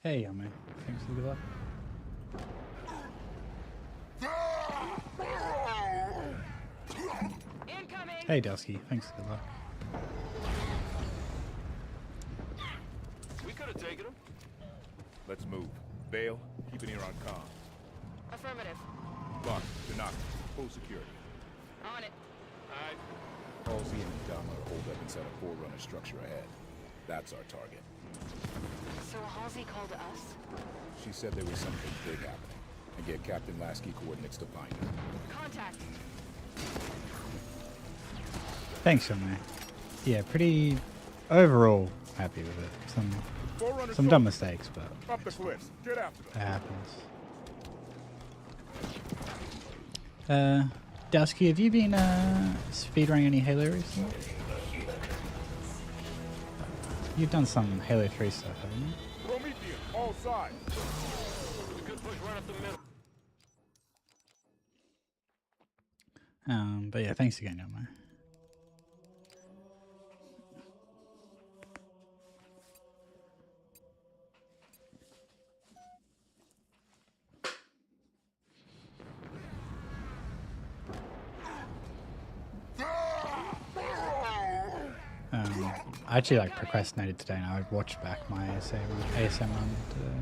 Hey, man. Thanks for the good luck. Incoming. Hey, Delsky. Thanks for the good luck. We could have taken him. Let's move. Bale, keep an ear on comms. Affirmative. Buck, Tanaka, full security. On it. Alright. Halsey and Dama hold up inside a forerunner structure ahead. That's our target. So Halsey called us? She said there was something big happening, and get Captain Lasky coordinates to find her. Contact. Thanks, man. Yeah, pretty overall happy with it. Some dumb mistakes, but Up the cliffs. Get after them. that happens. Dusky, have you been speedrunning any Halo recently? You've done some Halo 3 stuff, haven't you? Prometheus, all sides. We could push right up the middle. But yeah, thanks again, man. I actually procrastinated today and I watched back my ASM run today.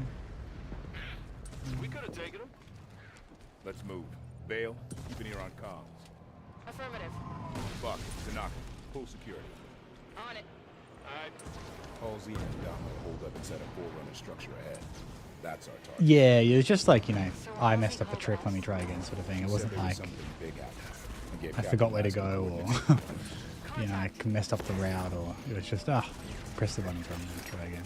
We could have taken him. Let's move. Bale, keep an ear on comms. Affirmative. Buck, Tanaka, full security. On it. Alright. Halsey and Dama hold up inside a forerunner structure ahead. That's our target. Yeah, it was just like, I messed up the trick, let me try again sort of thing. It wasn't like I forgot where to go or, I messed up the route or it was just, press the button and try again.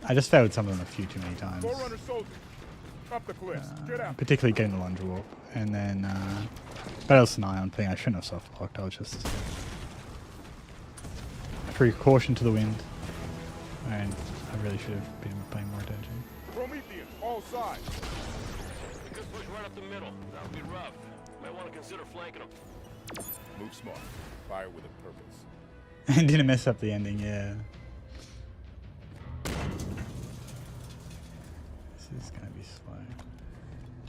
I just failed some of them a few too many times. Forerunner soldiers, up the cliffs. Get out. Particularly getting the lunge warp. And then, Battle Scenario thing, I shouldn't have soft locked, I was just threw caution to the wind. And I really should have been paying more attention. Prometheus, all sides. We could push right up the middle. That would be rough. Might want to consider flanking him. Move smart. Fire with a purpose. And didn't mess up the ending, yeah. This is going to be slow.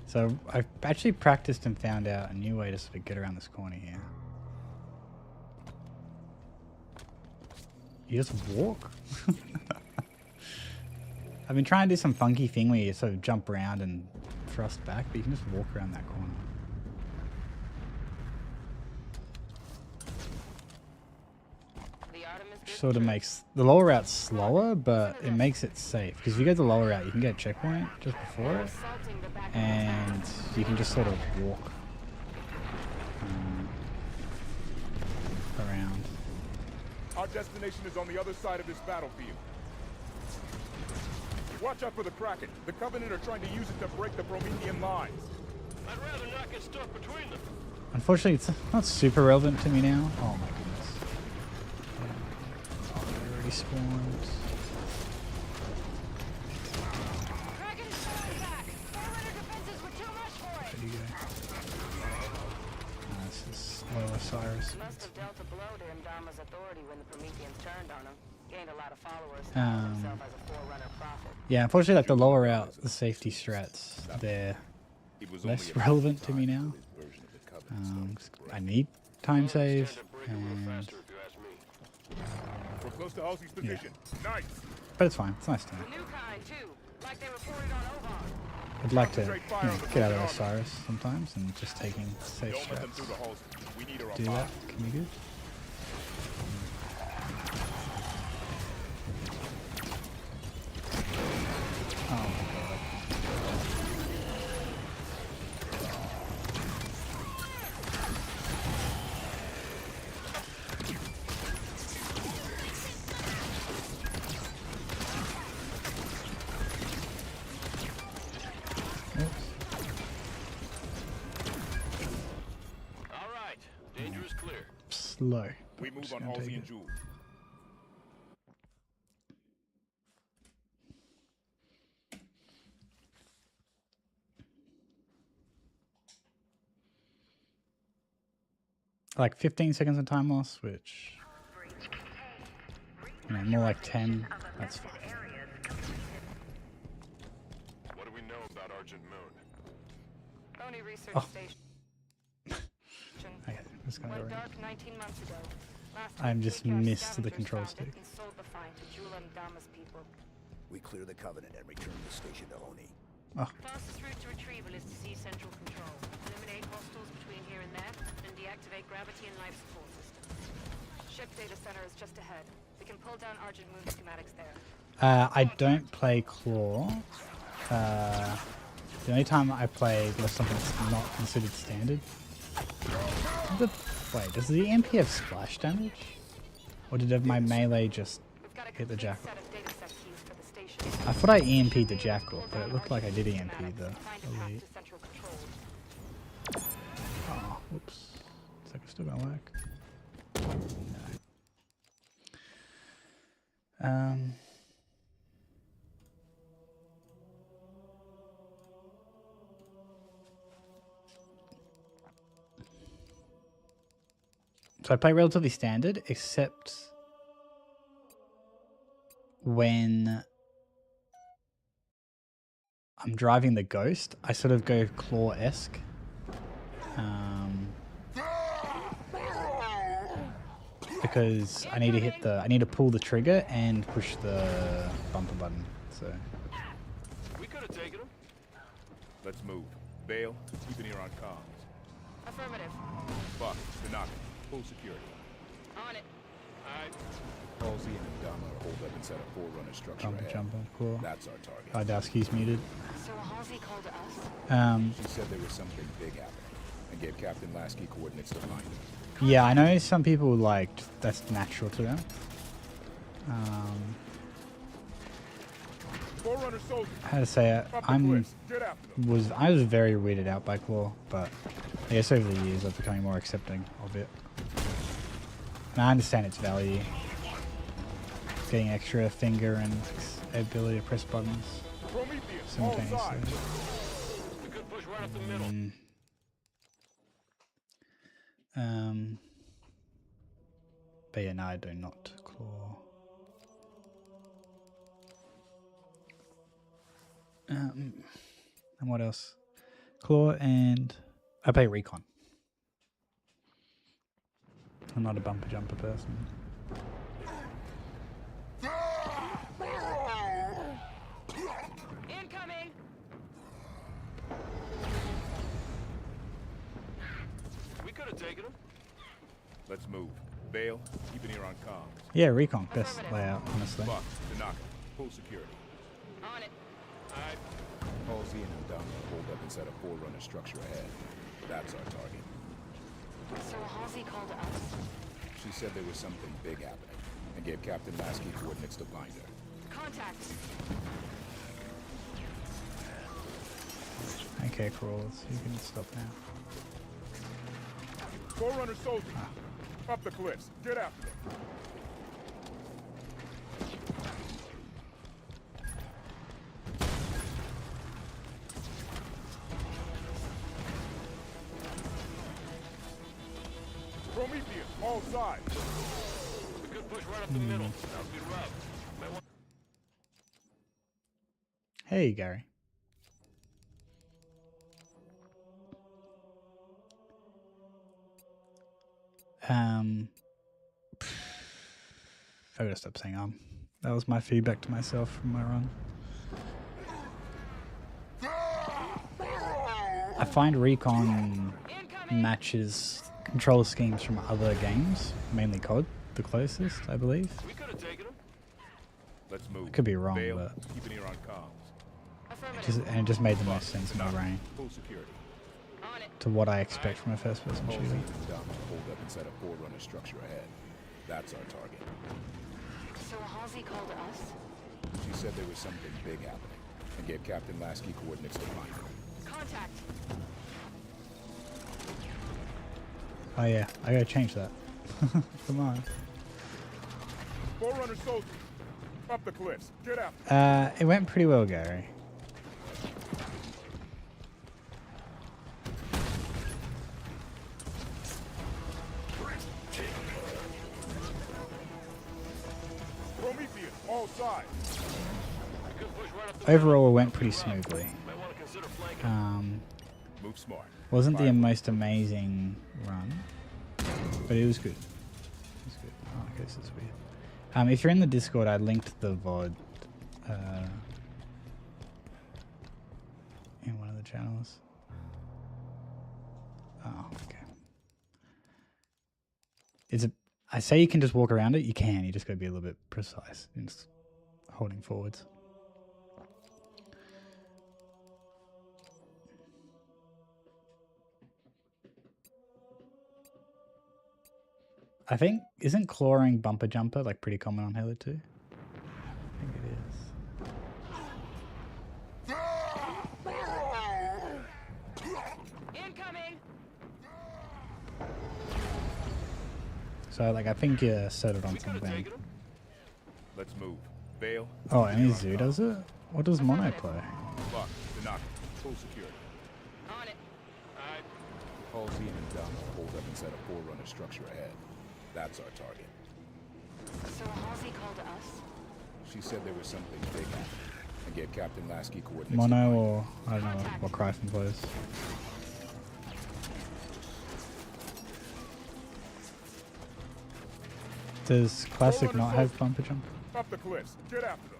So I've actually practiced and found out a new way to sort of get around this corner here. You just walk? I've been trying to do some funky thing where you sort of jump around and thrust back, but you can just walk around that corner. Sort of makes the lower route slower, but it makes it safe. Because if you go the lower route, you can get a checkpoint just before it, and you can just sort of walk around. Our destination is on the other side of this battlefield. Watch out for the Kraken. The Covenant are trying to use it to break the Promethean lines. I'd rather not get stuck between them. Unfortunately, it's not super relevant to me now. Oh my goodness. Spawned. Dragon is falling back. Forerunner defenses were too much for it. There you go. This is slow Osiris. Must have dealt a blow to Ndama's authority when the Prometheans turned on him. Gained a lot of followers. Himself as a forerunner prophet. Yeah, unfortunately, the lower route, the safety strats, they're less relevant to me now. I need time save. And we're close to Halsey's position. Yeah. Nice. But it's fine. It's nice to know. The new kind too, like they reported on Oban. I'd like to get out of Osiris sometimes and just taking safe strats. Do that. Can be good. Oh my god. Slow. We move on Halsey and Jewel. Like 15 seconds of time loss, which more like 10. That's fine. Oni research Oh. station Okay, just gonna go went around. dark 19 months ago. Last I'm week, just KKR missed the scavengers control found it stick. and sold the find to Jula and Dama's people. We clear the Covenant and return the station to Oni. Oh, Fastest route to retrieval is to seize central control. Eliminate hostiles between here and there, and deactivate gravity and life support systems. Ship data center is just ahead. We can pull down Argent Moon schematics there. I don't play Claw. The only time I play was something that's not considered standard. Wait, does the EMP have splash damage? Or did my melee just We've got a hit the complete jackal? set of data set keys for the station. I thought I EMP'd the jackal, but it looked like I did EMP the Find a path elite. to central control. Oh, whoops. It's like it's still gonna work. No. So I play relatively standard, except when I'm driving the Ghost, I sort of go Claw-esque. Because I need to I need to pull the trigger and push the bumper button. So We could have taken him. Let's move. Bale, keep an ear on comms. Affirmative. Buck, Tanaka, full security. On it. Alright. Halsey and Ndama are holed up inside a forerunner structure bumper ahead. jumper, cool. That's our target. Dowski's muted. So Halsey called us? She said there was something big happening and gave Captain Lasky coordinates to find him. Yeah, I know some people like that's natural to them. Forerunner soldiers, I had to say it. up the cliffs. Get after them. I was very weirded out by Claw, but I guess over the years I've become more accepting of it. And I understand its value. Getting extra finger and ability to press buttons Prometheus, all simultaneously. sides. We could push right up the middle. But yeah, no, I do not Claw. And what else? Claw and I play Recon. I'm not a bumper jumper person. Incoming! We could have taken him. Let's move. Bale, keep an ear on comms. Yeah, Recon, best layout, honestly. Buck, Tanaka, full security. On it. Alright. Halsey and Ndama are holed up inside a forerunner structure ahead. That's our target. So Halsey called us? She said there was something big happening and gave Captain Lasky coordinates to find her. Contact. Okay, crawls, you can stop now. Forerunner soldiers, up the cliffs. Get after them. Prometheus, all sides. We could push right up the middle. That would be rough. Might want Hey, Gary. I gotta stop saying That was my feedback to myself from my run. I find Recon matches control schemes from other games, mainly COD, the closest, I believe. We could have taken him. Let's move. Could be wrong, Bale, but keep an ear on comms. Affirmative. it just made the most sense in my brain Full security. On it. to what I expect from a first-person Halsey shooter. and Ndama are holed up inside a forerunner structure ahead. That's our target. So Halsey called us? She said there was something big happening and gave Captain Lasky coordinates to find her. Contact. Oh yeah, I gotta change that. Come on. Forerunner soldiers, up the cliffs. Get after It went pretty well, Gary. Prometheus, all sides. we could push right up the Overall, it went pretty smoothly. Might want to consider flanking. Move smart. Wasn't the Fire. most amazing run, but it was good. It was good. Oh, okay, this is weird. If you're in the Discord, I linked the VOD in one of the channels. Oh, okay. I say you can just walk around it. You can. You just got to be a little bit precise in holding forwards. I think, isn't clawing bumper jumper like pretty common on Halo 2? I think it is. Incoming! So like I think you settled on We could have something. taken him. Let's move. Bale. Oh, keep an only ear on Zoo comms. does it? What does Mono play? Buck, Tanaka, full security. On it. Alright. Halsey and Dunn will hold up inside a forerunner structure ahead. That's our target. So Halsey called us? She said there was something big happening and gave Captain Lasky coordinates. Mono or I don't know what Krypton plays. Does Classic not have bumper jump? Up the cliffs. Get after them.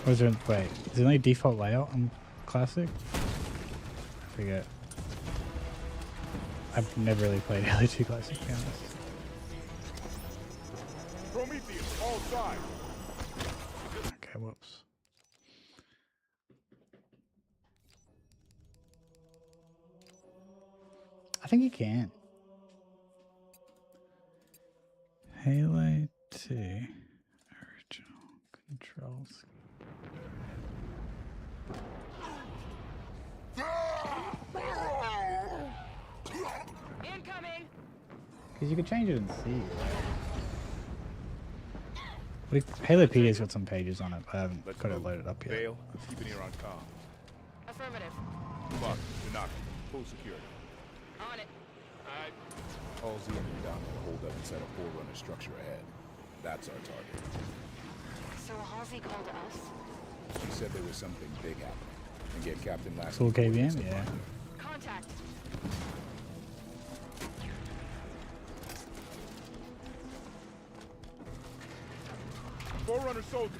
Or is there, wait, is there only default layout on Classic? I forget. I've never really played Halo 2 Classic, to be honest. Prometheus, all sides. Okay, whoops. I think you can. Halo 2 original controls. Incoming! Because you could change it in C. What if Halo PD's got some pages on it, but I haven't Let's got it move. loaded up yet. Bale, keep an ear on comm. Affirmative. Buck, Tanaka, full security. On it. Alright. Halsey and Dunn will hold up inside a forerunner structure ahead. That's our target. So Halsey called us? She said there was something big happening and gave Captain Lasky Full coordinates KBM, to yeah. find her. Contact. Forerunner soldiers.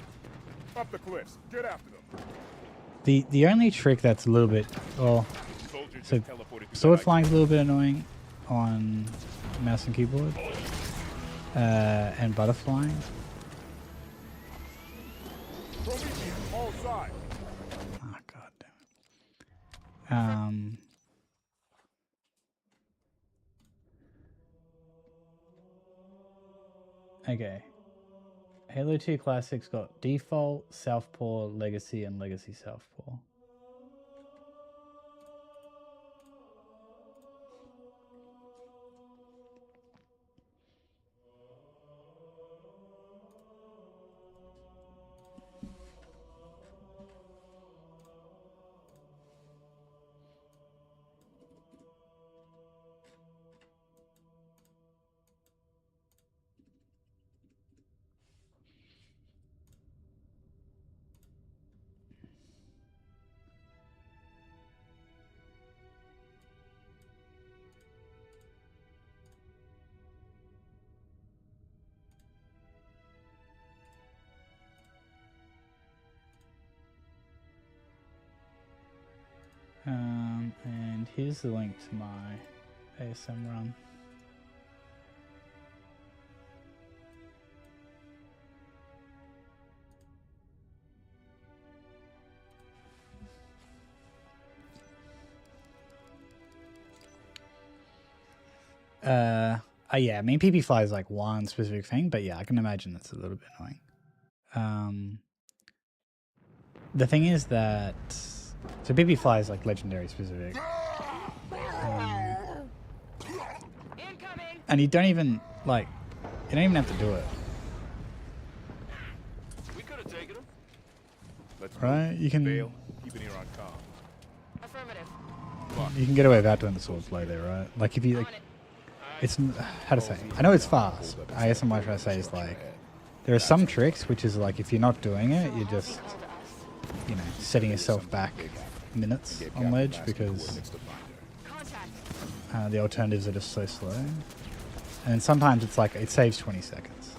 Up the cliffs. Get after them. The only trick that's a little bit, well, Soldiers so just teleported to sword the flying's a little bit annoying on mouse and keyboard, and butterflying. Prometheus, all sides. Oh god damn it. Okay. Halo 2 Classic's got default, Southpaw, Legacy, and Legacy Southpaw. And here's the link to my ASM run. Yeah, I mean PP fly is like one specific thing, but yeah, I can imagine that's a little bit annoying. The thing is that so PP fly is like legendary specific. And you don't even have to do it. We could have taken him. Let's Right? move. You can Bale, keep an ear on comm. Affirmative. Buck, you can get away without doing the sword play there, right? Like if you On like it. it's how to say. I know it's fast. I guess what I'm trying to say is like there are some tricks which is like if you're not doing it, you're just Called us. setting yourself back Big happening minutes Get on Captain ledge Lasky because coordinates to find her. Contact. the alternatives are just so slow. And then sometimes it's like it saves 20 seconds.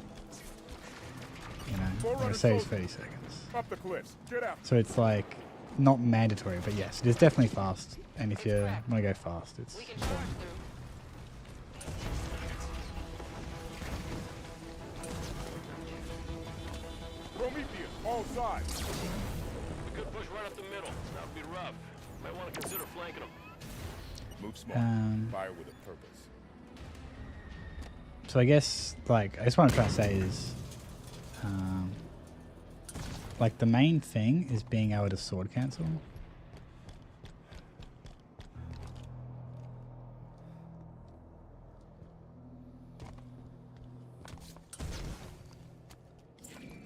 You know, or it saves 30 seconds. Up the cliffs. Get out. So it's like not mandatory, but yes, it is definitely fast. And if you want to go fast, it's We can charge important. through. Prometheus, all sides. We could push right up the middle. That would be rough. Might want to consider flanking them. Move smart. Fire with a purpose. So I guess, like, I guess what I'm trying to say is, like, the main thing is being able to sword cancel.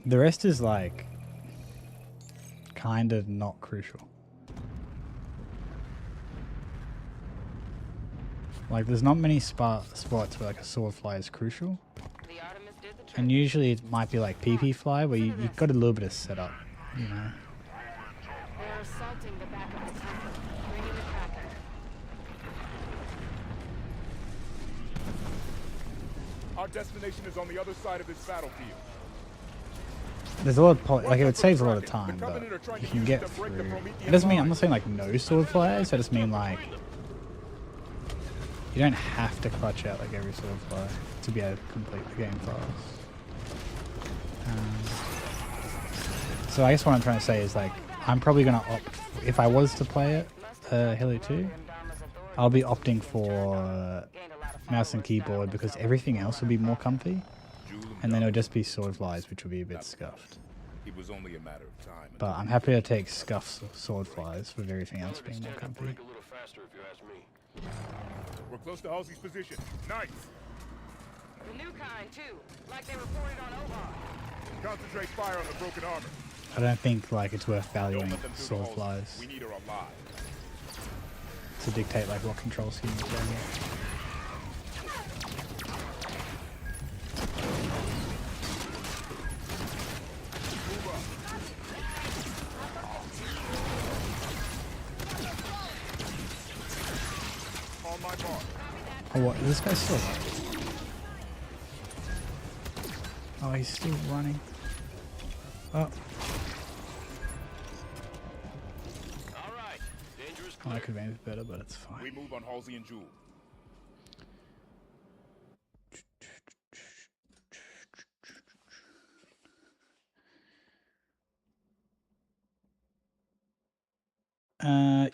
The rest is, like, kind of not crucial. Like, there's not many spots where, like, a sword fly is crucial. The Artemis did the trick. And usually it might be like PP fly where you've got a little bit of setup, you know. They're assaulting the back of the temple. Bring in the Kraken. Our destination is on the other side of this battlefield. There's a lot of like it saves a lot of time, but you can get through. It doesn't mean I'm not saying like no sword flyers. I just mean like you don't have to clutch out like every sword flyer to be able to complete the game fast. So I guess what I'm trying to say is like I'm probably gonna opt if I was to play it Halo 2, I'll be opting for mouse and keyboard because everything else will be more comfy. And then it'll just be sword flies, which will be a bit scuffed. It was only a matter of time. But I'm happy to take scuffed sword flies with everything else being more Stand up comfy. break a little faster if you ask me. We're close to Halsey's position. Nice. The new kind, too. Like they reported on Ovar. Concentrate fire on the broken armor. I don't think like it's worth valuing Don't let them through the sword Halsey. flies We need her alive. to dictate like what control scheme you're playing. On my mark. Oh, what? Is this guy still alive? Oh, he's still running. Oh, All right. Dangerous I clear. could have aimed better, but it's fine. We move on Halsey and Jewel.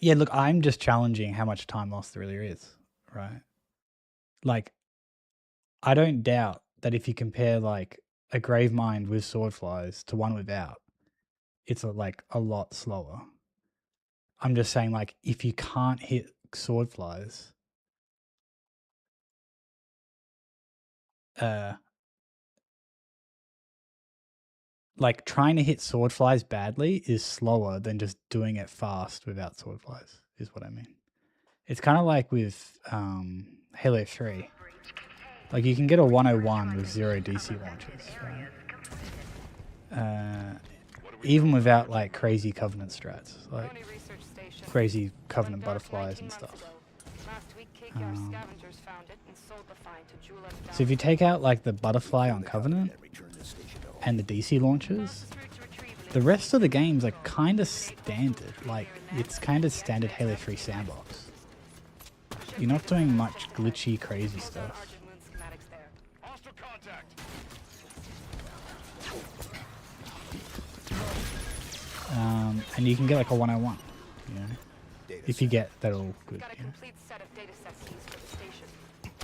Yeah, look, I'm just challenging how much time lost there really is, right? Like, I don't doubt that if you compare like a grave mind with sword flies to one without, it's like a lot slower. I'm just saying, like, if you can't hit sword flies, like trying to hit sword flies badly is slower than just doing it fast without sword flies, is what I mean. It's kind of like with Halo 3. Like you can get a 101 with 0 DC launches, right? Even without like crazy Covenant strats, like Colony Research Station. crazy Covenant 1 dark butterflies 19 and months stuff. ago. Last week, KKR scavengers found it and sold the find to Jewel and So if you take out like the butterfly on Covenant and the DC launches, the rest of the game's like kind of standard. Like it's kind of standard Halo 3 sandbox. You're not doing much glitchy, crazy stuff. Argent Moon schematics there. Hostile contact. And you can get like a 101, you know, if you get that all good. Got a You know? complete set of data sets used for the station.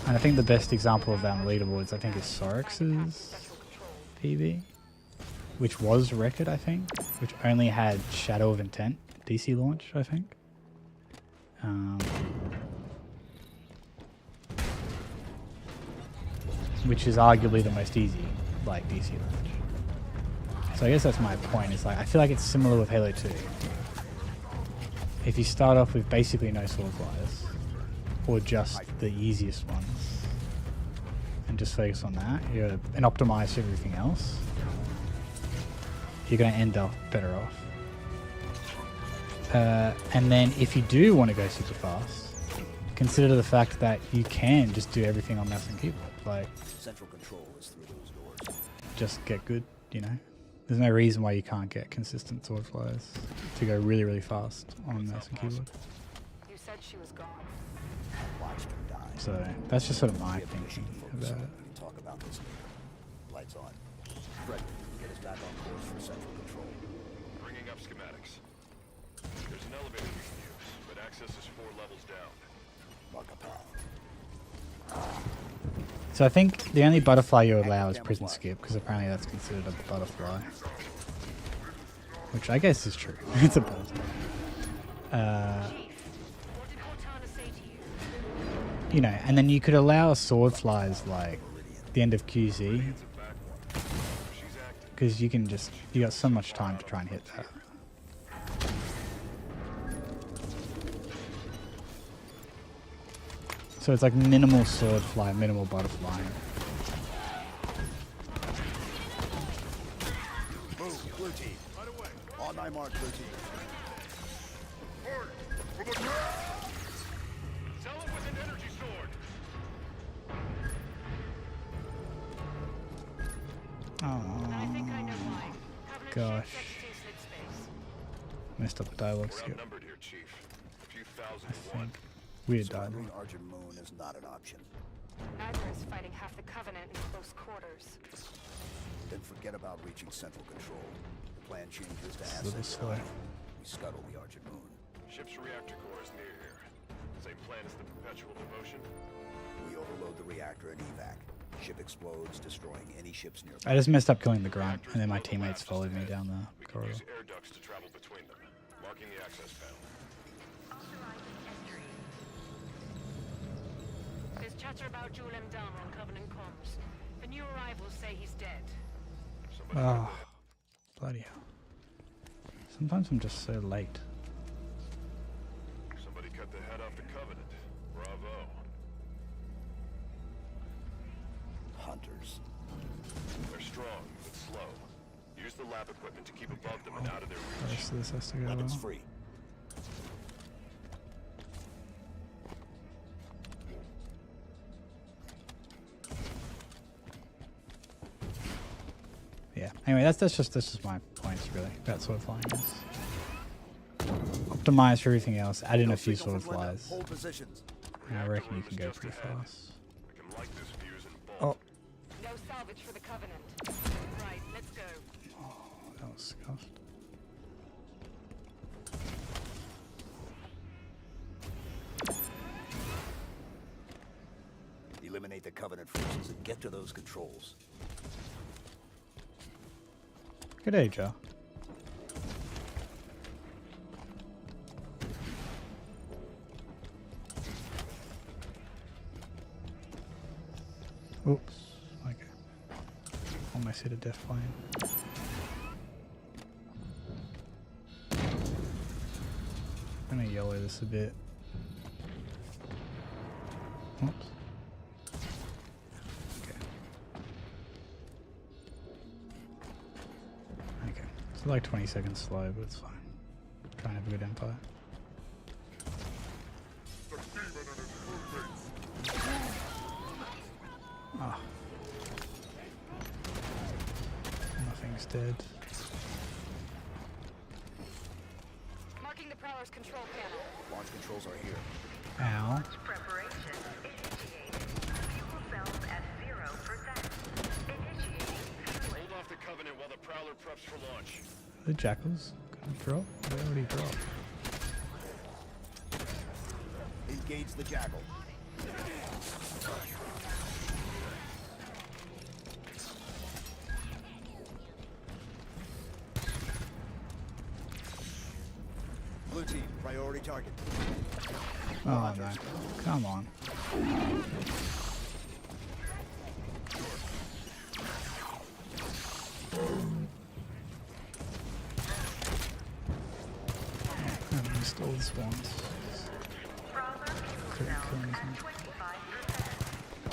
And I think the best example of that on the leaderboards, I think, is Sorex's Central control. PB, which was record, I think, which only had Shadow of Intent DC launch, I think. Which is arguably the most easy, like, DC launch. So I guess that's my point, is like, I feel like it's similar with Halo 2. If you start off with basically no sword flyers, or just the easiest ones, and just focus on that, and optimize everything else, you're going to end up better off. And then if you do want to go super fast, consider the fact that you can just do everything on mouse and keyboard. Like, Central control is through those doors. just get good, you know? There's no reason why you can't get consistent sword flies to go really, really fast on mouse and keyboard. You said she was gone. Watched her die. So that's just sort of my We have permission thinking to focus about on it. it. We can talk about this later. Lights on. Fred, get us back on course for central control. Bringing up schematics. There's an elevator we can use, but access is 4 levels down. Mark a path. So I think the only butterfly you allow is prison skip, because apparently that's considered a butterfly. Which I guess is true. It's a butterfly. Chief, what did Cortana say to you? You know, and then you could allow sword flies like the end of QZ, because you can just, you got so much time to try and hit that. So it's like minimal sword fly, minimal butterfly. Move, blue team. Right away. On my mark, blue team. Sell it with an energy sword. I think I know why. Covenant Gosh. ships exiting slit space. Messed up the dialogue We're skip. outnumbered here, Chief. A few thousand I to 1. think. Weird Surrendering dialogue. Argent Moon is not an option. Neither is fighting half the Covenant in close quarters. Then forget about reaching central control. The plan changes to It's a little asset slow. drive. We scuttle the Argent Moon. Ship's reactor core is near here. Same plan as the perpetual devotion. We overload the reactor and evac. Ship explodes, destroying any ships nearby. I just messed up killing the grunt, and then my teammates followed me down the We can corridor. use air ducts to travel between them. Marking the access panel. There's chatter about Jul Dama on Covenant comms. The new arrivals say he's dead. Somebody Oh, bloody hell. Sometimes I'm just so late. Somebody cut the head off the Covenant. Bravo. Hunters. They're strong, but slow. Use the lab equipment to keep above them and out of their The reach. rest of this has to go Weapons well. free. Yeah. Anyway, that's just my points really. That sword flying is optimize for everything else. Add in a few sword flies. Hold positions. And I reckon you can go pretty fast. We can light this fuse and Oh, bolt. No salvage for the Covenant. Right, let's go. that was scuffed. Eliminate the Covenant forces and get to those controls. Good day, Joe. Oops. Okay. Almost hit a death flame. I'm gonna yellow this a bit. Oops. Okay. Okay. It's like 20 seconds slow, but it's fine. Try and have a good empire. Ah. Nothing's dead. Marking the Prowler's control panel. Launch controls are here. Ow. Preparation initiated. Fuel cells at 0%. Initiating fueling. Hold off the Covenant while the Prowler preps for launch. The jackals gonna drop? They already dropped. Engage the jackal. Blue team, priority target. Oh no. Come on. I missed all the spawns. Prowler fuel Couldn't cells kill anything. at 25%.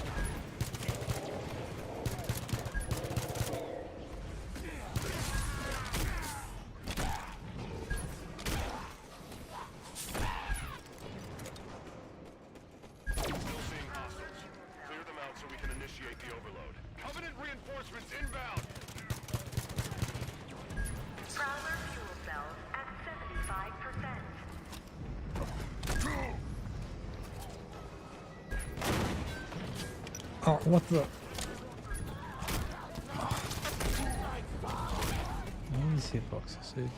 Oh, what the? Oh. All these hitboxes, dude.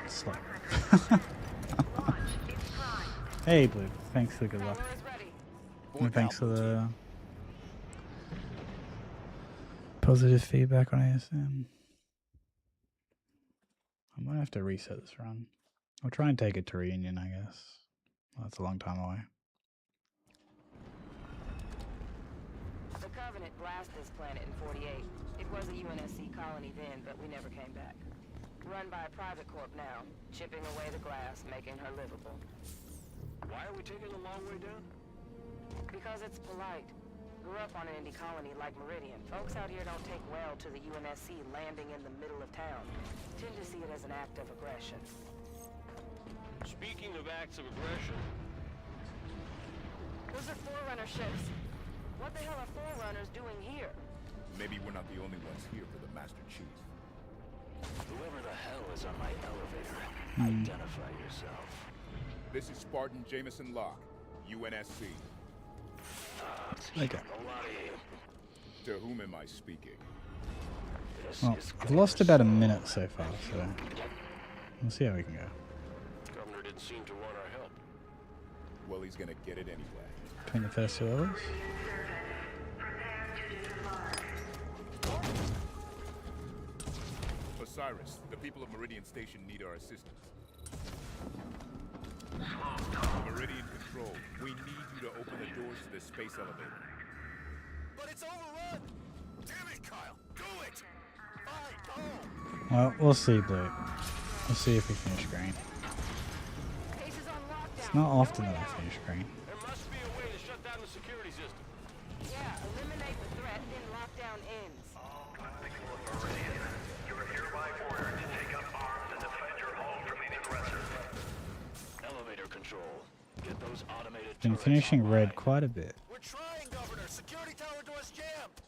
Slow. Hey, Blue. Thanks for the good luck. And thanks for the positive feedback on ASM. I might have to reset this run. I'll try and take it to Reunion, I guess. Well, that's a long time away. The Covenant blasted this planet in 48. It was a UNSC colony then, but we never came back. Run by a private corp now, chipping away the glass, making her livable. Why are we taking a long way down? Because it's polite. Grew up on an indie colony like Meridian. Folks out here don't take well to the UNSC landing in the middle of town. Tend to see it as an act of aggression. Speaking of acts of aggression... Those are Forerunner ships. What the hell are Forerunners doing here? Maybe we're not the only ones here for the Master Chief. Whoever the hell is on my elevator, identify yourself. This is Spartan Jameson Locke, UNSC. Okay. To whom am I speaking? Well, I've lost about a minute so far, so we'll see how we can go. Governor didn't seem to want our help. Well, he's gonna get it anyway. Between the first two levels. Osiris, the people of Meridian Station need our assistance. Meridian Control, we need you to open the doors to this space elevator. But it's overrun! Damn it, Kyle! Do it! Fine, go! Well, we'll see, Blue. We'll see if we finish green. Base is on lockdown. It's not often that I finish green. There must be a way to shut down the security system. Yeah, eliminate the threat, then lockdown ends. All good people of Meridian, you are hereby ordered to take up arms and defend your home from these aggressors. Elevator control. Get those automated Been turrets finishing online. red quite a bit. We're trying, Governor! Security tower doors jammed!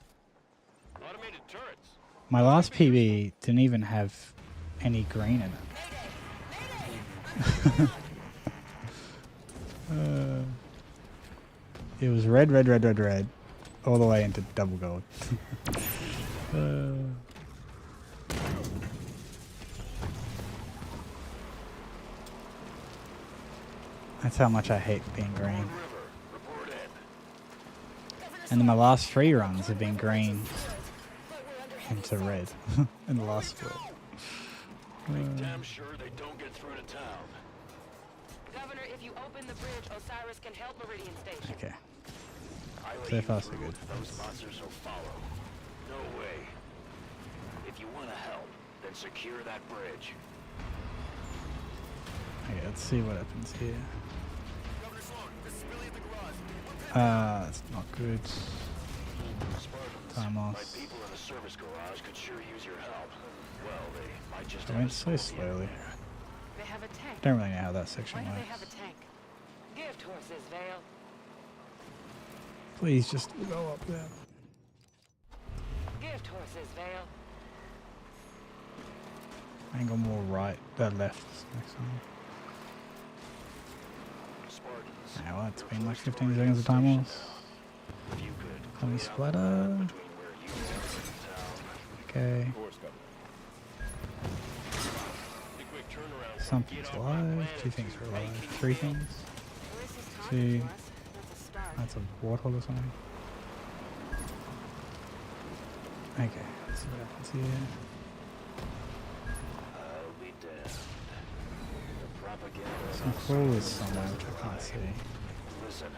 Automated turrets. My last PB didn't even have any green in it. It was red, red, red, red, red, all the way into double gold. That's how much I hate being green. And then my last 3 runs have been green into red in the last split. Make damn sure they don't get through to town. Governor, if you open the bridge, Osiris can help Meridian Station. Okay. I So leave far, so through good. with those monsters will follow. No way. If you want to help, then secure that bridge. Okay, let's see what happens here. Governor Sloan, this is Billy at the garage. That's not good. Spartans, Time my loss. people in the service garage could sure use your help. Well, they might just I have went a so Scorpion slowly. there. They have a tank. Don't really know how that section Why do they works. have a tank? Gift horses, Vale. Please just go up there. Gift horses, Vale. Angle more right, left next time. Spartans, Now it's your been like first 15 seconds of time station loss. now. If you could Let me clean out the splatter. land between where you live and town. Okay. Of course, Governor. The quick turnaround. Something's Get off my alive. planet. 2 things are alive. Making 3 deals. things. Well, this is See. talking to us. That's a start. That's a warthog or something. Okay, let's see what happens here. I'll be damned. The propaganda Some about crawlers Spartans somewhere doesn't which I can't lie. see. Listen,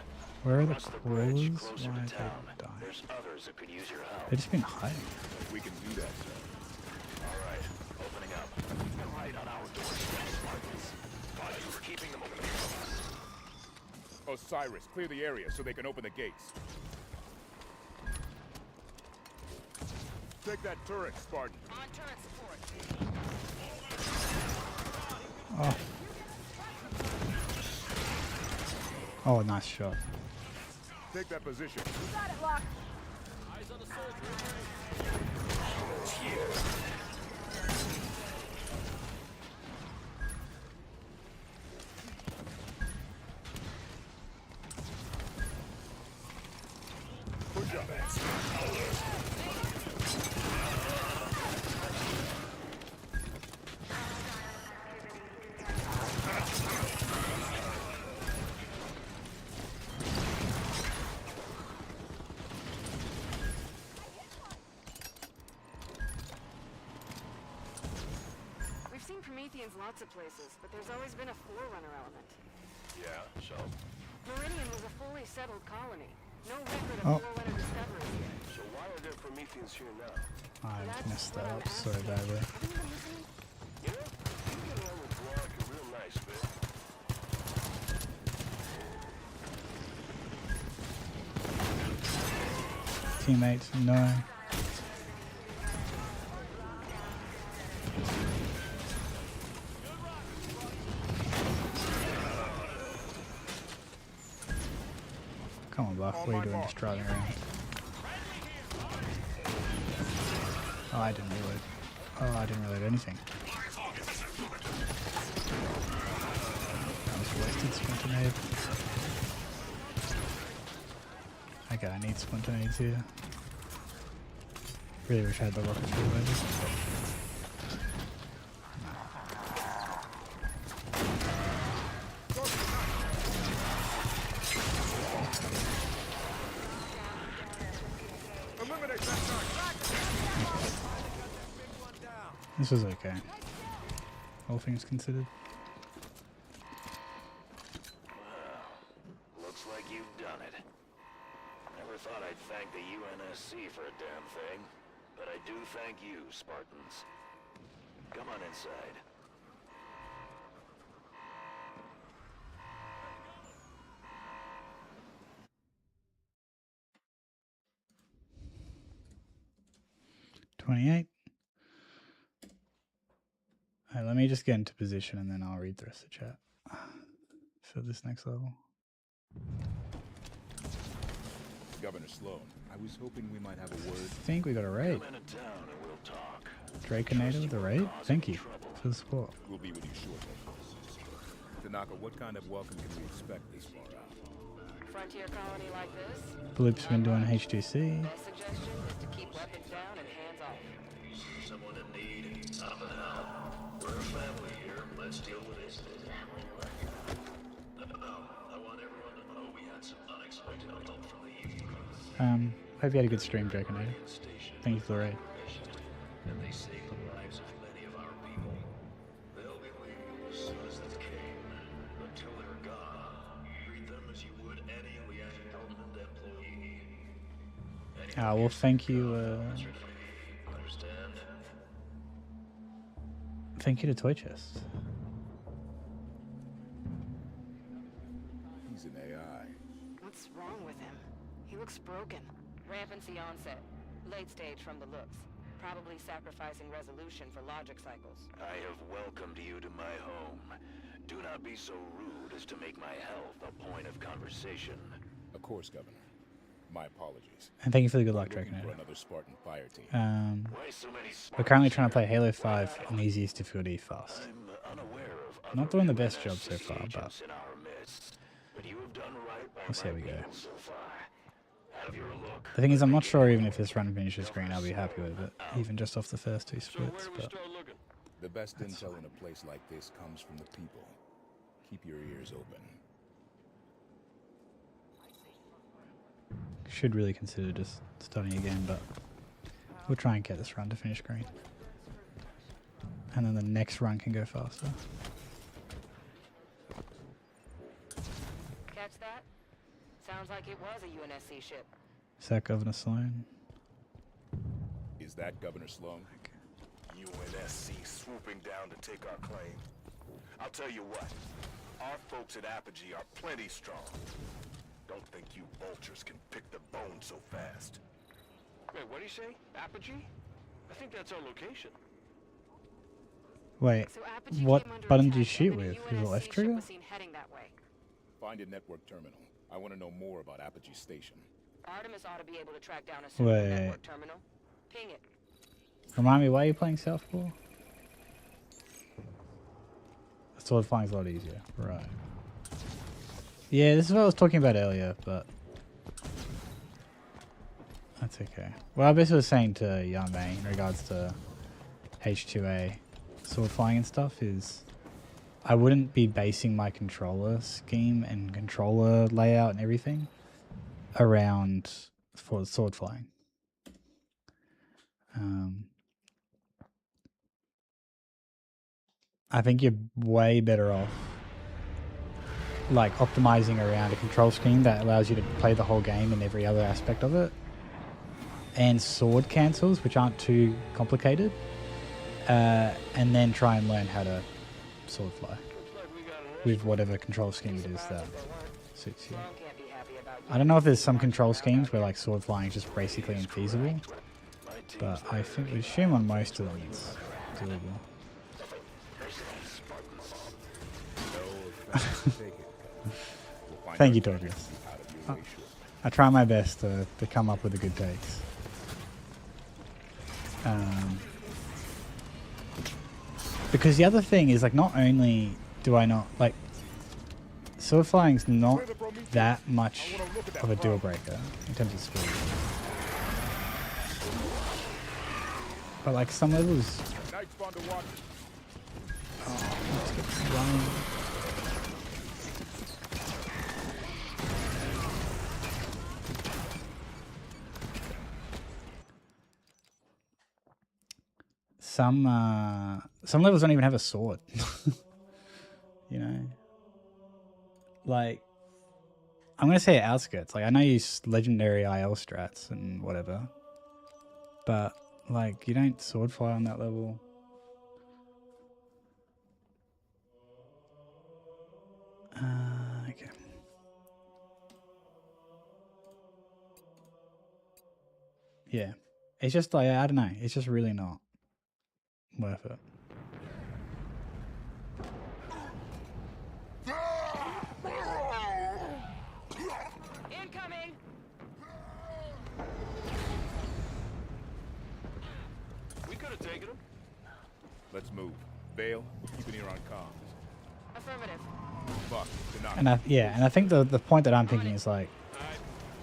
Where are the across the bridge, crawlers? closer Why to are they town, dying? there's others that could use your help. They've just been hiding. We can do that, sir. All right, opening up. They're right on our doorstep, Spartans. Thought you were keeping them away from us. Osiris, clear the area so they can open the gates. Take that turret, Spartan. On turret support. Oh, Oh, nice shot. Take that position. Push up. We've seen Prometheans lots of places, but there's always been a forerunner element. Yeah, so? Meridian was a fully settled colony. No record Oh. of forerunner discoveries yet. So why are there Prometheans here now? I messed that up so badly. Have you been listening? You know, you get along with Veronica real nice, man. Teammates, no. Come on, Buck. What are you doing just driving around? Oh, I didn't reload. Oh, I didn't reload anything. That was a wasted spontaneity. Okay, I need spontaneities here. Really wish I had the rockets reloaded. Eliminate that target. This was okay. All things considered. Looks like you've done it. Never thought I'd thank the UNSC for a damn thing, but I do thank you, Spartans. Come on inside. $28. Alright, let me just get into position and then I'll read the rest of the chat for this next level. Governor Sloan, I was hoping we might have a word. I think we got a raid. Come into town and we'll talk. Draconator with a raid? Thank you for the support. We'll be with you shortly. Tanaka, what kind of welcome can we expect this far out? Frontier colony like this? Bloop's been doing H2C. Best suggestion is to keep weapons down and hands off. Someone in need, up and out. We're a family here. Let's deal with it. I want everyone to know we had some unexpected help from the evening. Hope you had a good stream, Draconator. Thank you for the raid. And they saved the lives of many of our people. They'll be leaving as soon as they came. Until they're gone, treat them as you would any liaison government employee. Well, thank you. Understand? Thank you to Toy Chest. He's an AI. What's wrong with him? He looks broken. Rampancy onset. Late stage from the looks. Probably sacrificing resolution for logic cycles. I have welcomed you to my home. Do not be so rude as to make my health a point of conversation. Of course, Governor. My apologies. And thank you for the good luck, Looking for Draconator. another Spartan fire team. Why so many We're currently trying to play Halo 5 on the easiest difficulty fast. I'm unaware of Not doing the best job so far, but agents in our midst, but you have done right by we'll see how my we go. people so far. Have your look. The thing is, I'm not sure even if this run finishes green, I'll be happy with it, even just off the first two splits. But looking? The best intel in a place like this comes from the people. Keep your ears open. should really consider just starting again, but we'll try and get this run to finish green. And then the next run can go faster. Catch that? Sounds like it was a UNSC ship. Is that Governor Sloan? Is that Governor Sloan? UNSC swooping down to take our claim. I'll tell you what, our folks at Apogee are plenty strong. Don't think you vultures can pick the bone so fast. Wait, what do you say? Apogee? I think that's our location. Wait, So Apogee what came under button do you attack, shoot and then a with? Is it UNSC left ship trigger? was seen heading that way. Find a network terminal. I want to know more about Apogee Station. Artemis ought to be able to track down a suitable Wait. network terminal. Ping it. Remind me, why are you playing Southpaw? Sword flying's a lot easier. Right. Yeah, this is what I was talking about earlier, but that's okay. Well, I basically was saying to Yame in regards to H2A sword flying and stuff is I wouldn't be basing my controller scheme and controller layout and everything around for sword flying. I think you're way better off like optimizing around a control scheme that allows you to play the whole game and every other aspect of it, and sword cancels which aren't too complicated, and then try and learn how to sword fly with whatever control scheme it is that suits you. I don't know if there's some control schemes where like sword flying is just basically infeasible, but I think we assume on most of them it's doable. Thank you, Torgus. I try my best to come up with the good takes. Because the other thing is, like, not only do I not, like, sword flying's not that much of a deal breaker in terms of speed. But, like, some levels... Oh, let's get running. Some levels don't even have a sword. You know? Like, I'm gonna say outskirts. Like, I know you use legendary IL strats and whatever, but like, you don't sword fly on that level. Okay. Yeah. It's just like, I don't know. It's just really not worth it. Incoming! We could have taken him. Let's move. Vale, keep an ear on comms. Affirmative. Fuck, Tanaka. And I think the point that I'm thinking is like,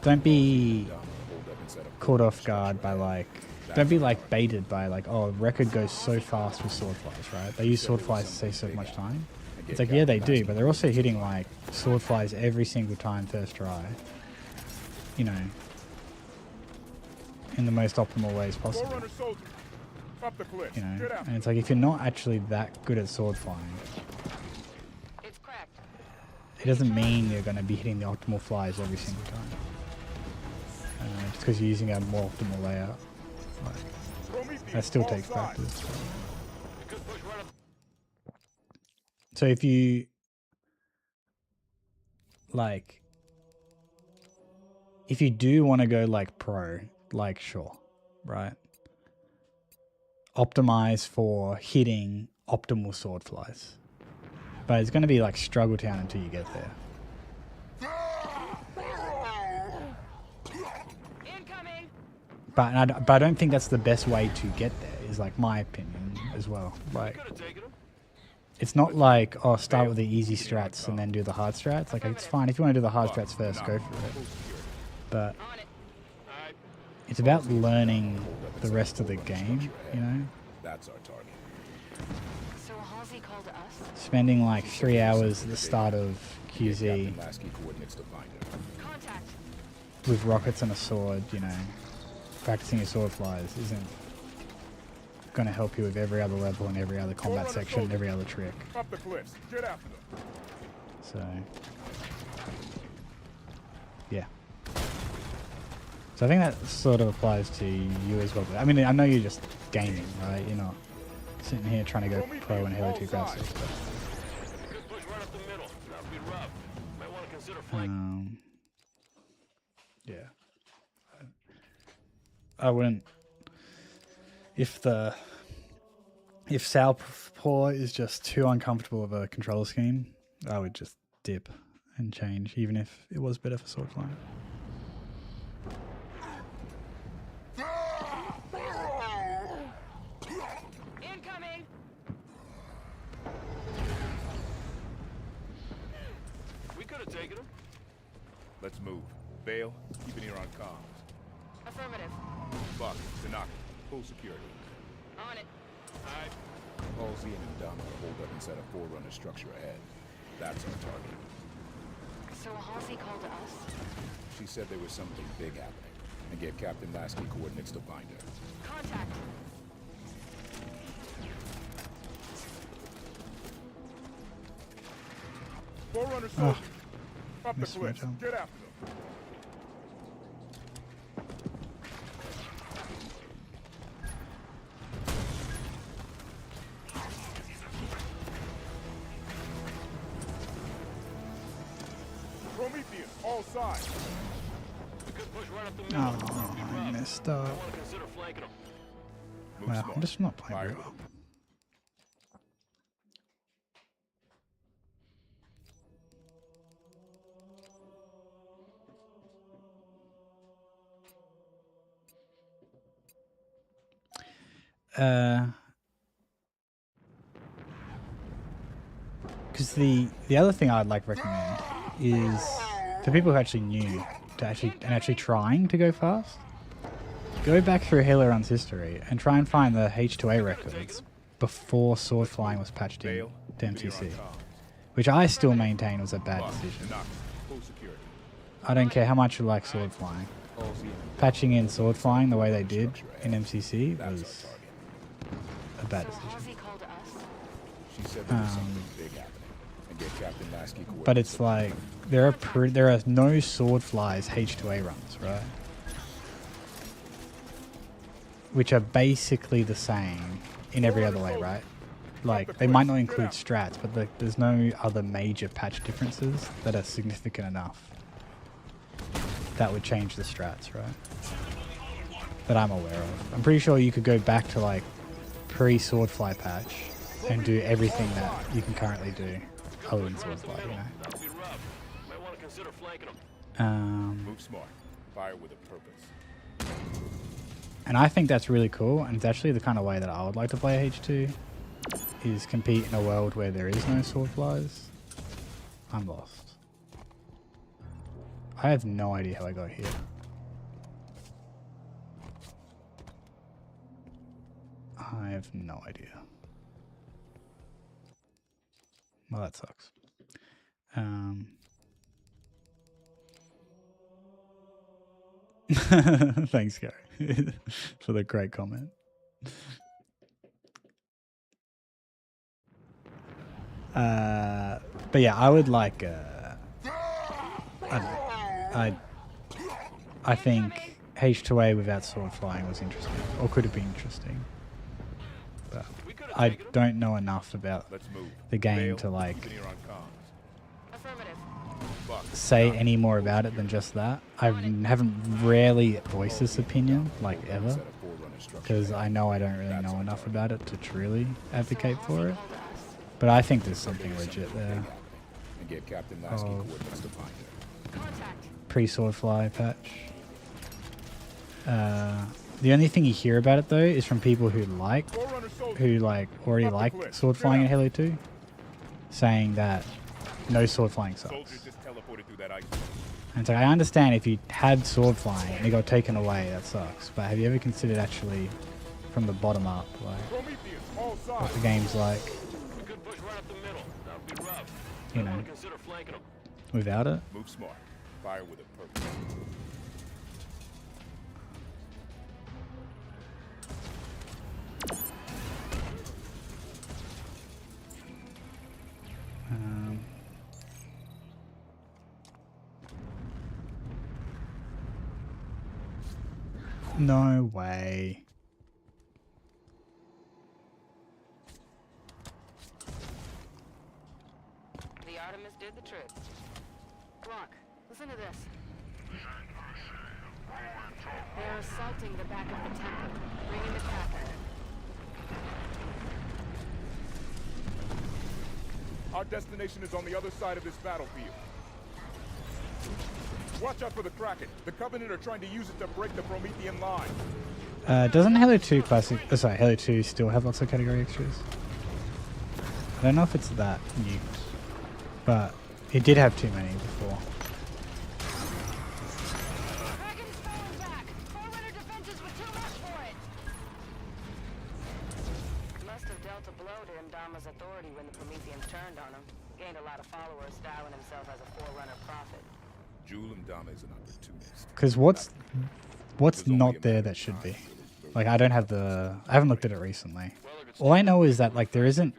don't be caught off guard by like, don't be like baited by like, oh, record goes so fast with sword flies, right? They use sword flies to save so much time. It's like, yeah, they do, but they're also hitting like sword flies every single time first try, you know, in the most optimal ways possible. You know, and it's like, if you're not actually that good at sword flying, It's cracked. it doesn't mean you're going to be hitting the optimal flies every single time. Just because you're using a more optimal layout. Like, that still takes practice. So if you, like, if you do want to go like pro, like sure, right? Optimize for hitting optimal sword flies. But it's going to be like struggle town until you get there. Incoming! But I don't think that's the best way to get there, is like my opinion as well. Like, it's not like, oh, start with the easy strats and then do the hard strats. Like, it's fine if you want to do the hard strats first, go for it. But it's about learning the rest of the game, you know? That's our target. So Halsey called us? Spending like 3 hours at the start of QZ Contact! with rockets and a sword, you know, practicing your sword flies isn't going to help you with every other level and every other combat section and every other trick. Up the cliffs. Get after them. So, yeah. So I think that sort of applies to you as well. I mean, I know you're just gaming, right? You're not sitting here trying to go pro and hella too aggressive. Yeah. I wouldn't. If Southpaw is just too uncomfortable of a control scheme, I would just dip and change, even if it was better for sword flying. Incoming! We could have taken him. Let's move. Vale, keep an ear on comms. Affirmative. Buck, Tanaka, full security. On it. Alright. Halsey and Ndama hold up inside a Forerunner structure ahead. That's our target. So Halsey called to us? She said there was something big happening, and gave Captain Lasky coordinates to find her. Contact. Forerunner soldiers! Up the missed my cliffs. jump. Get after them. Prometheus, all sides. We could push right up the middle. Oh, I messed up. I want to consider flanking them. Move Wow, smart. I'm just not playing Fire very with well. Because the other thing I'd like to recommend is for people who actually new to actually trying to go fast, go back through Halo Run's history and try and find the H2A records before sword flying was patched in to MCC, which I still maintain was a bad decision. Tanaka, full security. I don't care how much you like sword flying. Halsey and Patching in sword flying the way they did in MCC that's was our target. a bad So decision. Halsey called to us? She said there was something big happening, and gave Captain Lasky coordinates. But it's like there are no sword flies H2A runs, right? Which are basically the same in every other way, right? Like they might not include strats, but there's no other major patch differences that are significant enough that would change the strats, right? That I'm aware of. I'm pretty sure you could go back to like pre-swordfly patch and do everything that you can currently do other than swordfly, you know. That'll be rough. Might want to consider flanking them. Move smart. Fire with a purpose. And I think that's really cool, and it's actually the kind of way that I would like to play H2, is compete in a world where there is no swordflies. I'm lost. I have no idea how I got here. I have no idea. Well, that sucks. Thanks, Gary, for the great comment. But yeah, I would like. I think H2A without sword flying was interesting, or could have been interesting. But I don't know enough about Let's move. the game Vale, to like keep an ear on comms. Affirmative. Buck, say any more about it than just that. I haven't rarely voiced this opinion, like ever, set a Forerunner structure. because I know I don't really know enough about it to truly advocate So for Halsey it. called to us? But I think there's something legit there. And gave Captain Lasky Oh. coordinates to find her. Contact. Pre-swordfly patch. The only thing you hear about it though is from people who Forerunner soldiers. already Up the like cliff. sword flying in Halo 2, saying that no sword flying sucks. Soldiers just teleported through that ice. And so I understand if you had sword flying and it got taken away, that sucks. But have you ever considered actually from the bottom up, like Prometheus, all what sides. the game's like, We could push right up the middle. That would be rough. you Might know, want to consider flanking them. without it? Move smart. Fire with a purpose. No way. The Artemis did the trick. Glock, listen to this. They're assaulting the back of the temple. Bring in the traffic. Our destination is on the other side of this battlefield. Watch out for the Kraken. The Covenant are trying to use it to break the Promethean line. Doesn't Halo 2 Classic... Oh, sorry, Halo 2 still have lots of category extras? I don't know if it's that new, but it did have too many before. Kraken's falling back. Forerunner defenses were too much for it. Must have dealt a blow to Ndama's authority when the Prometheans turned on him. Gained a lot of followers, styling himself as a Forerunner prophet. Jewel Ndama is an opportunist. Because what's not there that should be? Like, I don't have the... I haven't looked at it recently. All I know is that, like, there isn't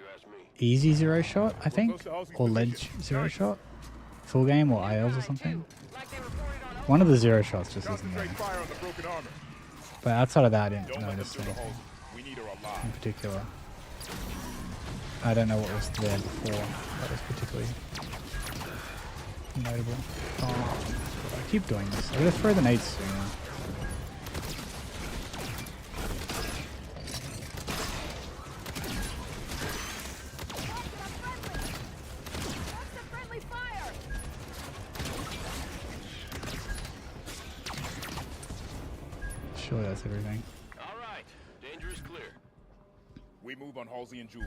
easy zero shot, I think, or ledge zero shot, full game, or ILs or something. One of the zero shots just isn't there. Fire on the broken armor. But outside of that, I didn't Don't let them notice do the anything whole. We need her in alive. particular. I don't know what was there before that was particularly notable. Oh, I keep doing this. I'm gonna throw the nades sooner. Surely that's everything. All right, danger is clear. We move on Halsey and Jewel.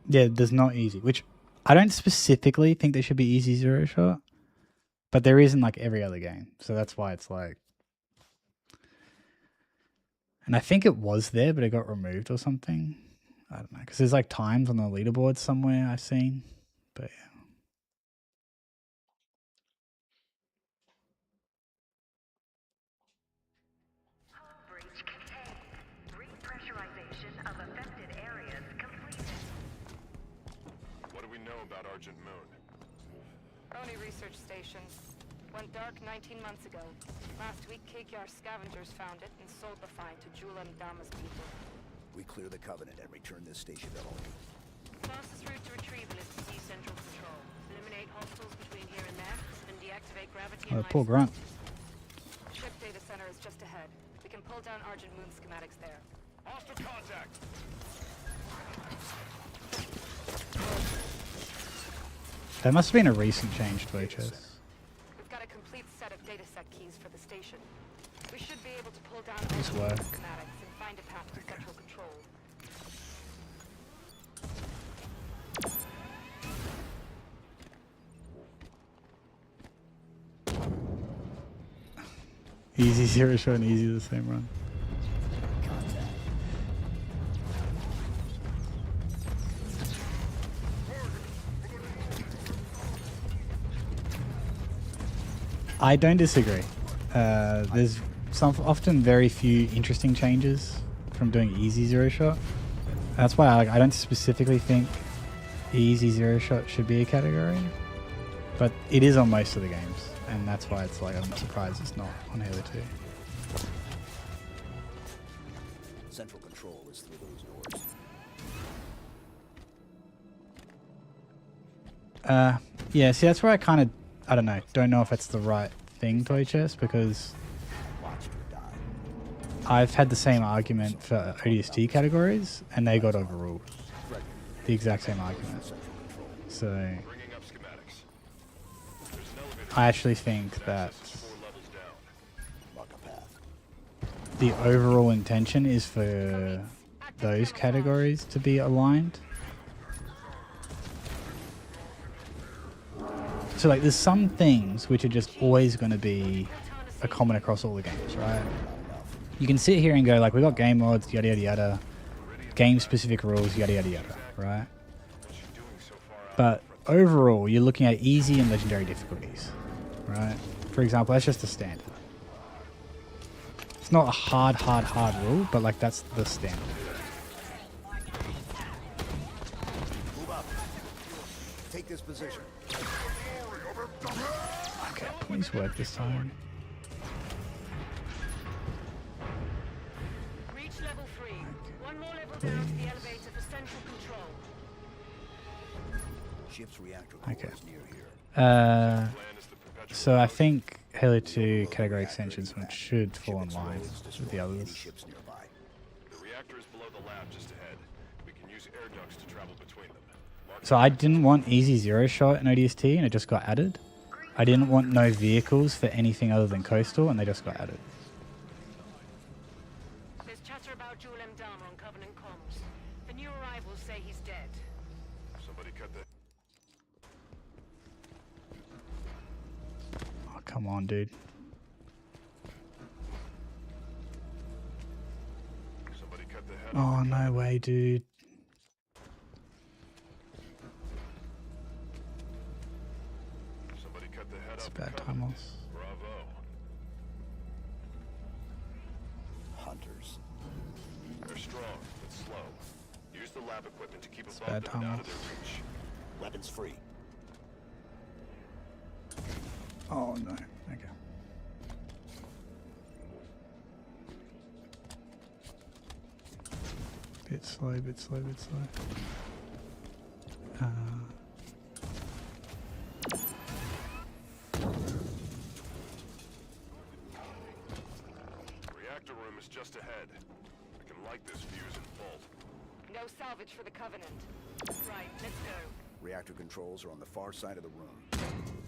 Yeah, there's not easy, which I don't specifically think there should be easy zero shot, but there is in like every other game. So that's why it's like, and I think it was there, but it got removed or something. I don't know, because there's like times on the leaderboard somewhere I've seen, but yeah. Hull breach contained. Repressurization of affected areas completed. What do we know about Argent Moon? Only research station. Went dark 19 months ago. Last week, Kekyar scavengers found it and sold the find to Jewel and Dama's people. We clear the Covenant and return this station to home. Fastest route to retrieval is to see central control. Eliminate hostiles between here and there, and deactivate gravity and life Poor Grunt. sources. Ship data center is just ahead. We can pull down Argent Moon schematics there. Hostile contact! That must have been a recent change to HS. We've got a complete set of dataset keys for the station. We should be able to pull down Nice Argent Moon work. schematics and find a path to central control. Easy zero shot and easy the same run. I don't disagree. There's often very few interesting changes from doing easy zero shot. That's why I don't specifically think easy zero shot should be a category, but it is on most of the games, and that's why it's like I'm surprised it's not on Halo 2. Central control is through those doors. Yeah, see, that's where I kind of, I don't know if it's the right thing to HS, because Watch or die. I've had the same argument for ODST categories, and they got overruled. The exact same argument. So Bringing up schematics. There's an elevator I actually think that 4 levels down. Mark a path. the overall intention is for those categories to be aligned. So like there's some things which are just always going to be a common across all the games, right? You can sit here and go like, we got game mods, yada yada yada, game specific rules, yada yada yada, right? But overall, you're looking at easy and legendary difficulties, right? For example, that's just a standard. It's not a hard rule, but like that's the standard. Move up. Take this position. Okay, please work this time. Reach level 3. One more level down to the elevator for central control. Ship's reactor core Okay. is near here. Plan is the perpetual So I think Halo 2 category extensions should fall in line Explosives with destroy the any others. ships nearby. The reactor is below the lab just ahead. We can use air ducts to travel between them. Mark So I didn't want easy zero shot in ODST, and it just got added. I didn't want no vehicles for anything other than coastal, and they just got added. There's chatter about Joel M. Dahmer on Covenant comms. The new arrivals say he's dead. Somebody cut the... Oh, come on, dude. Somebody cut the head Oh, no way, dude. Somebody cut the head It's off bad the time Covenant. loss. Bravo. Hunters. They're strong, but slow. Use the lab equipment to keep It's above bad them and time out of loss. their reach. Weapons free. Oh, no. Okay. Bit slow, bit slow, bit slow. Reactor room is just ahead. We can light this fuse and bolt. No salvage for the Covenant. Right, let's go. Reactor controls are on the far side of the room.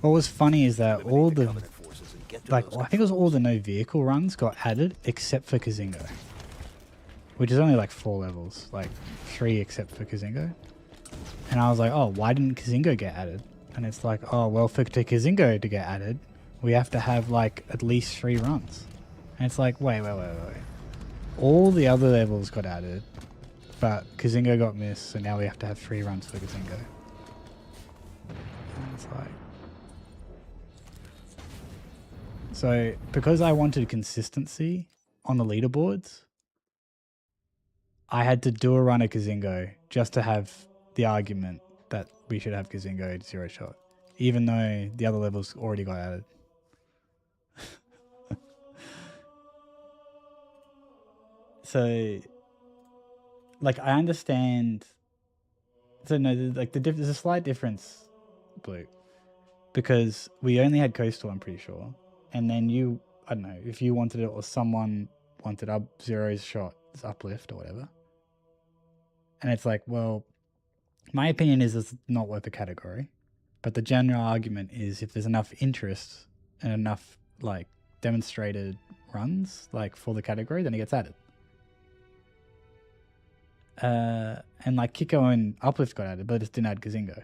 What was funny is that all Eliminate the, Covenant forces and get to like, those I think it was all controls. the no vehicle runs got added except for Kazingo. Which is only like 4 levels, like 3 except for Kazingo. And I was like, oh, why didn't Kazingo get added? And it's like, oh, well, for Kazingo to get added, we have to have like at least 3 runs. And it's like, wait. All the other levels got added, but Kazingo got missed, so now we have to have 3 runs for Kazingo. And it's like... So, because I wanted consistency on the leaderboards, I had to do a run of Kazingo just to have the argument that we should have Kazingo at 0 shot, even though the other levels already got added. So, like, I understand. So no, like there's a slight difference, Blue, because we only had coastal. I'm pretty sure, and then you, I don't know, if you wanted it or someone wanted up Zero's shot, uplift or whatever. And it's like, well, my opinion is it's not worth a category, but the general argument is if there's enough interest and enough like demonstrated runs like for the category, then it gets added. And like Kiko and Uplift got added, but it just didn't add Kazingo.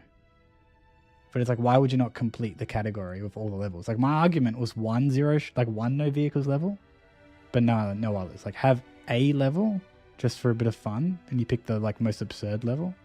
But it's like, why would you not complete the category with all the levels? Like my argument was one no vehicles level, but no others. Like have a level just for a bit of fun, and you pick the like most absurd level.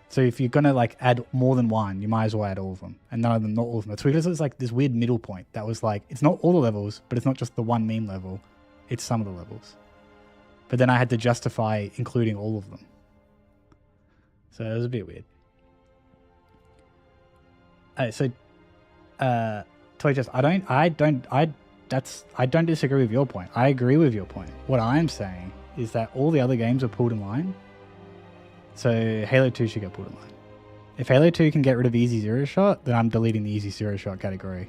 So if you're gonna like add more than one, you might as well add all of them, and none of them, not all of them. It's because it's like this weird middle point that was like, it's not all the levels, but it's not just the one meme level, it's some of the levels. But then I had to justify including all of them, so it was a bit weird. Toy Just, I don't disagree with your point. I agree with your point. What I'm saying is that all the other games are pulled in line. So Halo 2 should get pulled in line. If Halo 2 can get rid of easy 0 shot, then I'm deleting the easy 0 shot category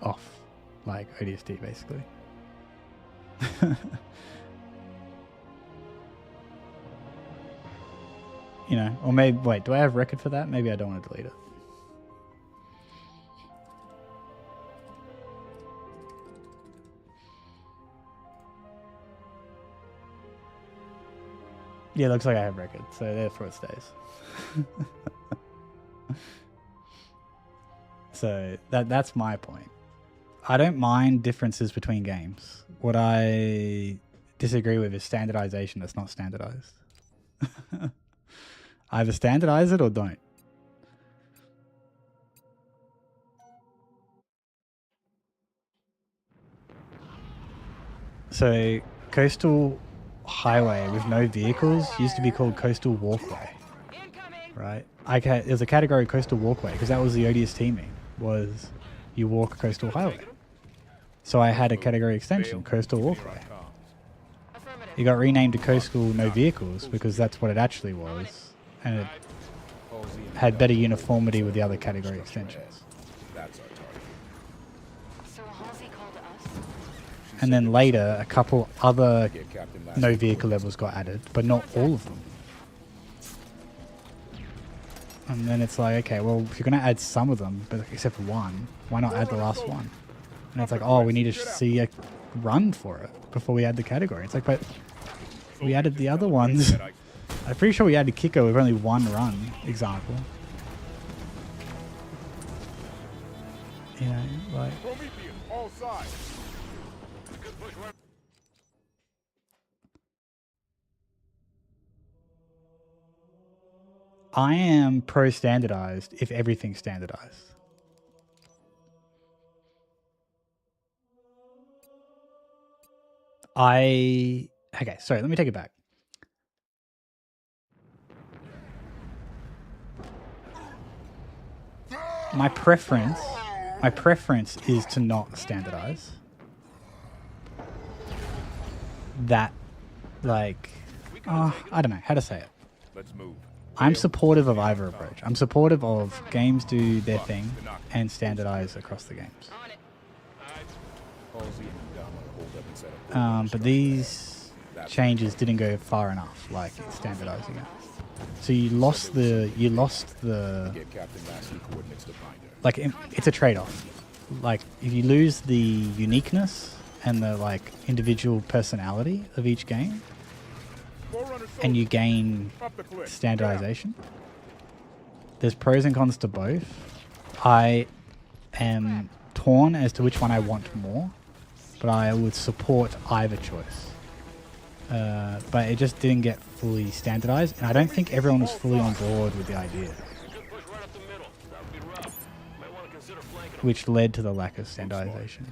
off, like ODST basically. You know, or maybe, wait, do I have record for that? Maybe I don't want to delete it. Yeah, looks like I have record, so therefore it stays. So that's my point. I don't mind differences between games. What I disagree with is standardization that's not standardized. Either standardize it or don't. So coastal highway with no vehicles used to be called coastal walkway, right? There's a category coastal walkway because that was the ODST teaming, was you walk a coastal highway. So I had a category extension, coastal walkway. It got renamed to coastal no vehicles because that's what it actually was, and it had better uniformity with the other category extensions. That's our target. So Halsey called us? And then later, a couple other no vehicle levels got added, but not all of them. And then it's like, okay, well, if you're going to add some of them, but except for one, why not add the last one? And it's like, oh, we need to see a run for it before we add the category. It's like, but we added the other ones. I'm pretty sure we added Kiko with only one run example. You know, like... all sides. I am pro-standardized if everything's standardized. Okay, sorry, let me take it back. My preference is to not standardize. That, like, I don't know how to say it. Let's move. I'm supportive of either approach. I'm supportive of games do their thing and standardize across the games. But these changes didn't go far enough, like standardizing it. So you lost the like it's a trade-off. Like if you lose the uniqueness and the like individual personality of each game, and you gain standardization. There's pros and cons to both. I am torn as to which one I want more, but I would support either choice. But it just didn't get fully standardized, and I don't think everyone was fully on board with the idea, which led to the lack of standardization.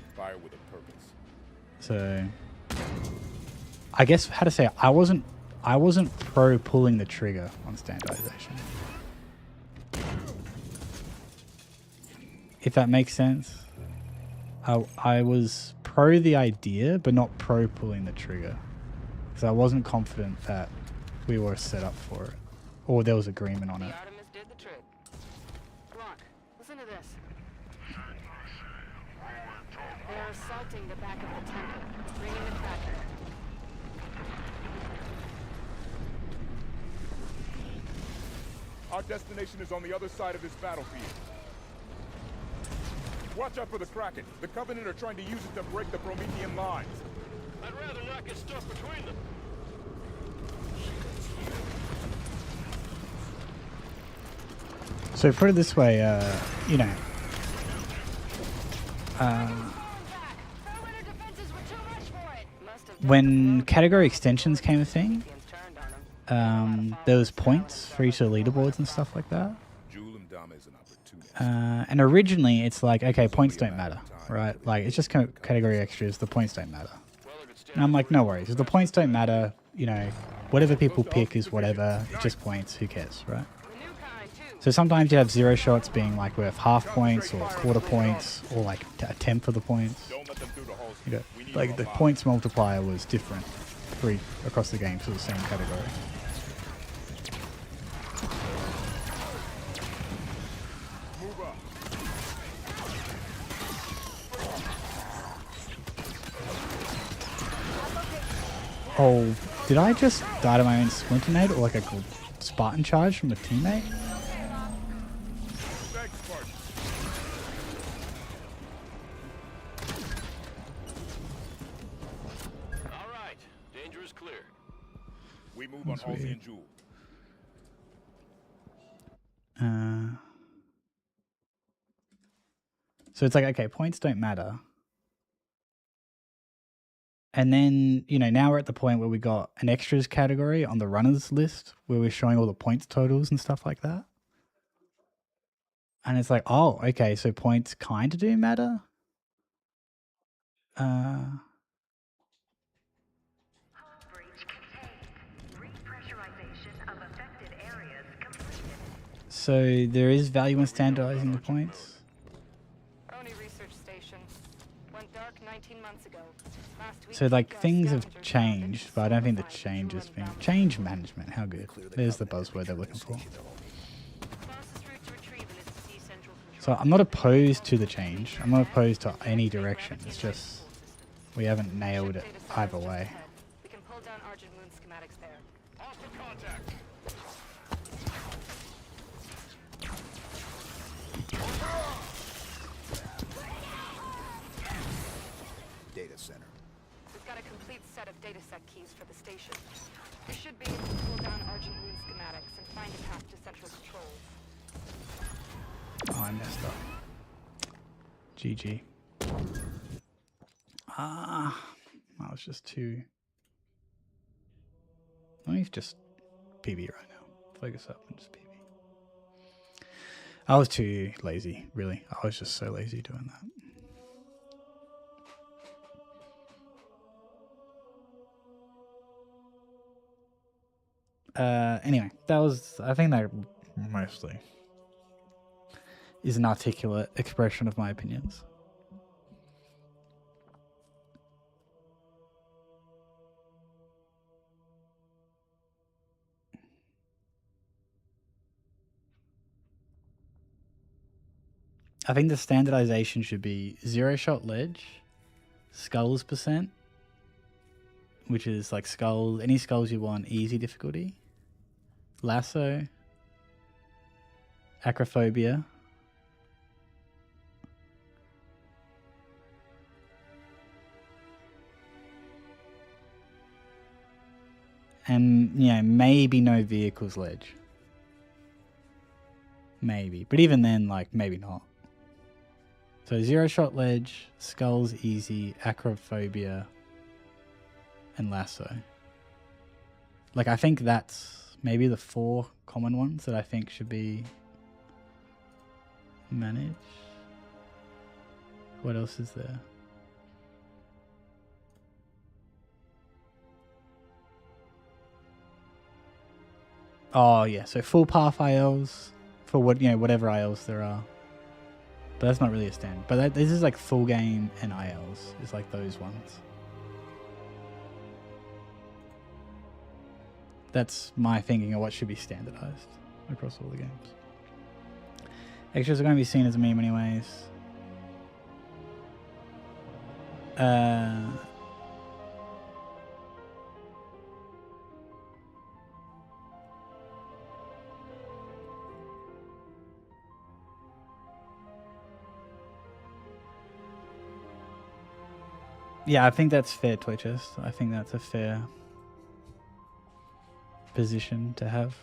So, I guess how to say it, I wasn't pro pulling the trigger on standardization. If that makes sense. I was pro the idea, but not pro pulling the trigger. Because I wasn't confident that we were set up for it. Or there was agreement on it. Artemis did the trick. Blanc, listen to this. They're assaulting the back of the temple, bringing it back. Our destination is on the other side of this battlefield. Watch out for the Kraken. The Covenant are trying to use it to break the Promethean lines. I'd rather not get stuck between them. So put it this way, you know, when category extensions came a thing, there was points for each of the leaderboards and stuff like that. And originally it's like, okay, points don't matter, right? Like it's just category extras, the points don't matter. And I'm like, no worries, if the points don't matter, you know, whatever people pick is whatever, it's just points, who cares, right? So sometimes you have 0 shots being like worth half points or quarter points or like a tenth of the points. You know, like the points multiplier was different across the game for the same category. Oh, did I just die to my own Splinter or like a Spartan charge from a teammate? Alright, danger is clear. We move on Halsey and Jewel. So it's like, okay, points don't matter. And then, you know, now we're at the point where we got an extras category on the runners list where we're showing all the points totals and stuff like that. And it's like, oh, okay, so points kind of do matter. So there is value in standardizing the points. Only research station. Went dark 19 months ago. Last week, So like things have changed, but I don't think the change has been change management. How good? There's the buzzword they're looking for. Fastest route to retrieval is to see central control. So I'm not opposed to the change. I'm not opposed to any direction. It's just We haven't nailed Ship it data center either is just way. ahead. We can pull down Argent Moon schematics there. Hostile contact. Data center. We've got a complete set of dataset keys for the station. We should be able to pull down Argent Moon schematics and find a path to central controls. Oh, I messed up. GG. That was just too... Let me just PB right now. Focus up and just PB. I was too lazy, really. I was just so lazy doing that. Anyway, that was... I think that mostly is an articulate expression of my opinions. I think the standardization should be 0-shot ledge, skulls %, which is like skulls, any skulls you want, easy difficulty, lasso, acrophobia, and maybe no vehicles ledge. Maybe, but even then, like, maybe not. So 0-shot ledge, skulls easy, acrophobia, and lasso. Like, I think that's maybe the 4 common ones that I think should be managed. What else is there? Oh yeah, so full path ILs for whatever ILs there are. But that's not really a standard. But this is like full game and ILs. It's like those ones. That's my thinking of what should be standardized across all the games. Extras are going to be seen as a meme anyways. Yeah, I think that's fair, Twitchers. I think that's a fair position to have.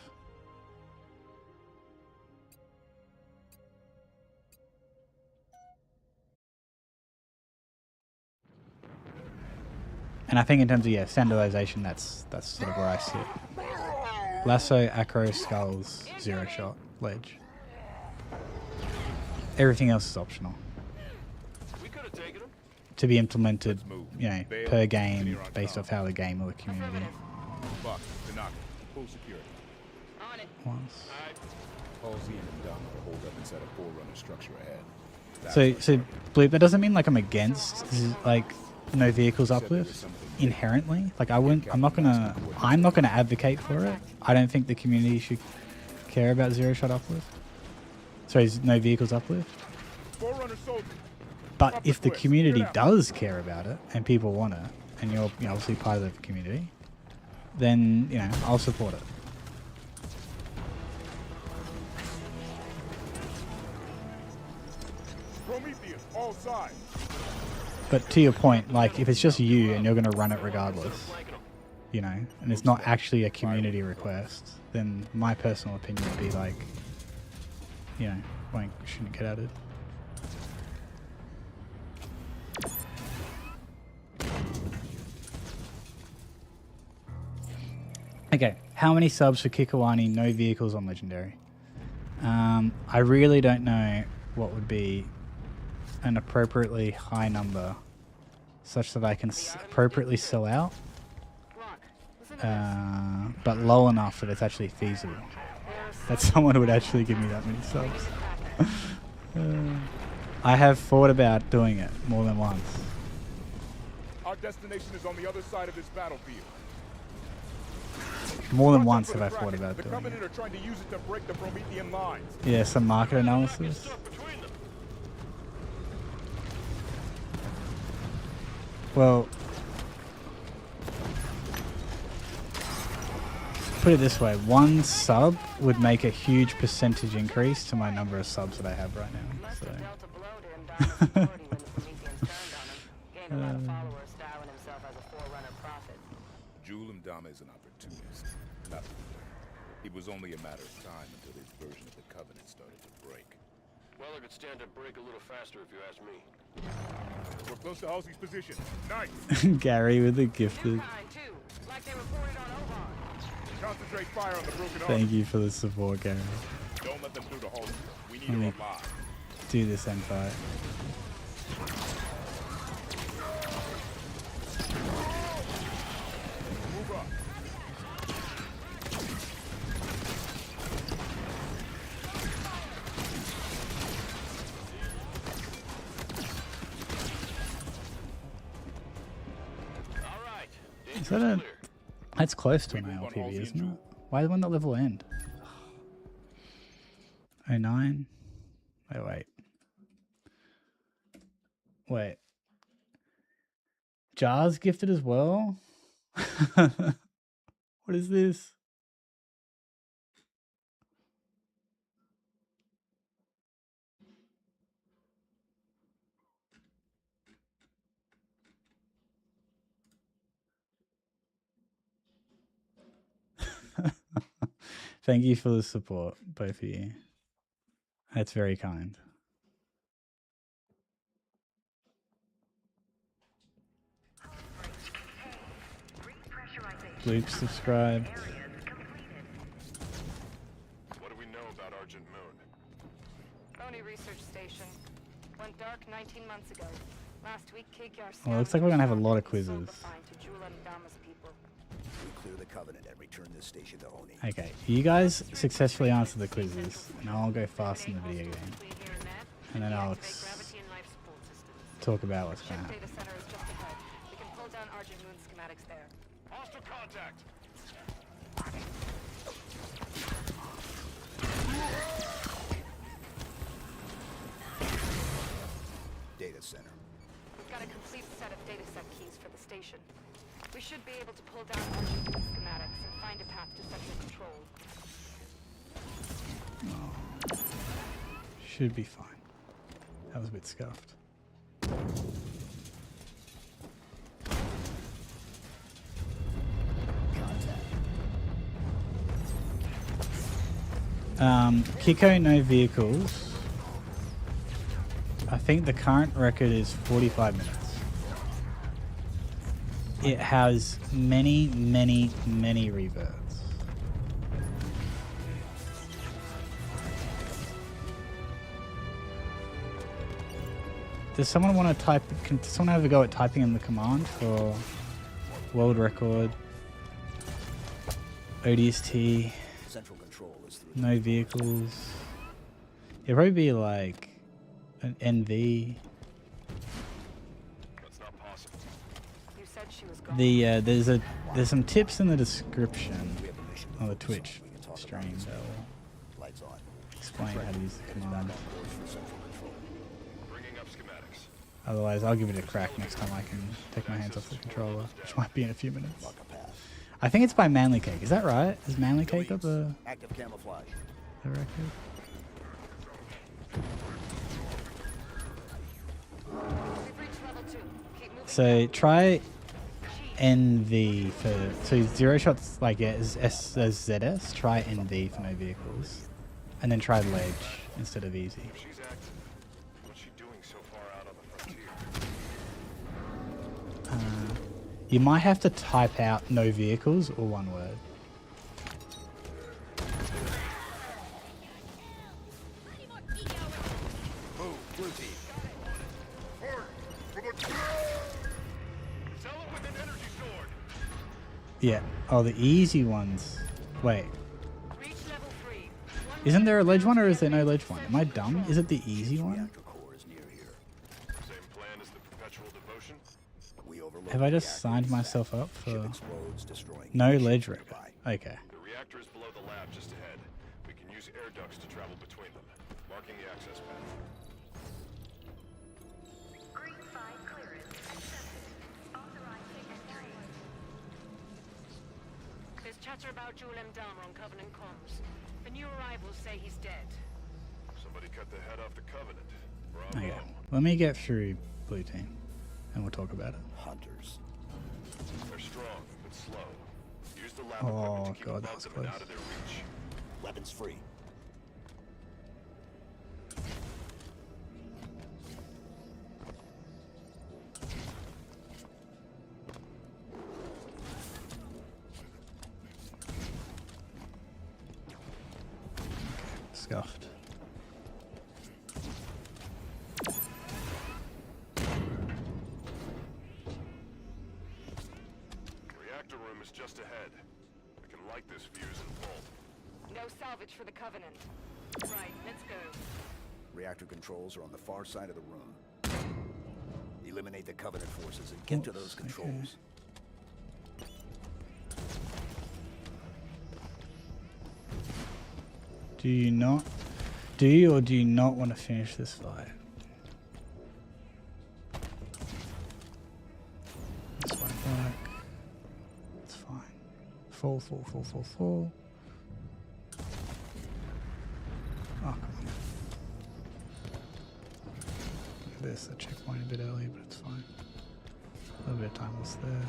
And I think in terms of standardization, that's sort of where I sit. Lasso, acro, skulls, 0-shot, ledge. Everything else is optional. We could have taken him. To be implemented, per game, based off how the game or the community Buck, Tanaka, full security. On it. wants. Halsey and Dom will hold up inside a forerunner structure ahead. So Bloop, that doesn't mean like I'm against like no vehicles uplift inherently. Like I'm not gonna advocate for it. I don't think the community should care about 0-shot uplift. Sorry, no vehicles uplift. Forerunner soldier. But if the community does care about it and people want it, and you're obviously part of the community, then I'll support it. Prometheus, all sides. But to your point, like if it's just you and you're going to run it regardless, and it's not actually a community request, then my personal opinion would be like, why shouldn't get added? Okay, how many subs for Kikawani? No vehicles on Legendary. I really don't know what would be an appropriately high number such that I can appropriately sell out, but low enough that it's actually feasible. That someone would actually give me that many subs. I have thought about doing it more than once. Our destination is on the other side of this battlefield. More than once have I thought about the doing Covenant it. are trying to use it to break the Promethean lines. Yeah, some market analysis. Well, put it this way, one sub would make a huge percentage increase to my number of subs that I have right now. Must So. have dealt a blow to Indama's authority when the Prometheans turned on him. Gained a lot of followers, styling himself as a forerunner prophet. Jewel Ndama is an opportunist, not a leader. It was only a matter of time until his version of the Covenant started to break. Well, I could stand to break a little faster if you ask me. We're close to Halsey's position. Nice! Gary with the gifted. New kind, too. Like they reported on Ovar. Concentrate fire on the broken arm. Thank you for the support, Gary. Don't let them through to Halsey. We need Let her me alive. do this end fight. Move up. All right. Is that a... That's close to an ALPB, isn't it? Why wouldn't that level end? 09? Wait. Wait. Jar's gifted as well? What is this? Thank you for the support, both of you. That's very kind. Luke subscribed. What do we know about Argent Moon? Phony research station. Went dark 19 months ago. Last week, KKR Well, it looks like we're gonna have a lot of sold quizzes. the find to Jewel and Ndama's people. We clear the Covenant and return this station to Oni. Okay, you guys successfully answer the quizzes, and I'll go fast in the video game. Between here and there, And then I'll deactivate gravity and life support systems. talk about what's Ship going to happen. data center is just ahead. We can pull down Argent Moon schematics there. Hostile contact! Data center. We've got a complete set of data set keys for the station. We should be able to pull down Argent Moon schematics and find a path to central control. Should be fine. That was a bit scuffed. Kiko, no vehicles. I think the current record is 45 minutes. It has many, many, many reverts. Does someone want to type? Can someone have a go at typing in the command for world record? ODST. Central control is through. No vehicles. It'd probably be like an NV. That's not possible. You said she was gone. The there's some tips in the description We have a mission to on the focus on. Twitch We can talk about stream this that later. will Lights on. explain how to use the command. Course for central control. Bringing up schematics. Otherwise, I'll give it a crack next time I can take my hands off the controller, which might be in a few minutes. Mark a path. I think it's by Manly Cake. Is that right? Has Manly Cake got the Active camouflage. record? We've reached level 2. Keep moving So down. try NV for zero shots like as ZS. Try NV for no vehicles, and then try ledge instead of easy. If she's active, what's she doing so far out on the frontier? You might have to type out no vehicles or one word. Move, blue team. Sell it with an energy sword. Yeah. Oh, the easy ones. Wait. Reach level 3. Isn't there a ledge one or is there no ledge one? Am I dumb? Is it the easy one? Reactor core is near here. Same plan as the perpetual devotion. We overload Have I the just reactor signed fast. myself up Ship for explodes, destroying no each ledge ship record? nearby. Okay. The reactor is below the lab just ahead. We can use air ducts to travel between them, marking the access path. Green 5 clearance accepted. There's chatter about Joel M. Dahmer on Covenant comms. The new arrivals say he's dead. Somebody cut the head off the Covenant. Bravo. Okay, let me get through blue team, and we'll talk about it. Hunters. They're strong, but slow. Use the lab Oh, equipment to keep God, above that was them and close. out of their reach. Weapons free. Scuffed. Reactor room is just ahead. We can light this fuse and bolt. No salvage for the Covenant. Right, let's go. Reactor controls are on the far side of the room. Eliminate the Covenant forces and get to those Okay. controls. Do you not? Do you or do you not want to finish this fight? This won't work. It's fine. Fall. Oh, come on. Look at this, a checkpoint a bit early, but it's fine. A little bit of time was there.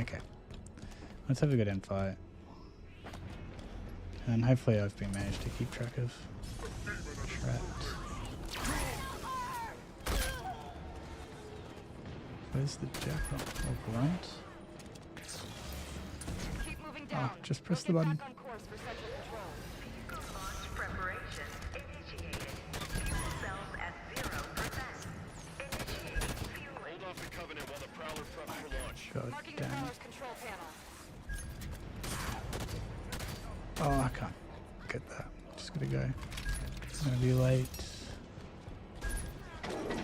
Okay. Let's have a good end fight. And hopefully I've been managed to keep track of trapped. Where's the jackal or grunt? Keep moving down. Oh, just press We'll the get button. back on course for central control. Vehicle launch preparation initiated. Fuel cells at 0%. Initiating fueling. Hold off the Covenant while the Prowler preps for launch. God Marking the damn it. Prowler's control panel. Oh, I can't get that. Just gotta go. It's gonna be late.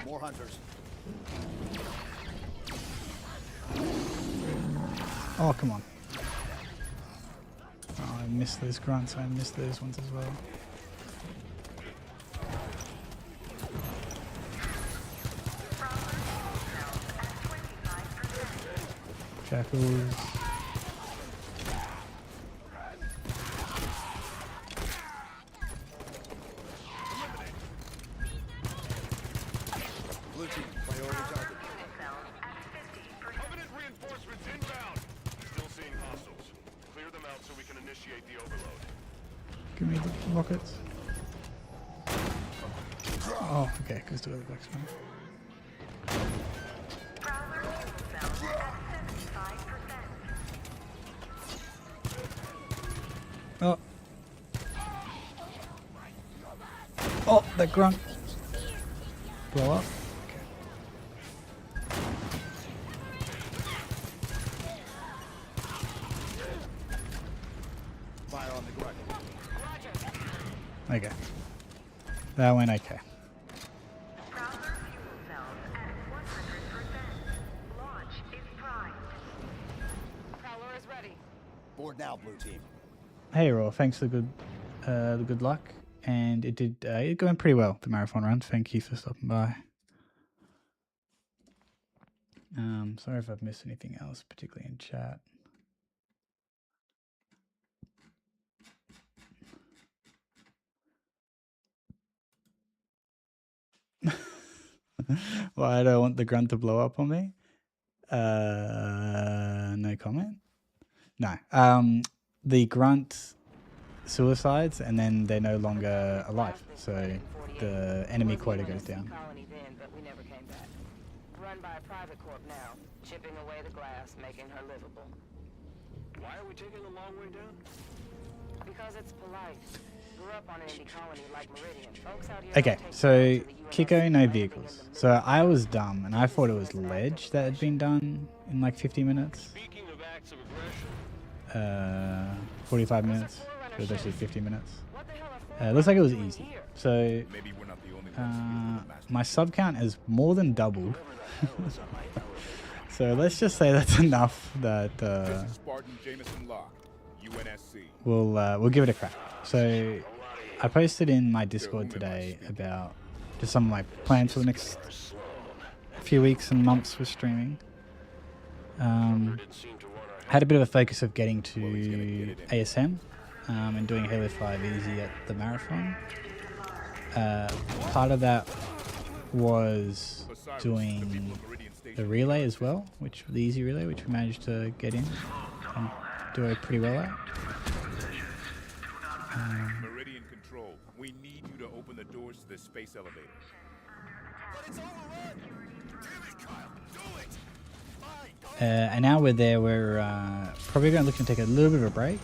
More hunters. Oh, come on. Oh, I missed those grunts. I missed those ones as well. Jackals. Blue team, priority target. Covenant reinforcements inbound. Still seeing hostiles. Clear them out so we can initiate the overload. Give me the rockets. Oh, okay, goes to the black smoke. Prowler fuel cells at 75%. Oh. Oh, that grunt. Blow up. Fire on the grunt. Okay. That went okay. Prowler fuel cells at 100%. Launch is primed. Prowler is ready. Board now, blue team. Hey, Raw. Thanks for the good luck. And it did. It went pretty well, the marathon run. Thank you for stopping by. Sorry if I've missed anything else, particularly in chat. Why do I want the grunt to blow up on me? No comment. No. The grunt suicides and then they're no longer alive, so the enemy quota goes down. Colony then, but we never came back. Run by a private corp now, chipping away the glass, making her livable. Why are we taking the long way down? Because it's polite. Grew up on an indie colony like Meridian. Folks out here Okay, don't take so to the Kiko, UNSC no landing vehicles. in the So middle I was dumb and I thought it was ledge that had been done in like 50 minutes. Speaking of acts of aggression, 45 minutes. So it was actually 50 minutes. What the hell are It looks like it was doing easy. here? So Maybe we're not the only ones. my sub count is more than doubled. So let's just say that's enough that This is Spartan Jameson Locke, UNSC. we'll give it a crack. So I posted in my Discord today about just some of my plans for the next few weeks and months with streaming. Had a bit of a focus of getting to ASM and doing Halo 5 easy at the marathon. Part of that was doing the relay as well, the easy relay, which we managed to get in and do it pretty well at. Meridian Control, we need you to open the doors to the space elevator. But it's overrun! Damn it, Kyle! Do it! Fine, go And now we're there, we're probably going to look to take a little bit of a break,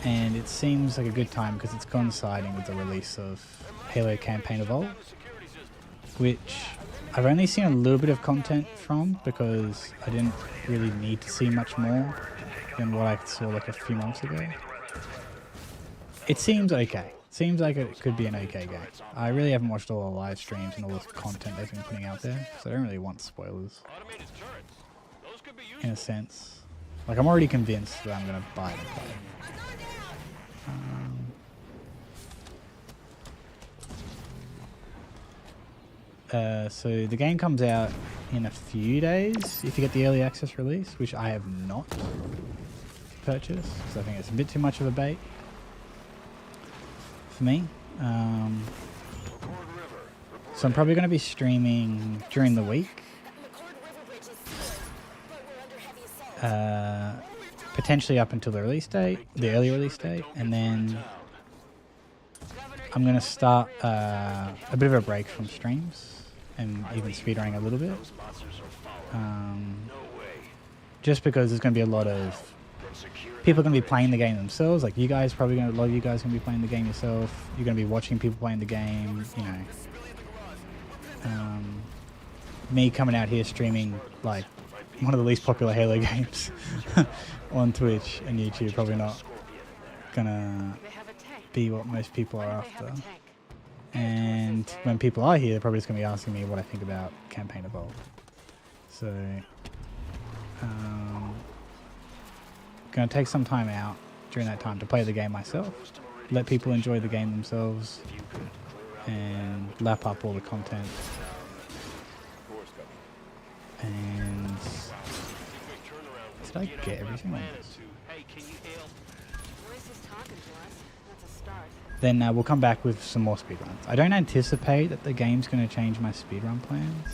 and it seems like a good time because it's coinciding with the release of Halo Campaign Evolved, which I've only seen a little bit of content from because I didn't really need to see much more than what I saw like a few months ago. It seems okay. Seems like it could be an okay game. I really haven't watched all the live streams and all the content they've been putting out there, so I don't really want spoilers. In a sense. Like, I'm already convinced that I'm going to buy it and play it. So the game comes out in a few days if you get the early access release, which I have not purchased because I think it's a bit too much of a bait for me. So I'm probably going to be streaming during the week, potentially up until the release date, the early release date, and then I'm going to start a bit of a break from streams and even speedrunning a little bit, just because there's going to be a lot of people going to be playing the game themselves. Like you guys, probably a lot of you guys going to be playing the game yourself. You're going to be watching people playing the game. You know, me coming out here streaming like one of the least popular Halo games on Twitch and YouTube, probably not gonna be what most people are after. And when people are here, they're probably just going to be asking me what I think about Campaign Evolved. So, going to take some time out during that time to play the game myself, let people enjoy the game themselves, and lap up all the content. And did I get everything on this? Then we'll come back with some more speedruns. I don't anticipate that the game's going to change my speedrun plans.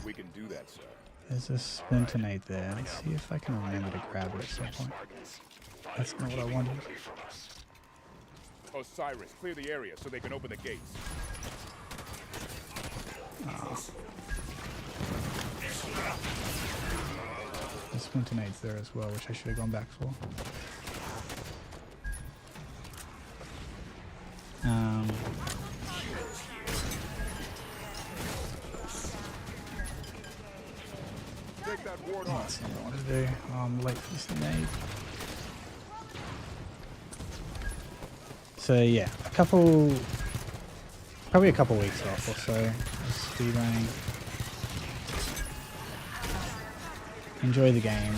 We can do that, sir. There's a splintinate there. Let's see if I can remember to grab it at some point. That's not what I wanted. Osiris, clear the area so they can open the gates. The splintinate's there as well, which I should have gone back for. Take that ward Oh, off. that's not what I want to do. I'm late for this nade. So yeah, probably a couple weeks off or so of speedrunning. Enjoy the game.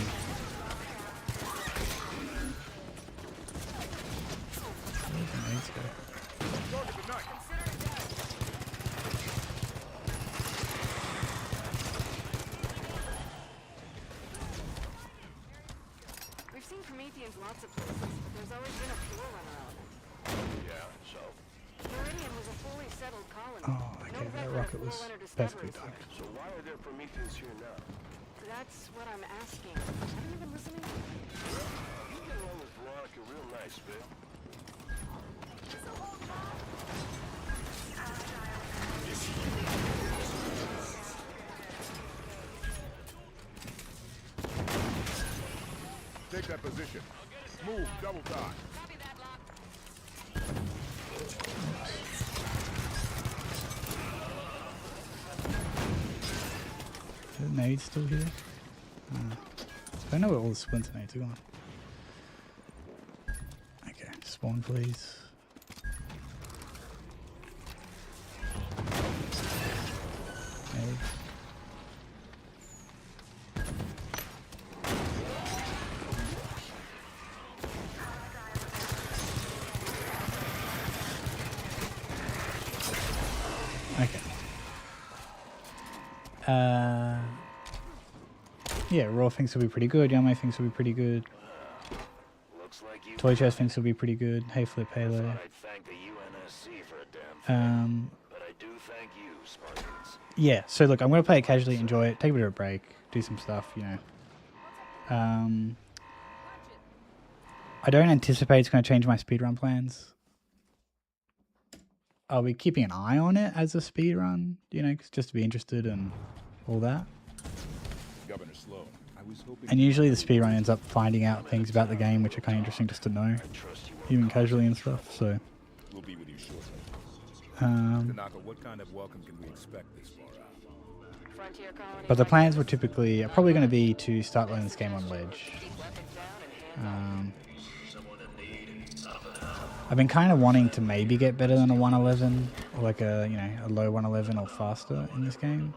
Where did the nades go? We've seen Prometheans lots of places, but there's always been a forerunner element. Yeah, so? Meridian was a fully settled colony. Oh, okay, that rocket was perfectly timed. So why are there Prometheans here now? That's what I'm asking. Haven't you been listening? You get along with Veronica real nice, Bill. Take that position. Move, double dot. Is the nade still here? I don't know where all the splinter nades are gone. Okay, spawn please. Nade. Yeah, Raw thinks will be pretty good. Yame thinks will be pretty good. Looks like you Toy Chest thinks will be pretty good. Hey Flip Halo. I'd thank the UNSC for a damn thing, but I do thank you, Spartans. Yeah, so look, I'm going to play it casually, enjoy it, take a bit of a break, do some stuff, you know. I don't anticipate it's going to change my speedrun plans. I'll be keeping an eye on it as a speedrun, you know, just to be interested and all that. Governor Sloan, I was hoping And usually the speedrun ends up finding out things about the game which are kind of interesting just to know, even casually and stuff, so. we'll be with you shortly. Um, Tanaka, what kind of welcome can we expect this far out? Frontier colony. but the plans were typically, are probably going to be to start learning this game on Ledge. Keep weapons down and hand I've been kind of wanting to maybe get better than a 111, or like a, you know, a low 111 or faster in this game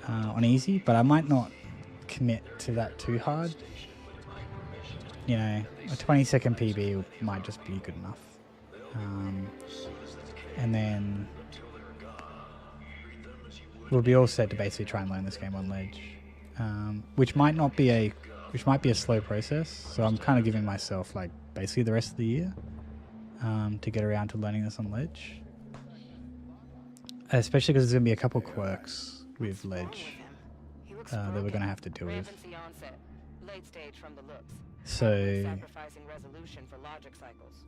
on easy, but I might not commit to that too hard. You know, a 20-second PB might just be good enough. And then we'll be all set to basically try and learn this game on Ledge, which might be a slow process. So I'm kind of giving myself like basically the rest of the year to get around to learning this on Ledge, especially because there's gonna be a couple quirks with Ledge that we're gonna have to deal with. Ravency onset. Late stage from the looks. So Sacrificing resolution for logic cycles.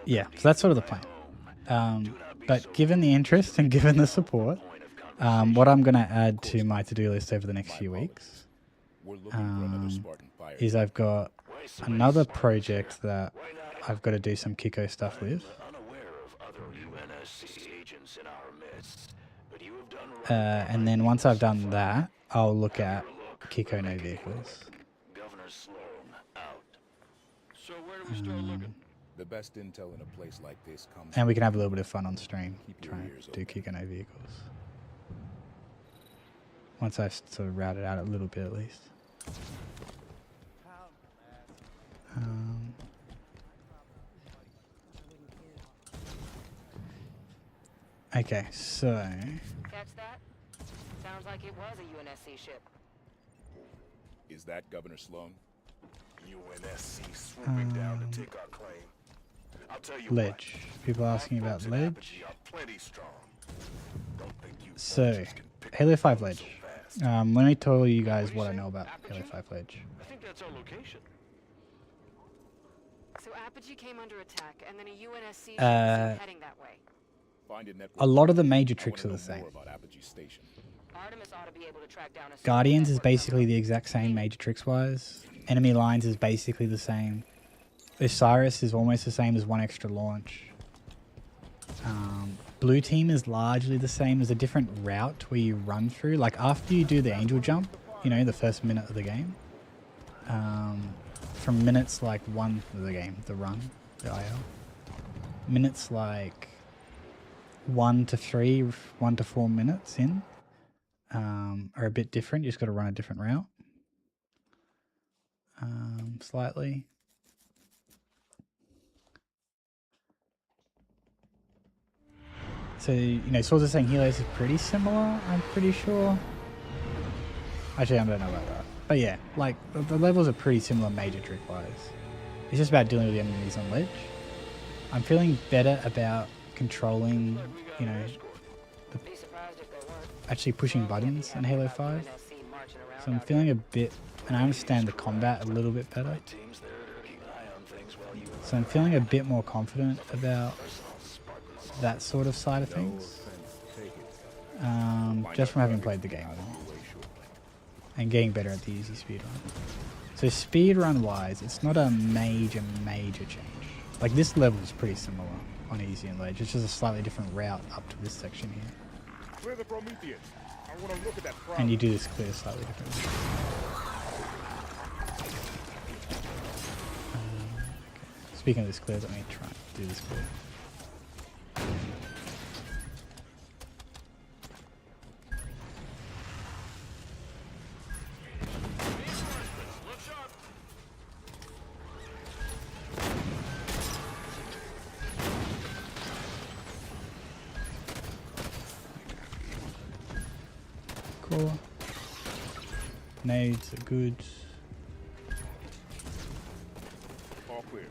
yeah, so that's sort of the plan. But given the interest and given the support, what I'm going to add to my to-do list over the next few weeks We're looking for another Spartan fire. is I've got another project that I've got to do some Kiko stuff with. Unaware of other UNSC agents in our midst, but you have done And then once I've done that, I'll look at Kiko no vehicles. Governor Sloan out. So where do we start looking? The best intel in a place like this comes And we can have a little bit of fun on stream, Keep your trying ears to do open. Kiko no vehicles. Once I've sort of routed out a little bit at least. Okay, so Catch that? Sounds like it was a UNSC ship. Is that Governor Sloan? UNSC swooping down to take our claim. I'll tell you Ledge. People what, asking our about folks at Ledge. Apogee are plenty strong. Don't think you So, vultures can pick Halo up 5 so Ledge. fast. Let me tell you guys what I know about Halo 5 Ledge. I think that's our location. So Apogee came under attack, and then a UNSC ship Uh, was heading that way. Find a network. A lot of the major I tricks are wanna the know same. more about Apogee Station. Artemis ought to be able to track down a Guardians is network basically the tunnel. exact same major tricks wise. Enemy lines is basically the same. Osiris is almost the same as one extra launch. Blue team is largely the same. There's a different route where you run through. Like after you do the angel jump, you know, the first minute of the game. From minutes like one of the game, the run, the IL. Minutes like 1 to 3, 1 to 4 minutes in are a bit different. You just got to run a different route. Slightly. So, you know, Swords of St. Helios is pretty similar, I'm pretty sure. Actually, I don't know about that. But yeah, like, the levels are pretty similar major trick-wise. It's just about dealing with the enemies on Ledge. I'm feeling better about controlling, you know, Be surprised if they weren't. actually pushing buttons in Halo 5. UNSC marching around So I'm out feeling a bit, and I understand the combat a little bit better. Teams there to keep an eye on things while you So I'm feeling a bit more confident about that sort of side of things. Just from having played the game more. And getting better at the easy speedrun. So speedrun wise, it's not a major change. Like this level is pretty similar on easy and Ledge. It's just a slightly different route up to this section here. Clear the Prometheus. I want to look at that And you do this clear slightly differently. Okay. Speaking of this clear, let me try and do this clear. Nades are good. All clear.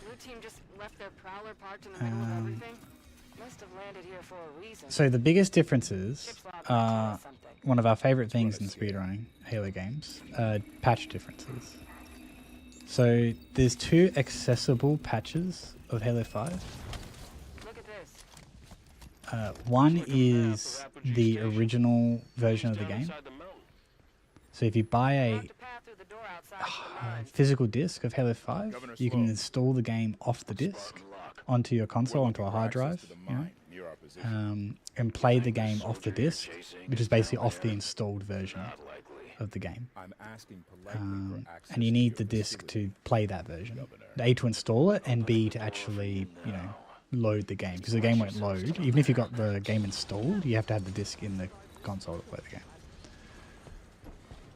Blue team just left their prowler parked in the middle of everything. Must have landed here for a reason. So the biggest differences Ship's log might are tell us something. one of our favorite things in speedrunning Halo games, patch differences. So there's 2 accessible patches of Halo 5. Look at this. One is the original version of the game. So if you buy a Marked a path through the door outside to the mines. physical disc of Halo 5, you can install the game off the disc onto your console, onto a hard drive, you know, Near our position. and play the game off the disc, which is basically off the installed version of the game. I'm asking politely for access And you to need your the disc facility. to play that version. A, to install it, and B, to actually, you know, load the game. Because the game won't load. Even if you got the game installed, you have to have the disc in the console to play the game.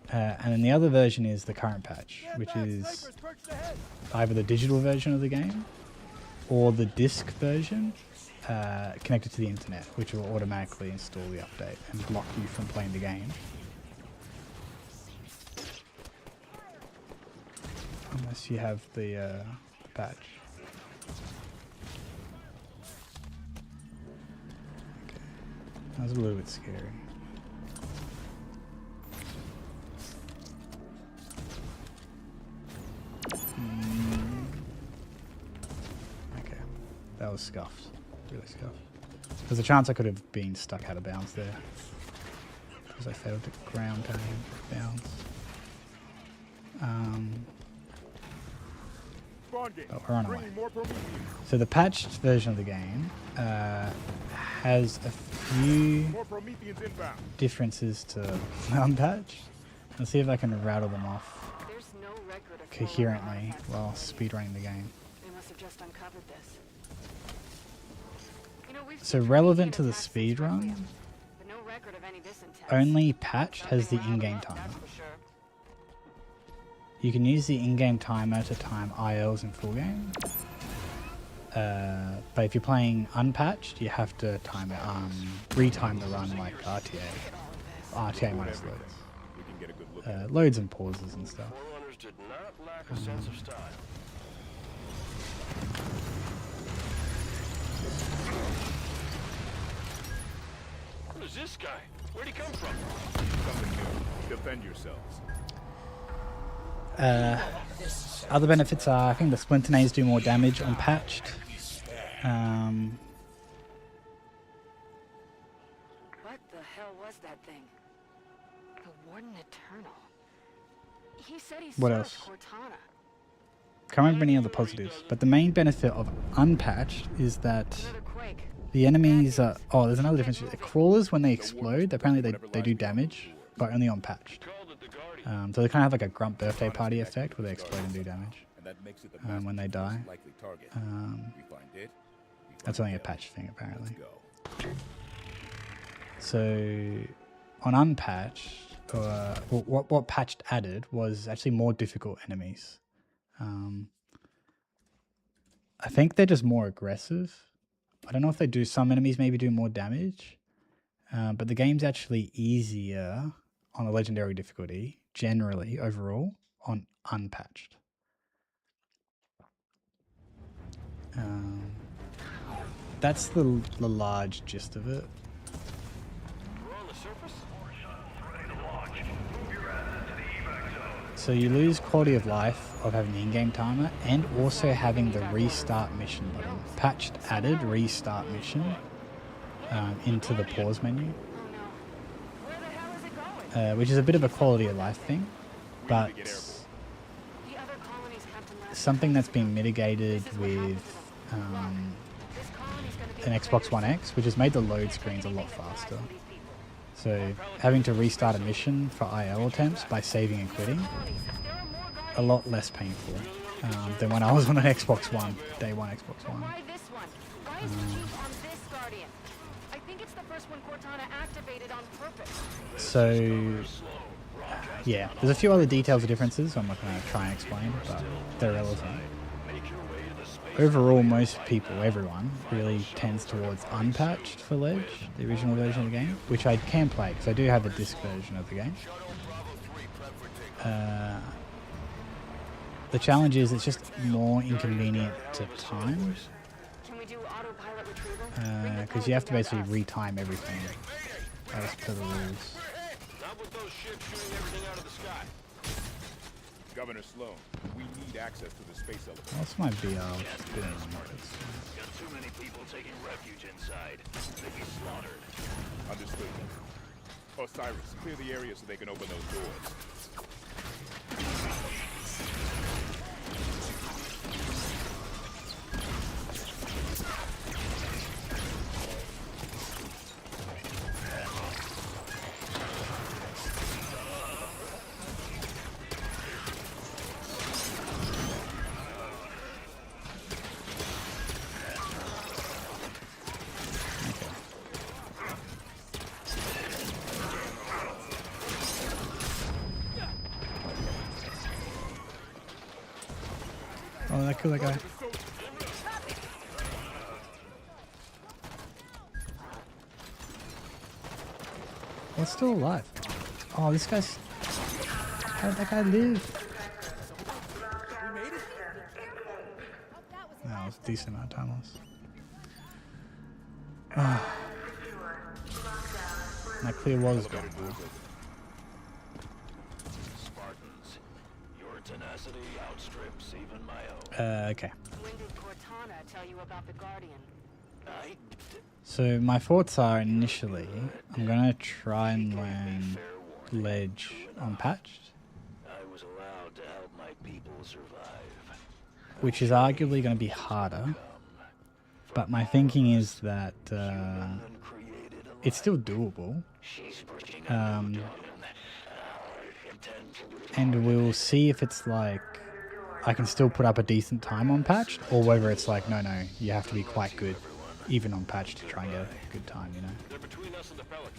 And then the other version is the current patch, which is either the digital version of the game or the disc version connected to the internet, which will automatically install the update and block you from playing the game. Unless you have the patch. Okay. That was a little bit scary. Okay. That was scuffed. Really scuffed. There's a chance I could have been stuck out of bounds there. Because I failed to ground tame bounds. But we're on our way. So the patched version of the game has a few differences to unpatched. Let's see if I can rattle them off There's no record of coherently while speedrunning the game. They must have just uncovered this. You know, we've So seen relevant to the attacks since speedrun, Requiem, but no record of any this intense. only patched has the Something in-game riled them timer. up, that's for sure. You can use the in-game timer to time ILs in full game. But if you're playing unpatched, you have to time it, retime the run like RTA. RTA minus loads. We can get a good look at it. Loads and pauses and stuff. Forerunners did not lack a sense of style. Who is this guy? Where'd he come from? Something new. Defend yourselves. Other benefits are, I think the splinter nades do more damage on patched. What the hell was that thing? The Warden Eternal. He said he What served else? Cortana. Can't remember any other positives, but the main benefit of unpatched is that Another quake. the enemies are... Oh, there's another difference. The crawlers, when they explode, apparently they do damage, but only on patched. Called it the Guardian. So they kind of have like a Grunt birthday party effect where they explode and do damage And that makes it the when they die. most likely target. We find it. We That's find only a them. patch thing, apparently. Let's go. So on unpatched, what patched added was actually more difficult enemies. I think they're just more aggressive. I don't know if they do, some enemies maybe do more damage, but the game's actually easier on a legendary difficulty, generally, overall, on unpatched. That's the large gist of it. We're on the surface? So you lose quality of life of having the in-game timer and also having the restart mission button. Patched added restart mission into the pause menu, Oh no. Where the hell is it going? which is a bit of a quality of life thing, but The other colonies, Captain Lester. something that's been mitigated This is what happened with to them. This colony's gonna be an the Xbox greatest One X, which has made the load screens a lot faster. So having to restart a mission for IL attempts by saving and quitting, a lot less painful than when I was on an Xbox One, day one Xbox One. Why this one? Why is Chief on this Guardian? I think it's the first one Cortana activated on purpose. So yeah, there's a few other details or differences I'm not going to try and explain, but they're relevant. overall, most people, everyone, really tends towards unpatched for Ledge, the original version of the game, which I can play because I do have a disc version of the game. The challenge is it's just more inconvenient to time Can we do autopilot retrieval? because you have to basically retime everything as per the rules. Not with those ships shooting everything out of the sky. Governor Sloan, we need access to the space elevator. What's my BR doing on this? Got too many people taking refuge inside. They'd be slaughtered. Understood. Osiris, clear the area so they can open those doors. Oh, that killed that guy. Oh, it's still alive. Oh, this guy's... How did that guy live? No, it was a decent amount of time lost. That clear was gone. Spartans, your tenacity outstrips even my own. Okay. When did Cortana tell you about the Guardian? I So my thoughts are initially, I'm gonna try and learn Ledge unpatched, I was allowed to help my people survive. which is arguably going to be harder. But my thinking is that it's still doable. And we'll see if it's like I can still put up a decent time on patched, or whether it's like, no, you have to be quite good, even on patched, to try and get a good time, you know? They're between us and the Pelican.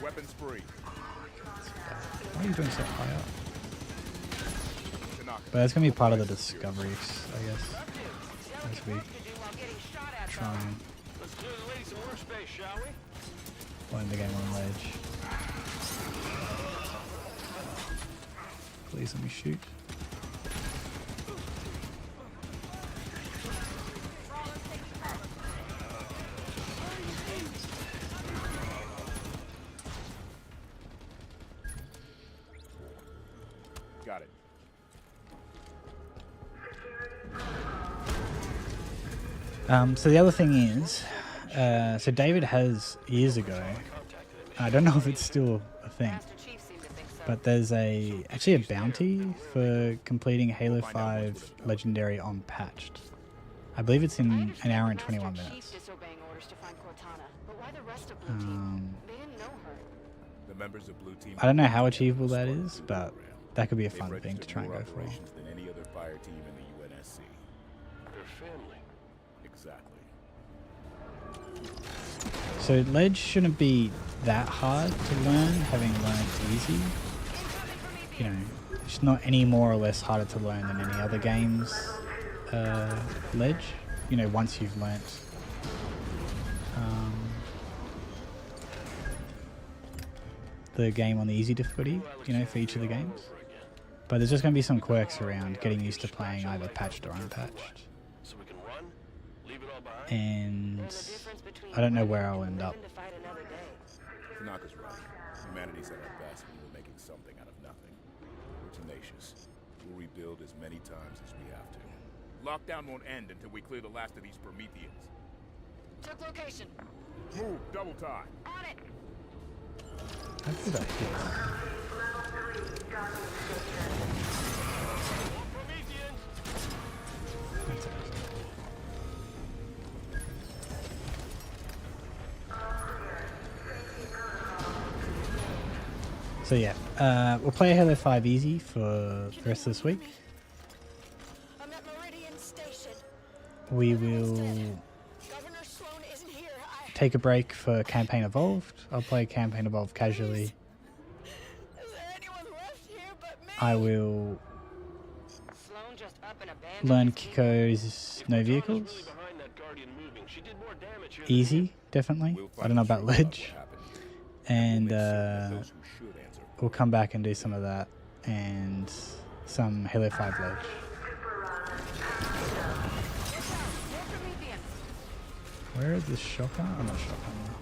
Weapons free. Why are you doing so high up? But it's going to be part of the discovery, I guess, as we try and Let's clear the lady some more space, shall we? learn the game on Ledge. Please let me shoot. Got it. So the other thing is, so David has years ago, I don't know if it's still a thing, Master Chief seemed to think so. but there's actually a bounty for completing Halo 5 Legendary on patched. I believe it's in an hour and 21 Master minutes. Chief disobeying orders to find Cortana, but why the rest of Blue Team? They didn't know her. The members of Blue Team. I don't know how achievable that is, but that could be a They've fun thing to registered try and more go for. operations than any other fire team in the UNSC. They're family. Exactly. So Ledge shouldn't be that hard to learn, having learned easy. You know, it's not any more or less harder to learn than any other game's Ledge. You know, once you've learnt the game on the easy difficulty, you know, for each of the games. But there's just going to be some quirks around getting used to playing either patched or unpatched. So we can run, leave it all behind. And There's a difference between I don't know running where I'll and end up. living to fight another day. Tanaka's right. Humanity's at our best when we're making something out of nothing. We're tenacious. We'll rebuild as many times as we have to. Lockdown won't end until we clear the last of these Prometheans. Took location. Move, double time. On it. How did I hit? Prometheans! That's it. So yeah, we'll play Halo 5 easy for the rest of this week. I'm at Meridian Station. We will Governor Sloan isn't here. take a break for Campaign Evolved. I'll play Campaign Evolved casually. Is there anyone left here but me? I will Sloan just just up and abandon learn these vehicles? Kiko's no vehicles. behind that Guardian moving, she did more damage here. Easy, definitely. We'll I don't know find the about truth Ledge. what happened here. And We'll make certain that those who should answer we'll come back and do some of that. And some Halo 5 Ledge. More Prometheans. Where is this shotgun? I'm not shotgun now.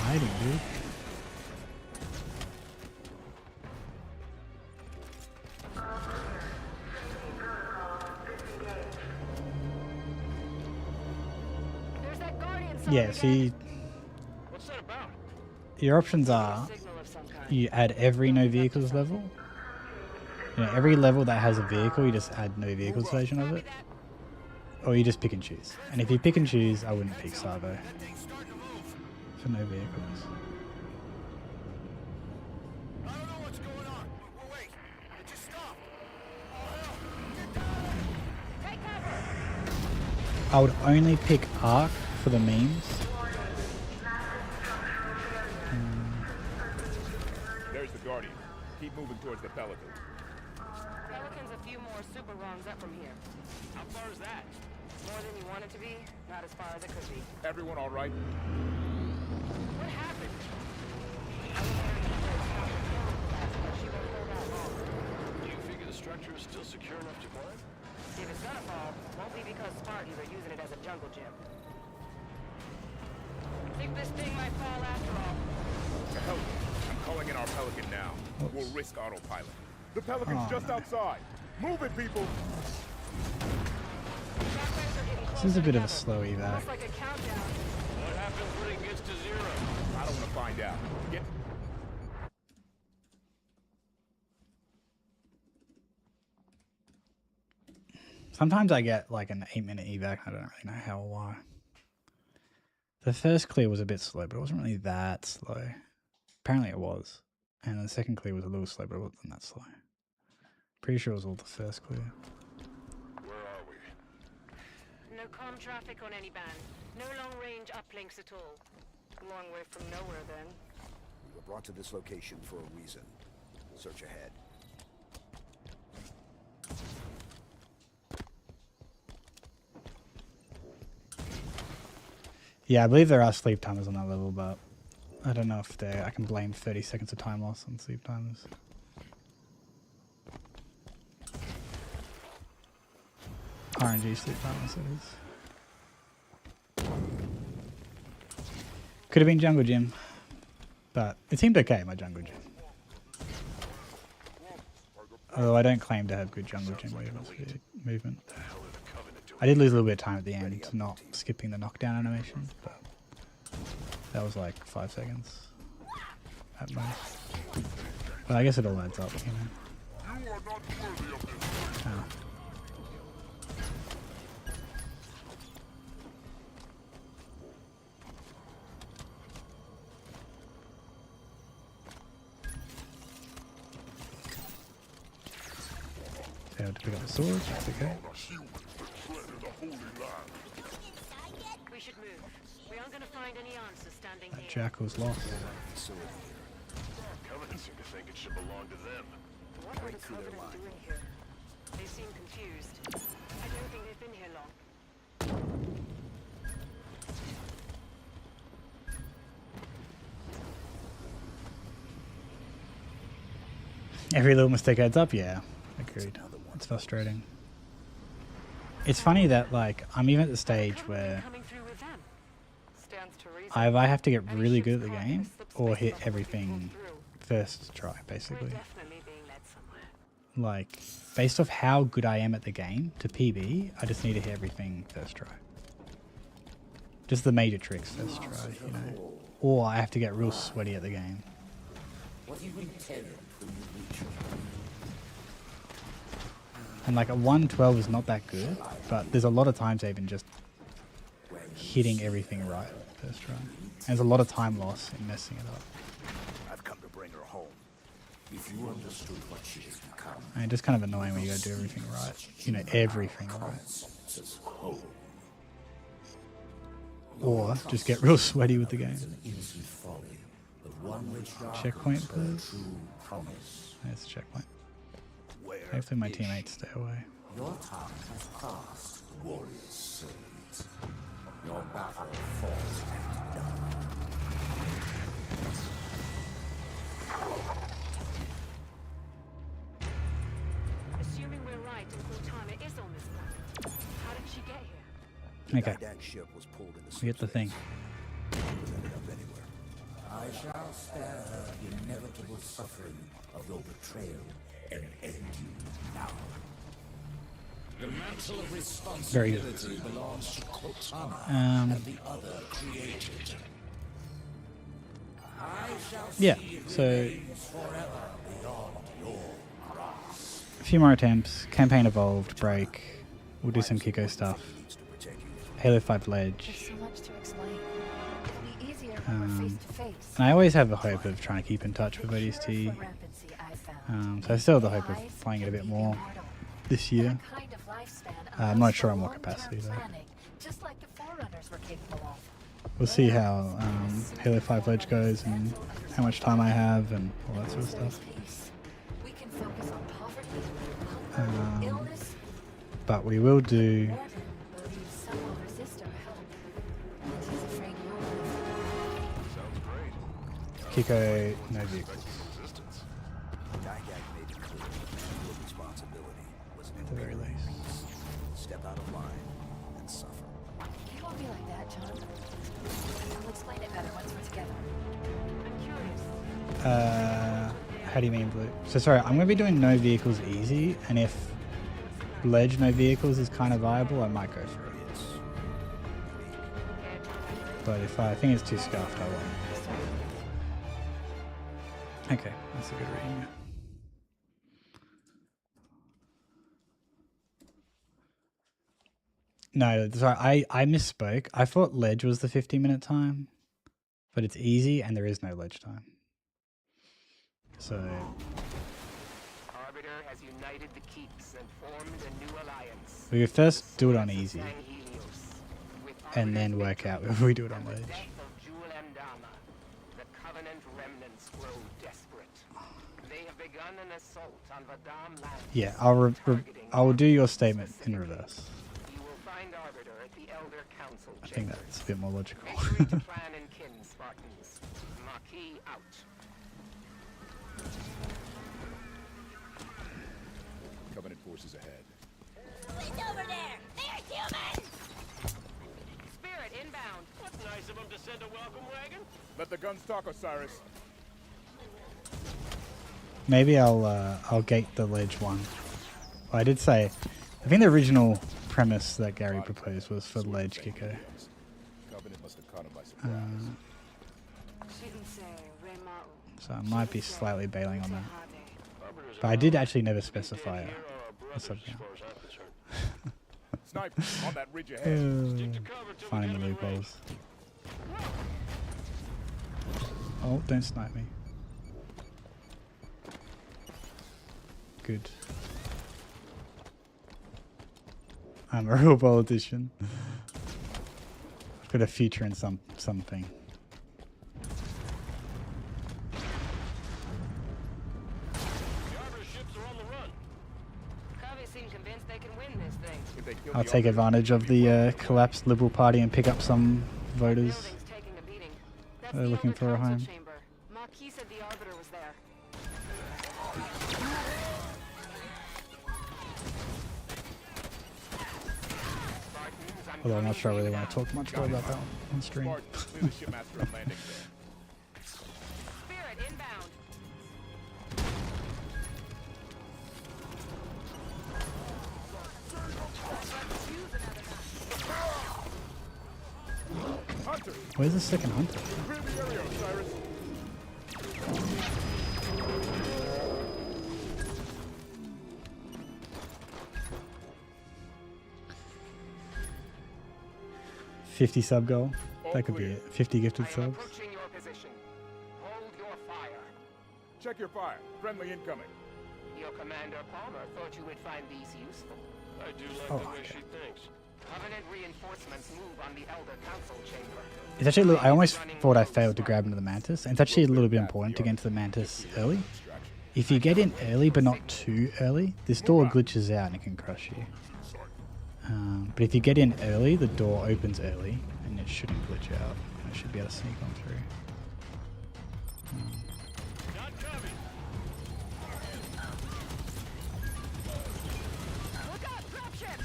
Hiding, dude. There's that Guardian song Yeah, again. see, What's that about? your options are Signal of some kind. you add every no vehicles level. You know, every level that has a vehicle, you just add no vehicles version of it. Or you just pick and choose. And if you pick and choose, I wouldn't pick Savo for no vehicles. I don't know what's going on. Wait, it just stopped. Take cover. I would only pick Arc for the memes. There's the Guardian. Keep moving towards the Pelican. Pelican's a few more super wrongs up from here. How far is that? More than you want it to be, not as far as it could be. Everyone all right? What happened? She won't hold out long. Do you figure the structure is still secure enough to climb? If it's gonna fall, won't be because Spartans are using it as a jungle gym. Think this thing might fall after all. To hell with it. I'm calling in our Pelican now. We'll risk autopilot. The Pelican's Oh, just no. outside. Move it, people! Shockwaves are getting This is a bit of a closer slow together. evac. Almost like a countdown. What happens when it gets to zero? I don't want to find out. Get... Sometimes I get like an 8-minute evac. I don't really know how or why. The first clear was a bit slow, but it wasn't really that slow. Apparently it was. And the second clear was a little slow, but it wasn't that slow. Pretty sure it was all the first clear. Where are we? No comm traffic on any band. No long-range uplinks at all. Long way from nowhere, then. We were brought to this location for a reason. Search ahead. Yeah, I believe there are sleep timers on that level, but I don't know if I can blame 30 seconds of time loss on sleep timers. RNG sleep timers, it is. Could have been jungle gym, but it seemed okay, my jungle gym. Although I don't claim to have good jungle gym movement. I did lose a little bit of time at the end to not skipping the knockdown animation, but that was like 5 seconds at most. But I guess it all adds up, you know. Oh. Failed to pick up the sword, that's okay. We should move. We aren't gonna find any answers standing That here. jackal's lost. Covenant seem to think it should belong to them. What were the Covenant doing here? They seem confused. I don't think they've been here long. Every little mistake adds up, yeah. Agreed. It's frustrating. It's funny that, like, I'm even at the stage where Coming through with them. Stands to reason. either I have to get Any really ship's good at the caught in a game slip or space hit buffer everything pulled through. first try, We're basically. definitely being led somewhere. Like, based off how good I am at the game to PB, I just need to hit everything first try. Just the major tricks first try, you know. Or I have to get real sweaty at the game. And like a 112 is not that good, but there's a lot of times even just hitting everything right first try. And there's a lot of time loss in messing it up. I've come to bring her home. If you understood what she has become, And it's just kind of annoying when you gotta do everything right. You know, everything right. says whole. Or just get real sweaty with the game. An innocent folly, but one which Checkpoint, darkens her please. true promise. There's the checkpoint. Where Hopefully my is teammates stay away. Your time has passed, warriors servants. Your battle falls and done. Assuming we're right and Cortana is on this planet, how did she get here? Okay, That ship was pulled into we get the thing. Could ended up anywhere. I shall spare her the inevitable suffering of your betrayal and end you now. The mantle of Very good. responsibility belongs to Cortana Um, and the other created. I shall Yeah, see it so remains forever beyond your grasp. a few more attempts. Campaign evolved, break. We'll do some Kiko stuff. Needs to protect you. Halo 5 There's ledge. so much to explain. It'll be easier when we're face to face. And I always have the hope of trying to keep in touch with ODST. So I still have the hope of playing it a bit more this year. I'm not sure on what capacity though. Just like the Forerunners were capable of. We'll see how Halo 5 ledge goes and how much time I have and all that sort of stuff. We can focus on poverty, Um, hunger, illness. But we will do Warden believes some will resist our help. And he's afraid you will. Sounds great. Kiko no vehicles. Resistance. Gygax made it clear that your responsibility was At the very least. step out of line and suffer. It won't be like that, John. I'll explain it better once we're together. I'm curious. How do you mean blue? So sorry, I'm going to be doing no vehicles easy, and if ledge no vehicles is kind of viable, I might go for it. It's But if I think it's too scuffed, I won't. Okay, that's a good reading. No, sorry, I misspoke. I thought ledge was the 15-minute time, but it's easy and there is no ledge time. So, Arbiter has united the keeps and formed a new alliance. we would first do it on easy, Sang Helios, with and then work out if we do it on the ledge. death of Jewel Amdama, the Covenant remnants grow desperate. They have begun an assault on Vadam land. Yeah, I will do your statement in reverse. You will find Arbiter at the Elder Council I think chambers. that's a bit more logical. Victory to clan and kin, Spartans. Marquis out. Covenant forces ahead. Spirit inbound. That's nice of him to send a welcome wagon. Let the guns talk, Osiris. Maybe I'll gate the ledge one. Well, I did say, I think the original premise that Gary proposed was for ledge Kiko. Covenant must have caught him by surprise. So I might be slightly bailing on that. But I did actually never specify a sub count. Sniper, on that ridge ahead. Finding the loopholes. Oh, don't snipe me. Good. I'm a real politician. I've got a future in something. The Arbiter ships are on the run. Covey seem convinced they can win this thing. If they kill I'll the take Arbiter, advantage of the collapsed Liberal Party and pick up some voters. Building's taking a beating. That's They're the looking Elder for a Council home. chamber. Marquis said the Arbiter was there. Spartans, Although I'm not sure I really want to talk much more about that on stream. Spartans, clear the shipmaster and landing there. Spirit inbound. Hunter, Where's the second hunter? clear the area, Osiris. $50 sub goal. That could be it. 50 gifted I am subs. approaching your position. Hold your fire. Check your fire. Friendly incoming. Your commander Palmer thought you would find these useful. I do like Oh, the way okay. she thinks. Covenant reinforcements move on the Elder Council chamber. It's actually a little, I almost thought I failed to grab into the Mantis. And it's actually a little bit important to get into the Mantis early. If you get in early but not too early, this door glitches out and it can crush you. But if you get in early, the door opens early and it shouldn't glitch out. I should be able to sneak on through. Look out, dropship!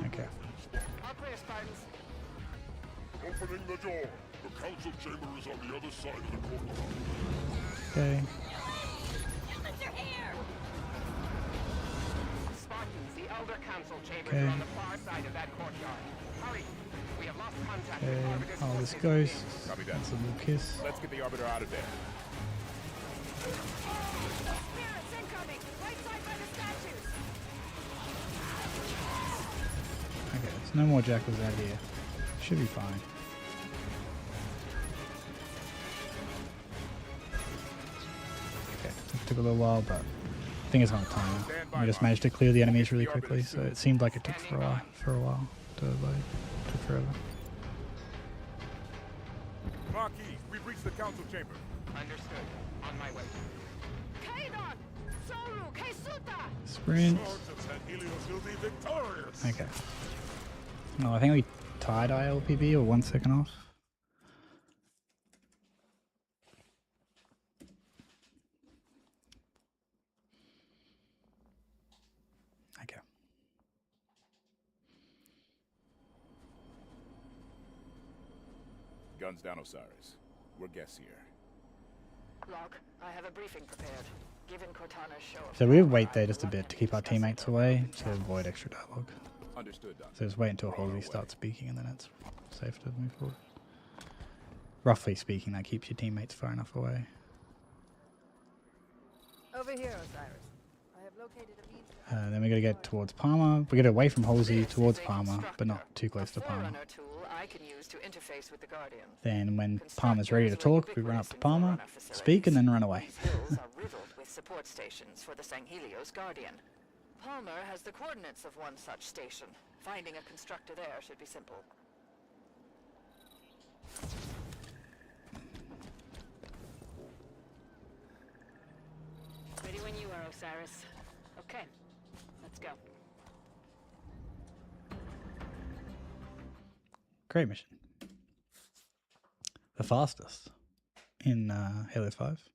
Okay. All clear, Spartans. Opening the door. The council chamber is on the other side of the courtyard. Okay. Spartans, the Elder Council chambers Okay. are on the far side of that courtyard. Hurry! We have lost contact with Okay. Arbiter's Oh, this forces. ghost. Copy that. That's a little kiss. Let's get the Arbiter out of there. Spirits incoming! Right side by the statues! Okay, there's no more jackals out here. Should be fine. Okay, it took a little while, but I think it's on a timer. We just managed to clear the enemies really quickly, so it seemed like it took for a while to load. It took forever. Marquis, we've reached the council chamber. Understood. On my way. Kaidon! Soru! Keisuta! Sprint. Swords of San Helios will be victorious. Okay. No, I think we tied ILPB or 1 second off. Okay. Guns down, Osiris. We're guests here. Log, I have a briefing prepared. Given Cortana's show of So we'll wait there just a bit to keep our teammates away to avoid extra dialogue. Understood, Doc. So just wait until Halsey starts speaking and then it's safe to move forward. Roughly speaking, that keeps your teammates far enough away. Over here, Osiris. I have located a means. Then we gotta get towards Palmer. We gotta away from Halsey towards Palmer, but not too close to Palmer. Forerunner tool I can use to interface with the Guardian. Then when Palmer's ready to talk, we run up to Palmer, speak, and then run away. These hills are riddled with support stations for the Sanghelios Guardian. Palmer has the coordinates of one such station. Finding a constructor there should be simple. Ready when you are, Osiris. Okay, let's go. Great mission. The fastest in Halo 5.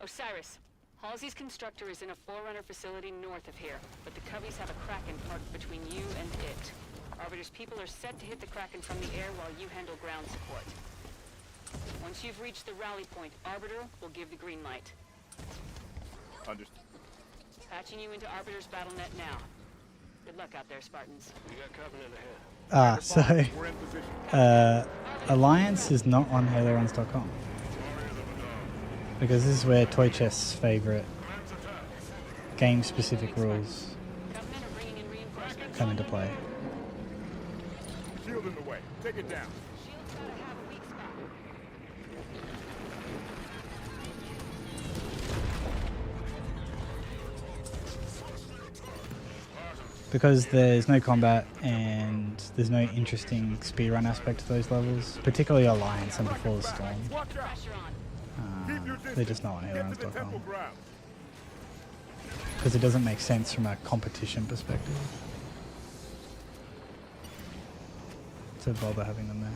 Osiris, Halsey's constructor is in a Forerunner facility north of here, but the Coveys have a Kraken parked between you and it. Arbiter's people are set to hit the Kraken from the air while you handle ground support. Once you've reached the rally point, Arbiter will give the green light. Understood. Patching you into Arbiter's BattleNet now. Good luck out there, Spartans. We got Covenant ahead. So We're in position. Alliance is not on HaloRuns.com because this is where Toy Chest's favorite game-specific rules Covenant are bringing in reinforcements. come into play. Shield in the way. Take it down. Shield's gotta have a weak spot. Because there's no combat and there's no interesting speedrun aspect to those levels, particularly Alliance and Before the Storm. Watch out. Pressure on. Keep your They're just not on Get to the temple HaloRuns.com ground. because it doesn't make sense from a competition perspective to bother having them there.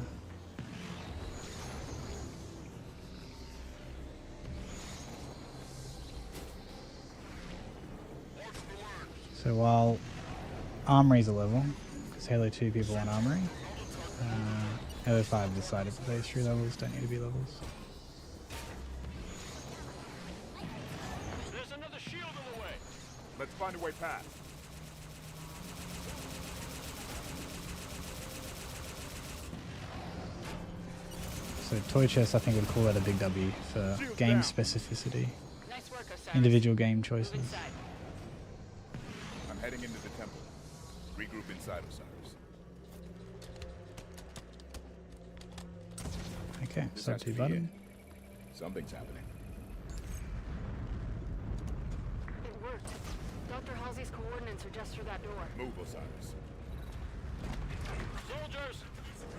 So while Armory's a level, because Halo 2 people want Armory, Halo 5 decided that those 3 levels don't need to be levels. find a way past. So toy chest, I think would call that a big W for game specificity, Nice work, Osiris. individual game Move choices. inside. I'm heading into the temple. Regroup inside Osiris. Okay, This so has to T be button. it. Something's happening. It worked. Dr. Halsey's coordinates are just through that door. Move, Osiris. Soldiers!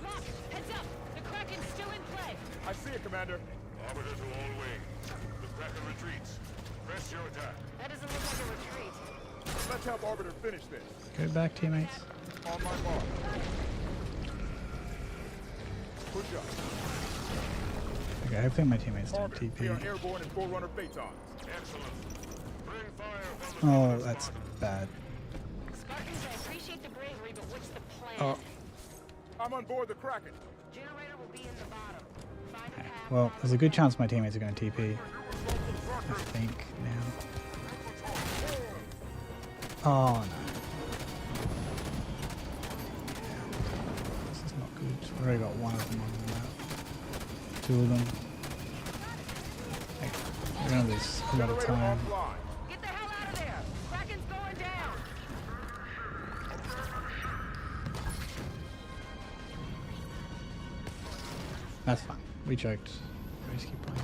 Lock! Heads up! The Kraken's still in play! I see it, Commander. Arbiter to all wings. The Kraken retreats. Press your attack. That doesn't look like a retreat. Let's help Arbiter finish this. Go back, teammates. On my mark. Push up. Okay, hopefully my teammates don't Arbiter, we are TP. airborne and Forerunner Phaetons. Excellent. Bring fire from the Oh, that's bad. Spartans, I appreciate the bravery, but what's the plan? Oh, I'm on board the Kraken. Generator will be in the bottom. Find a path well, down there's a good chance my teammates are going to TP. I think now. Oh no. This is not good. We've already got one of them on the map. Two of them. Okay. We're going to lose a lot of Generator time. offline. Get the hell out of there! Kraken's going down! That's fine. We choked. We just keep playing.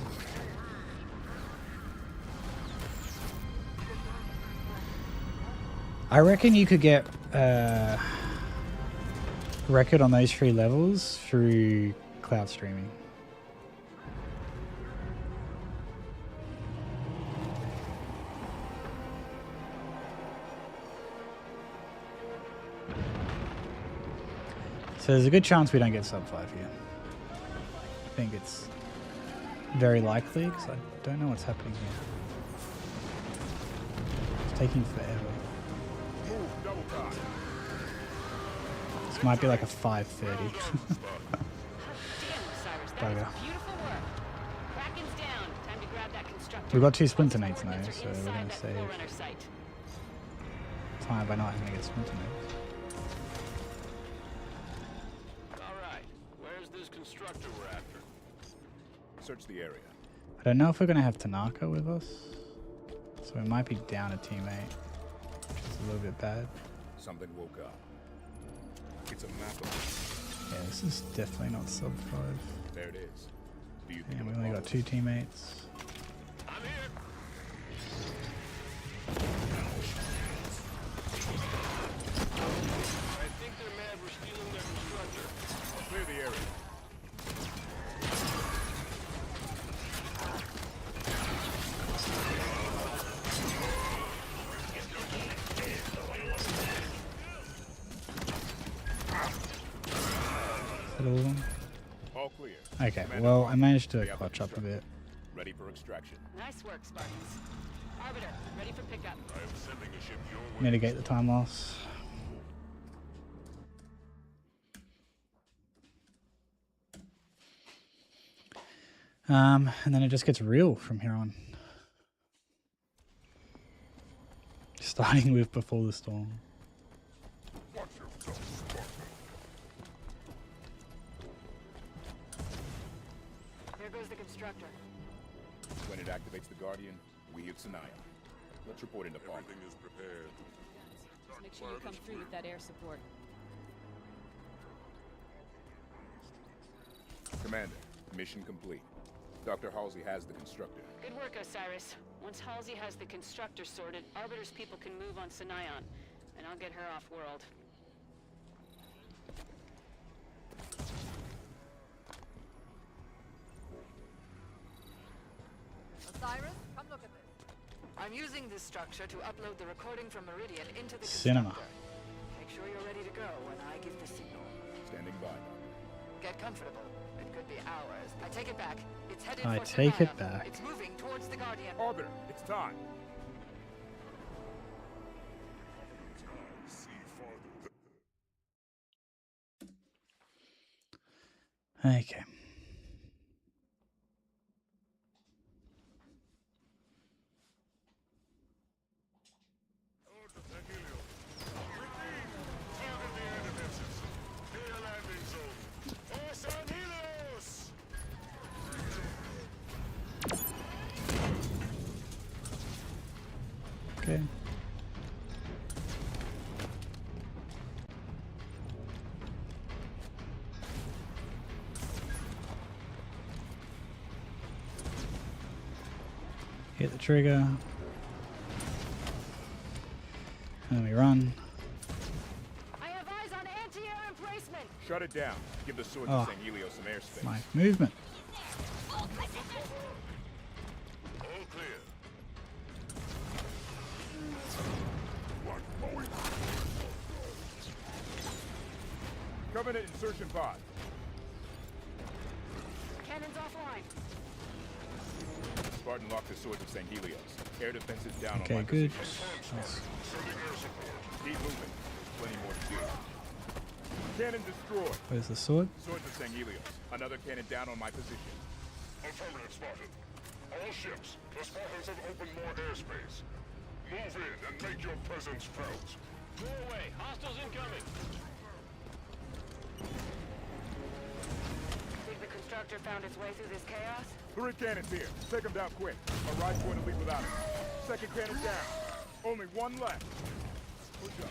I reckon you could get record on those 3 levels through cloud streaming. So there's a good chance we don't get sub 5 here. I think it's very likely because I don't know what's happening here. It's taking forever. Move, double time. This might be like a 5:30. Damn, Osiris, that Bugger. is beautiful work. Kraken's down. Time to grab that constructor. We've got 2 splinter Once nates the now, coordinates are so we're inside going to that save Forerunner site. time by not having to get splinter nates. Alright, where's this constructor we're after? Search the area. I don't know if we're going to have Tanaka with us, so we might be down a teammate, which is a little bit bad. Something woke up. It's a map of... Yeah, this is definitely not sub 5. There it is. Do you think And we it'll only got follow? 2 teammates. I'm here. I think they're mad we're stealing their constructor. Clear the area. Is that all of them? All clear. Okay, Commander well, I Parker, managed to we have the clutch up a constructor. bit. Ready for extraction. Nice work, Spartans. Arbiter, ready for pickup. I am sending a ship your way. Mitigate the time loss. And then it just gets real from here on. Starting with Before the Storm. There goes the constructor. When it activates the Guardian, we hit Sanaya. Let's report into Parker. Everything is prepared. Just make sure you come through with that air support. Commander, mission complete. Dr. Halsey has the constructor. Good work, Osiris. Once Halsey has the constructor sorted, Arbiter's people can move on Sinayon, and I'll get her off-world. Osiris, come look at this. I'm using this structure to upload the recording from Meridian into the Cinema. constructor. Make sure you're ready to go when I give the signal. Standing by. Get comfortable. It could be hours. I take it back. It's headed I for take it Sanaya. back. It's moving towards the Guardian. Arbiter, it's time. See farther. Okay. hit the trigger. And then we run. I have eyes on anti-air emplacement. Shut it down. Give the sword Oh. to St. Helios some airspace. My movement. All clear. Covenant insertion pod. Cannons offline. Spartan locked the sword to St. Helios. Air defense is down Okay, on my good. position. Nice. Keep moving. Plenty more to do. Cannon destroyed. Where's the sword? Sword to St. Helios. Another cannon down on my position. Affirmative, Spartan. All ships, the Spartans have opened more airspace. Move in and make your presence felt. Go away. Hostiles incoming. Think the constructor found its way through this chaos? 3 cannons here. Take them down quick. A ride's going to leave without it. Second cannon down. Only one left. Push up.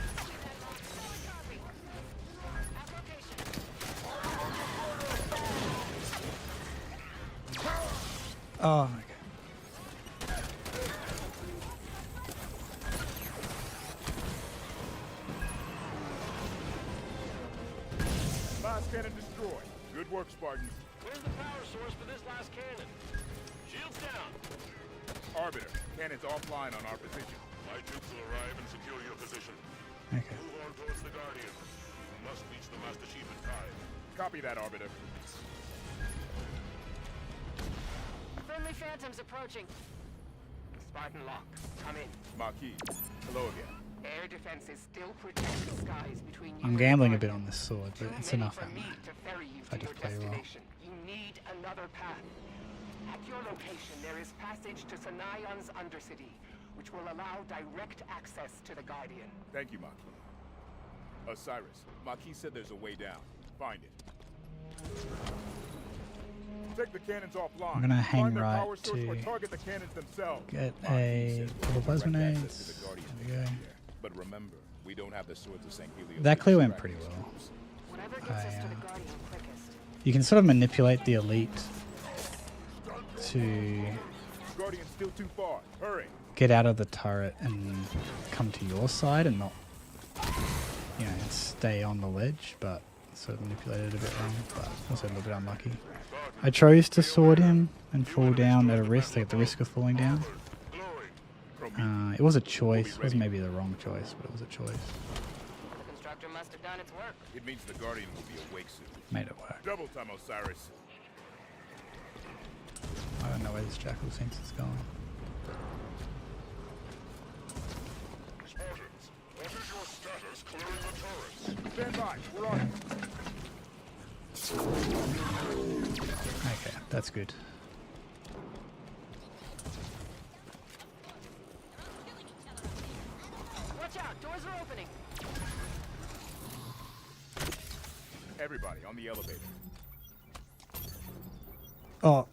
Oh, okay. Last cannon destroyed. Good work, Spartans. Where's the power source for this last cannon? Shields down. Arbiter, cannons offline on our position. My troops will arrive and secure your position. Okay. Move on towards the Guardian. You must reach the Master Chief in time. Copy that, Arbiter. Friendly phantoms approaching. Spartan lock. Come in. Marquis, hello again. Air defense is still protecting skies between you I'm and gambling a the bit on this sword, but Too it's many enough for ammo. me to ferry you If I to your just play well. destination. You need another path. At your location, there is passage to Sanion's Undercity, which will allow direct access to the Guardian. Thank you, Marquis. Osiris, Marquis said there's a way down. Find it. Take the cannons offline. I'm gonna hang Find their right power source or to target the cannons themselves. Get Marquis a said couple we'll plasma direct nades. access to the Guardian There we go. from here. But remember, we don't have the swords of St. Helios. That to clear went distract pretty these well. troops. Whatever gets us to the Guardian quickest. You can sort of manipulate the elite to Guardian's still too far. Hurry. get out of the turret and come to your side and not, you know, stay on the ledge, but sort of manipulated a bit wrong, but also a little bit unlucky. I chose to sword him and fall down at a risk, at the risk of falling down. It was a choice. It was maybe the wrong choice, but it was a choice. The constructor must have done its work. It means the Guardian will be awake soon. Made it work. Double time, Osiris. I don't know where this jackal thinks it's going. Spartans, what is your status clearing the turrets? Stand by. We're on it. Okay, that's good. Watch out, doors are opening. Everybody on the elevator. Oh,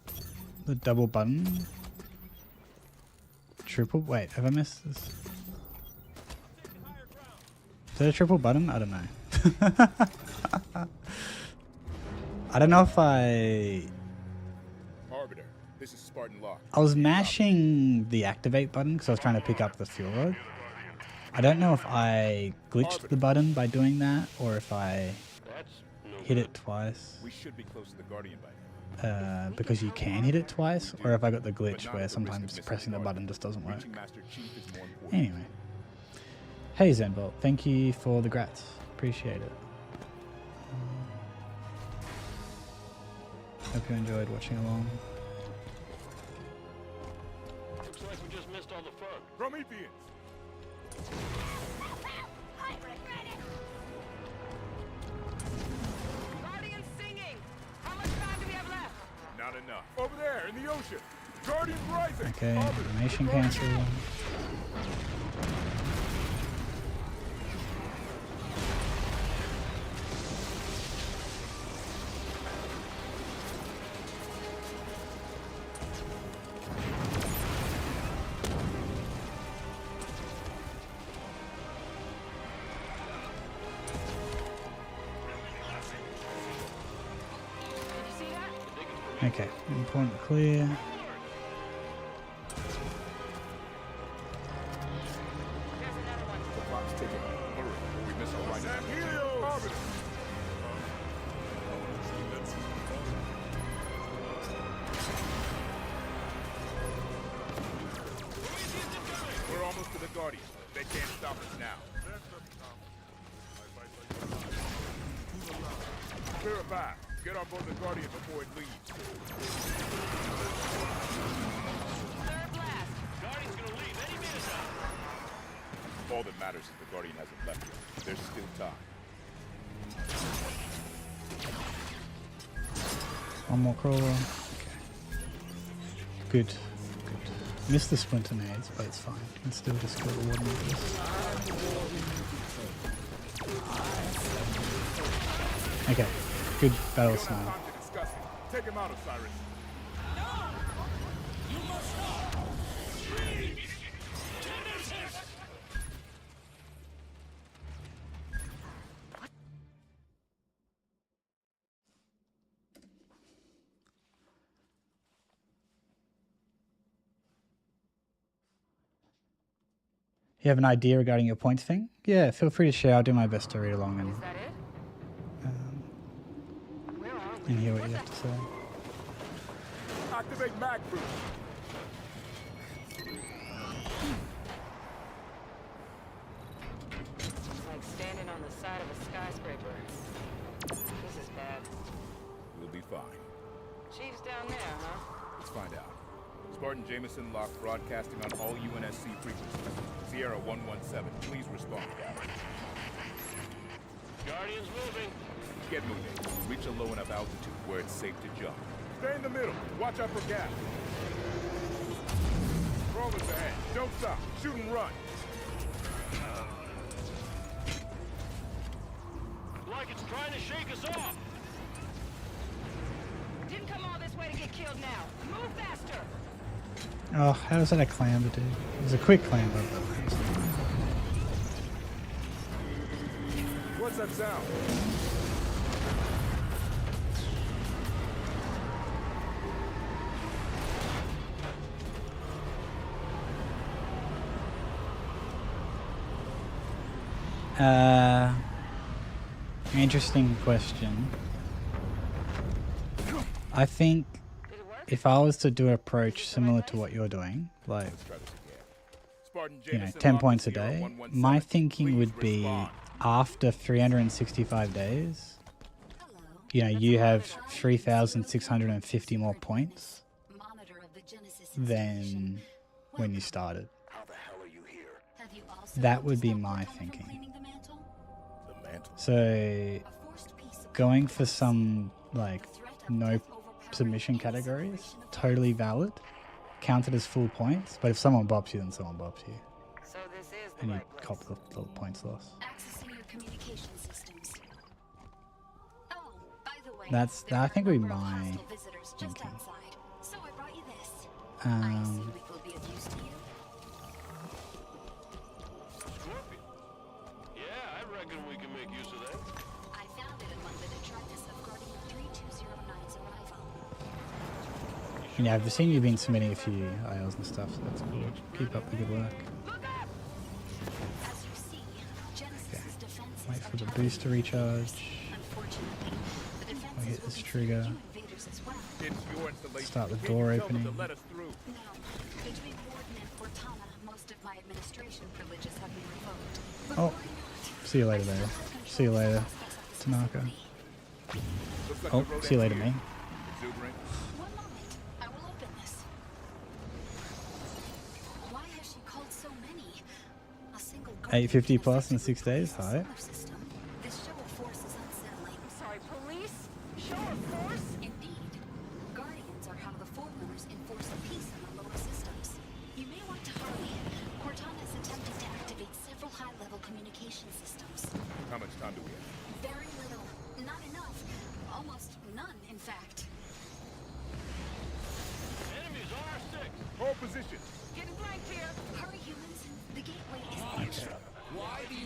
the double button. Triple. Wait, have I missed this? Is that a triple button? I don't know. I don't know if Arbiter, this is Spartan Lock. I was mashing the activate button because I was trying to pick up the fuel rod. I don't know if I glitched the button by doing that or if I hit it twice. We should be close to the Guardian by now. Because you can hit it twice, or if I got the glitch where sometimes pressing the button just doesn't work. Reaching Master Chief is more important. Anyway. Hey Zenbolt, thank you for the grats. Appreciate it. Hope you enjoyed watching along. Looks like we just missed all the fun. Prometheans! Guardian singing! How much time do we have left? Not enough. Over there, in the ocean! Guardians rising! Okay, Arbiter, animation the Guardian- cancel. Did you see that? Okay, important clear. take it. Hurry, or we miss our right. We're almost to the Guardian. They can't stop us now. Clear it back. Get on board the Guardian before it leaves. Third blast. Guardian's gonna leave any minute now. All that matters is the Guardian hasn't left yet. There's still time. One more crawler. Okay. Good. Good. Missed the splinter nades, but it's fine. Can still just kill the warden with this. Okay. Good battle snipe. Time to discuss it. Take him out, Osiris. You have an idea regarding your points thing? Yeah, feel free to share. I'll do my best to read along Is that it? Where are we? and hear what you have to say. Activate mag boost. Like standing on the side of a skyscraper. This is bad. We'll be fine. Chief's down there, huh? Let's find out. Spartan Jameson locked broadcasting on all UNSC frequencies. Sierra 117, please respond. Guardian's moving. Get moving. Reach a low enough altitude where it's safe to jump. Stay in the middle. Watch out for gas. Crawlers ahead. Don't stop. Shoot and run. Like it's trying to shake us off. Didn't come all this way to get killed now. Move faster! Oh, how does that a clamber do? It was a quick clamber, but... What's that sound? Interesting question. I think if I was to do an approach similar to what you're doing, like, you know, 10 points a day, my thinking would be after 365 days, you know, you have 3,650 more points than when you started. How the hell are you here? That would be my thinking. The mantle. So, going for some, like, no submission categories, totally valid, counted as full points, but if someone bops you, then someone bops you. So this is the And you right place. cop the points loss. Accessing your communication systems. Oh, by the way, That's, there I are think a would be number of my hostile visitors just thinking. outside. So I brought you this. I assume it will be of use to you. Scorpion. Yeah, I reckon we can make use of that. I found it among the detritus of Guardian 3209's arrival. And yeah, I've seen you've been submitting a few ILs and stuff, so that's cool. Keep up the good work. As you see, Genesis's defenses Wait for are the tapped boost to into recharge. Unfortunately, the defenses I'll hit will this be trigger. threatened to invaders as well. It's your installation. Start the Can't door you tell them to opening. let us through? No, between Warden and Cortana, most of my administration privileges have been revoked. But Oh, worry not. see you later, there. See you later, Tanaka. Looks like Oh, the road see you ends later, here. mate. Exuberant. One moment. I will open this. Why has she called so many? A single 850 plus in 6 days. Hi. system. This show of force is unsettling. I'm sorry, police? Show of force? Indeed. Guardians are how the Forerunners enforce peace in the lower systems. You may want to hurry. Cortana is attempting to activate several high-level communication systems. How much time do we have? Very little. Not enough. Almost none, in fact. Enemies R6. Hold position. Getting flanked here. Hurry, humans. The gateway is there.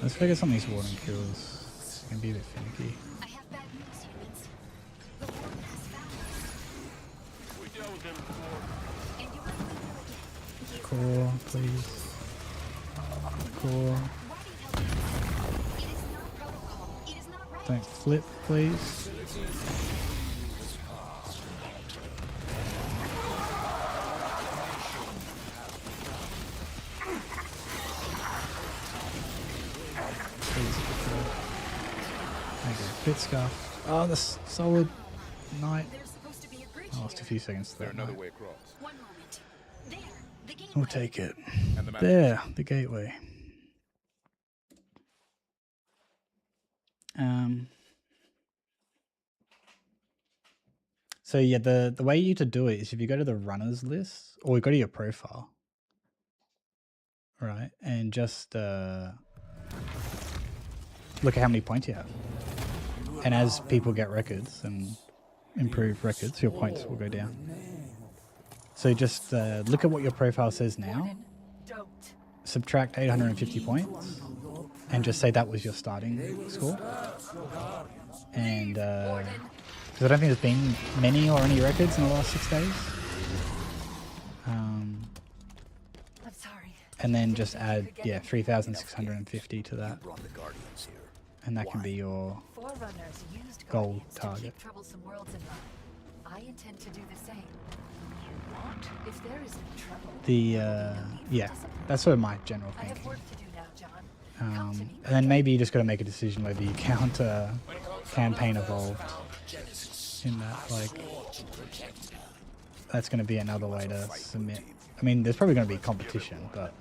Let's focus on these warden kills. It's gonna be a bit finicky. I have bad news, humans. The Warden has found us. We dealt with them before. And you will again. Core, please. Core. Why do you help me? Don't flip, please. Bit scuff. Oh, this solid knight. There's supposed to be a bridge I lost a here. few seconds to There's that another knight. way across. One moment. There, the gateway. We'll take it. And the map. There, the gateway. So yeah, the way you to do it is if you go to the runners list or go to your profile, right, and just look at how many points you have. And as people get records and improve records, your points will go down. So just look at what your profile says now, subtract 850 points, and just say that was your starting score. And because I don't think there's been many or any records in the last 6 days. I'm sorry. And then just add, yeah, 3,650 to that. Brought the Guardians here. And that can be your Forerunners used goal Guardians to target. keep troublesome worlds in line. I intend to do the same. What? If there is trouble, Yeah, that's sort of my general I have thinking. work to do now, John. Come to me. And then maybe you just got to make a decision whether you count campaign evolved in that, like, that's going to be another way to submit. I mean, there's probably going to be competition, but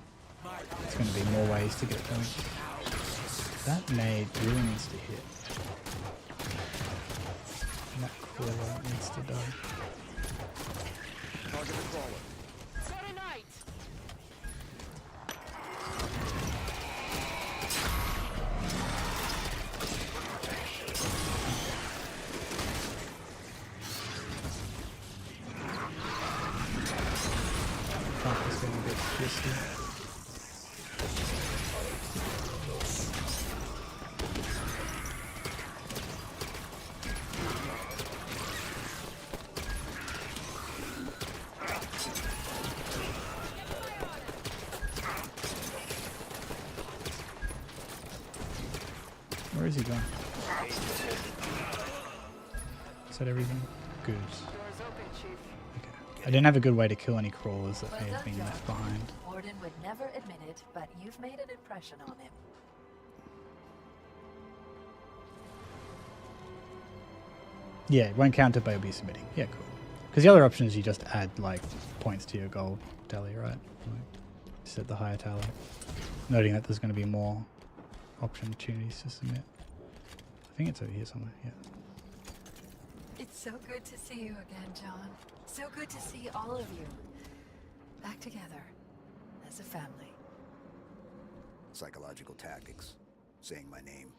there's going to be more ways to get going. That nade really needs to hit. And that Quilla needs to die. Target the crawler. Got a knight! Fuck, it's getting a bit twisty. Where is he going? Is that everything? Good. Doors open, Chief. Okay. I didn't have a good way to kill any crawlers that may have been left behind. Warden would never admit it, but you've made an impression on him. Yeah, it won't count it, but you'll be submitting. Yeah, cool. Because the other option is you just add, like, points to your gold tally, right? Like, set the higher tally. Noting that there's going to be more opportunities to submit. I think it's over here somewhere, yeah. It's so good to see you again, John. So good to see all of you back together as a family. Psychological tactics. Saying my name.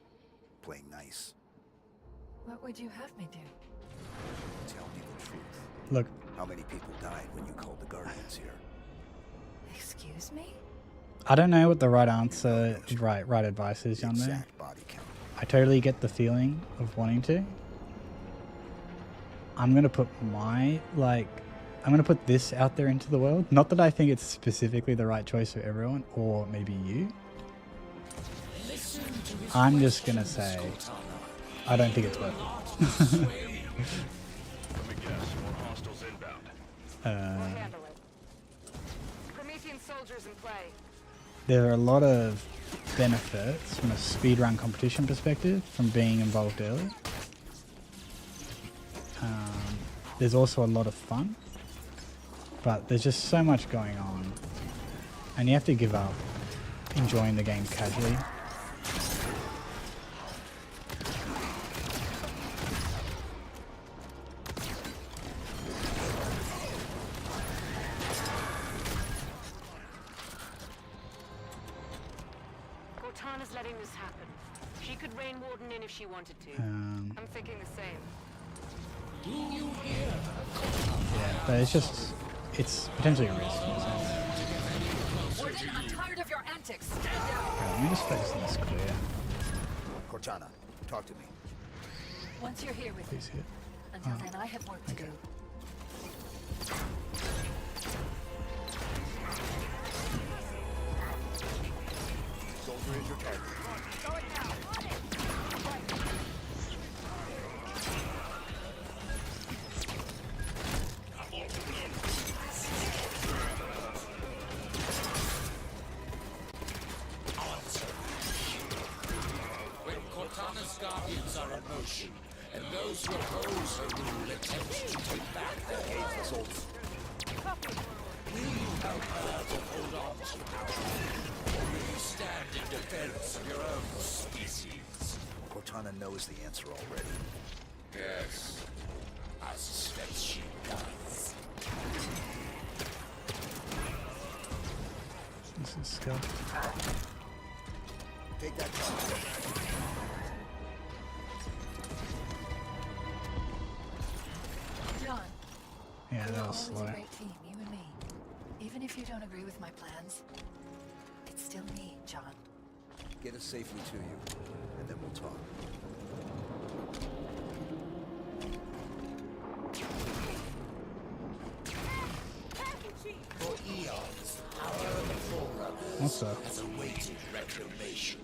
Playing nice. What would you have me do? Tell me the truth. Look, How many people died when you called the Guardians here? Excuse me? I don't know what the right answer, right advice is, young man. Exact body count. I totally get the feeling of wanting to. I'm going to put I'm going to put this out there into the world. Not that I think it's specifically the right choice for everyone, or maybe you. I'm just going to say, I don't think it's worth it. Let me guess, more hostiles inbound. We'll handle it. Promethean soldiers in play. There are a lot of benefits from a speedrun competition perspective from being involved early. There's also a lot of fun, but there's just so much going on, and you have to give up enjoying the game casually. Cortana's letting this happen. She could rein Warden in if she wanted to. I'm thinking the same. Yeah, but it's potentially a risk in a sense. Warden, I'm tired of your antics. Stand down. Right, let me just focus on this clear. Cortana, talk to me. Once you're here with me. Please hit. Until then, I have work to do. Soldier is your target. Guardians are in motion, and those who oppose her rule attempt to take back their hateful. Will you help her to hold on to power? Or will you stand in defense of your own species? Cortana knows the answer already. Yes, I suspect she does. This is scuffed. Take that car. John. Yeah, we that were was always slow. a great team, you and me. Even if you don't agree with my plans, it's still me, John. Get us safely to you, and then we'll talk. For eons, power of the Forerunners What's that? has awaited reclamation.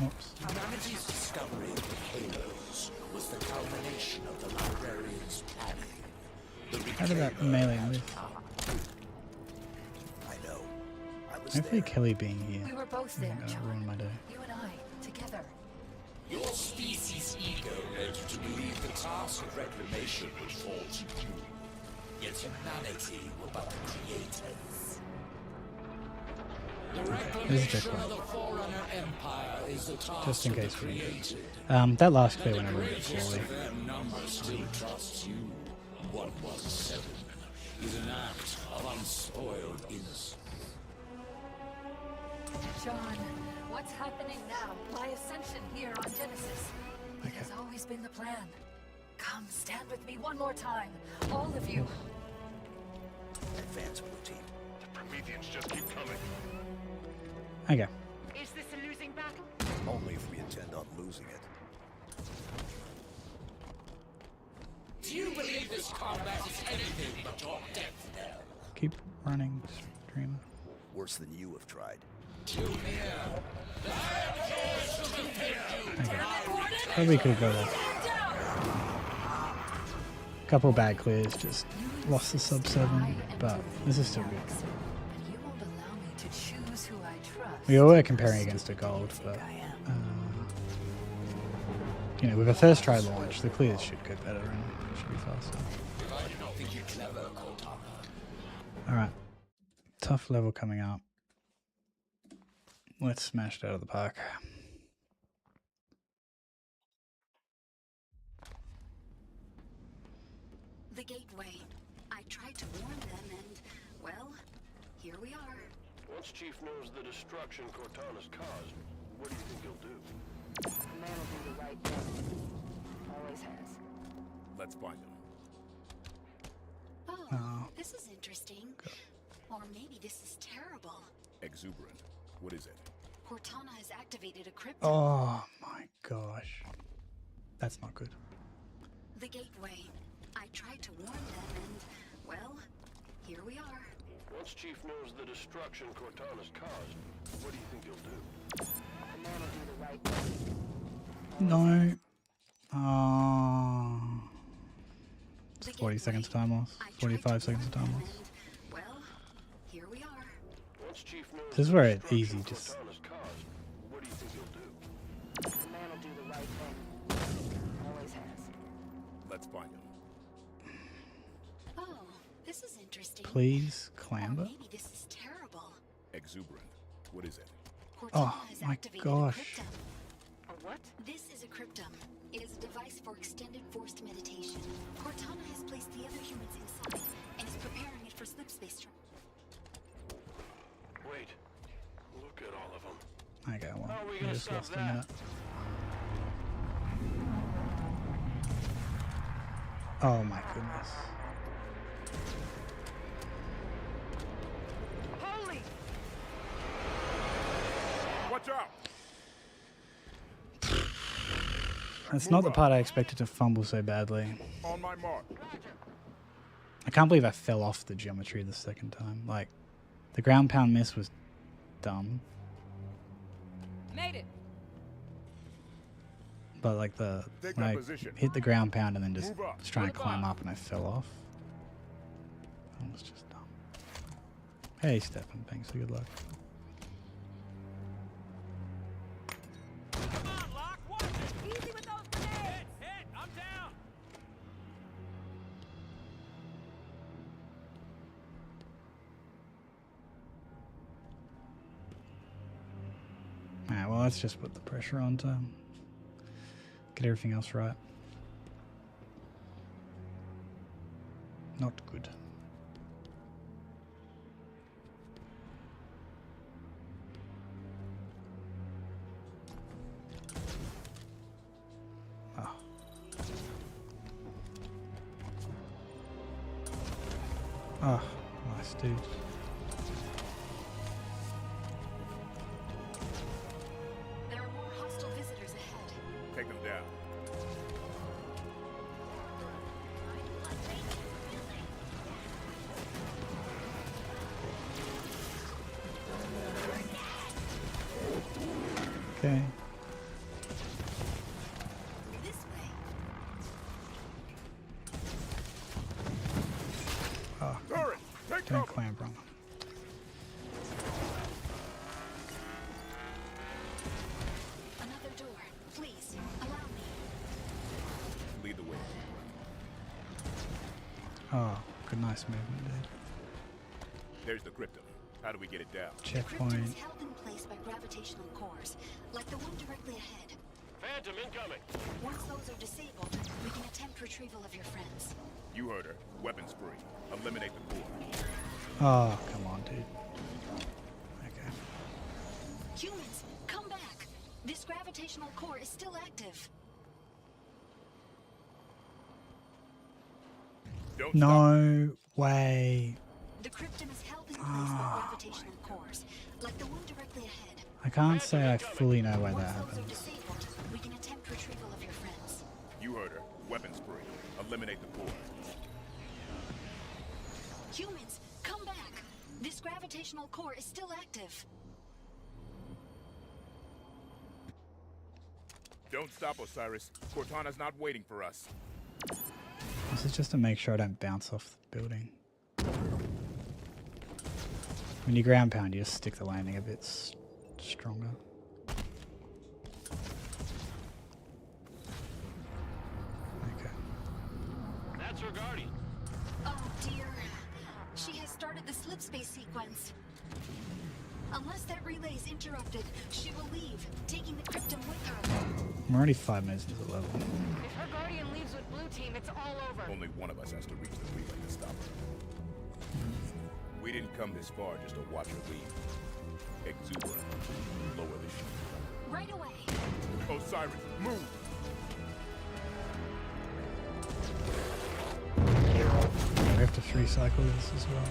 Whoops. Humanity's discovery of the Halos was the culmination of the librarians' planning. The How did that melee live? I know. I was Hopefully there. Kelly being here We were both there, isn't gonna John. ruin my day. You and I, together. Your species' ego led you to believe the task of reclamation would fall to you. Yet humanity were but the creators. The reclamation of the Forerunner Empire is the task Just in of the case we need created. That last clear went a little bit Greatest slowly. of their number still trusts you. 117 is an act of unspoiled innocence. John, what's happening now? My ascension here on Genesis. It has always been the plan. Come, stand with me one more time. All of you. Advance, blue team. The Prometheans just keep coming. Okay. Is this a losing battle? Only if we intend on losing it. Do you believe this combat is anything but your death knell? Keep running, streamer. Worse than you have tried. Too near. Probably could have got a couple bad clears, just lost the sub 7, but this is still good. But you won't allow me to choose who I trust. We were comparing against a gold, but you know, with a first try launch, the clears should go better and should be faster. Alright, tough level coming up. Let's smash it out of the park. The gateway. I tried to warn them and, well, here we are. Once Chief knows the destruction Cortana's caused, what do you think he'll do? The man will do the right thing. Always has. Let's find him. Oh, this is interesting. Or maybe this is terrible. Exuberant. What is it? Cortana has activated a crypto. Oh my gosh. That's not good. The gateway. I tried to warn them and, well, here we are. Once Chief knows the destruction Cortana's caused, what do you think he'll do? The man will do the right thing. No. It's 40 seconds time loss. 45 seconds of time loss. Well, here we are. Once Chief knows This is the where it destruction easy just Cortana's caused, what do you think he'll do? The man will do the right thing. Always has. Let's find him. Oh, this is interesting. please Or clamber. maybe this is terrible. Exuberant. What is it? Cortana Oh has my activated gosh. a cryptum. A what? This is a cryptum. It is a device for extended forced meditation. Cortana has placed the other humans inside and is preparing it for slip space travel. Wait. Look at all of them. Okay, well, How are we we gonna just stop lost a that? minute. Oh my goodness. Holy! Watch out! That's not the part I expected to fumble so badly. On my mark. I can't believe I fell off the geometry the second time. Like, the ground pound miss was dumb. Made it. But like when Take I that position. hit the ground pound and then just Move up. was trying to Move climb up. up and I fell off. That was just dumb. Hey Stefan, thanks for good luck. Come on, Locke. Watch let's just put the pressure on to get everything else right. Not good. Ah. Ah, nice dude. There are more hostile visitors ahead. Take them down. Okay. This way. Ah, Turret, take don't cover. clamp wrong. Another door. Please, allow me. Lead the way. Oh, good, nice movement, dude. There's the crypto. How do we get it down? The cryptum Checkpoint. is held in place by gravitational cores, like the one directly ahead. Phantom incoming. Once those are disabled, we can attempt retrieval of your friends. You heard her. Weapons free. Eliminate the core. Oh, come on, dude. Okay. Humans, come back! This gravitational core is still active. Don't stop. No way. The cryptum is held in place by gravitational cores, like the one directly ahead. I can't say I fully know why that Once those are happened. disabled, we can attempt retrieval of your friends. You heard her. Weapons free. Eliminate the core. Humans, come back! This gravitational core is still active. Don't stop, Osiris. Cortana's not waiting for us. This is just to make sure I don't bounce off the building. When you ground pound, you just stick the landing a bit stronger. Okay. That's her guardian. Oh dear. She has started the slip space sequence. Unless that relay is interrupted, she will leave, taking the cryptum with her. I'm already 5 minutes into the level. If her guardian leaves with blue team, it's all over. Only one of us has to reach the relay to stop her. We didn't come this far just to watch her leave. Exuberant. Lower the ship. Right away. Osiris, move! We have to 3-cycle this as well.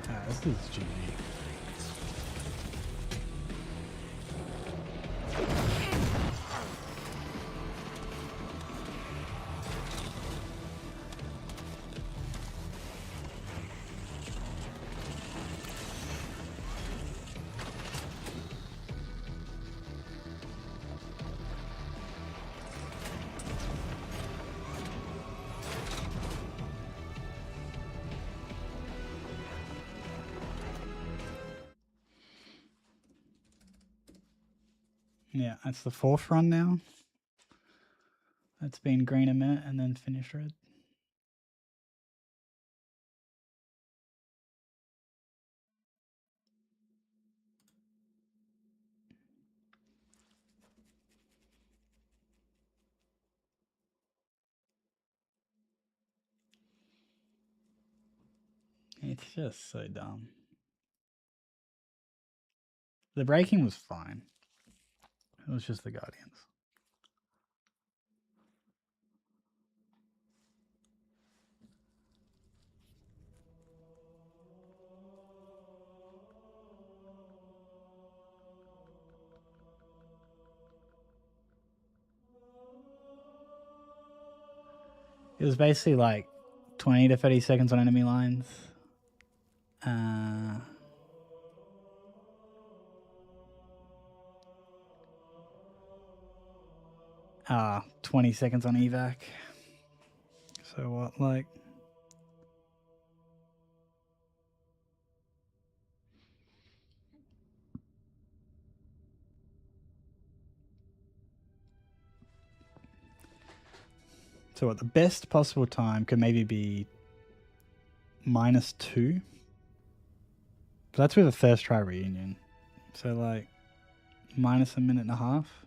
Ah, this is GG. Yeah, that's the 4th run now. It's been green a minute and then finished red. It's just so dumb. The braking was fine. It was just the Guardians. It was basically like 20 to 30 seconds on enemy lines. 20 seconds on evac. So what, like... So what the best possible time could maybe be -2. But that's with a first try reunion. So like minus a minute and a half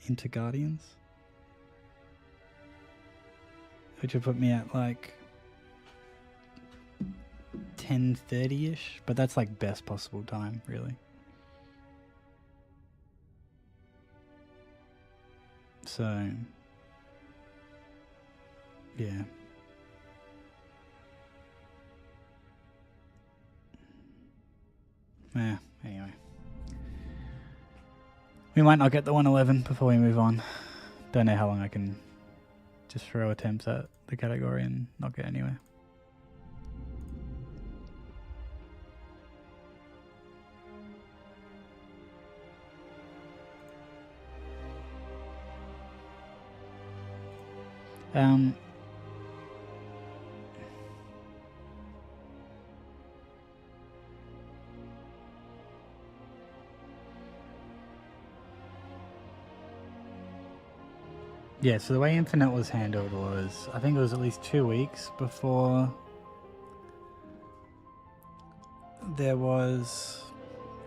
into Guardians. Which would put me at like 10:30ish, but that's like best possible time, really. So yeah. Yeah, anyway. We might not get the 111 before we move on. Don't know how long I can just throw attempts at the category and not get anywhere. Yeah, so the way Infinite was handled was, I think it was at least 2 weeks before there was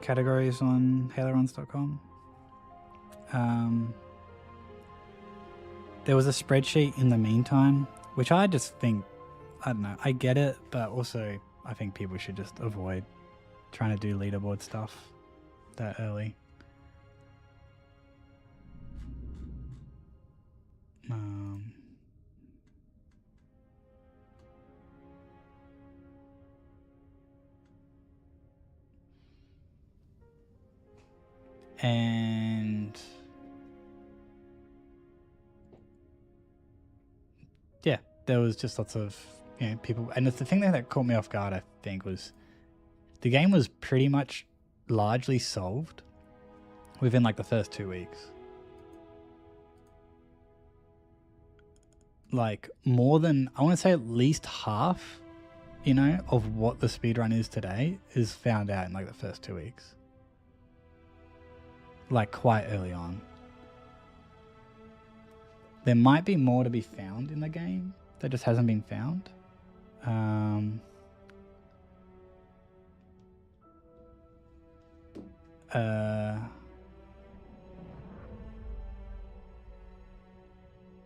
categories on HaloRuns.com. There was a spreadsheet in the meantime, which I just think, I don't know, I get it, but also I think people should just avoid trying to do leaderboard stuff that early. And yeah, there was just lots of people, and it's the thing that caught me off guard, I think, was the game was pretty much largely solved within like the first 2 weeks. Like more than, I want to say at least half, of what the speedrun is today is found out in like the first 2 weeks. Like quite early on. There might be more to be found in the game that just hasn't been found.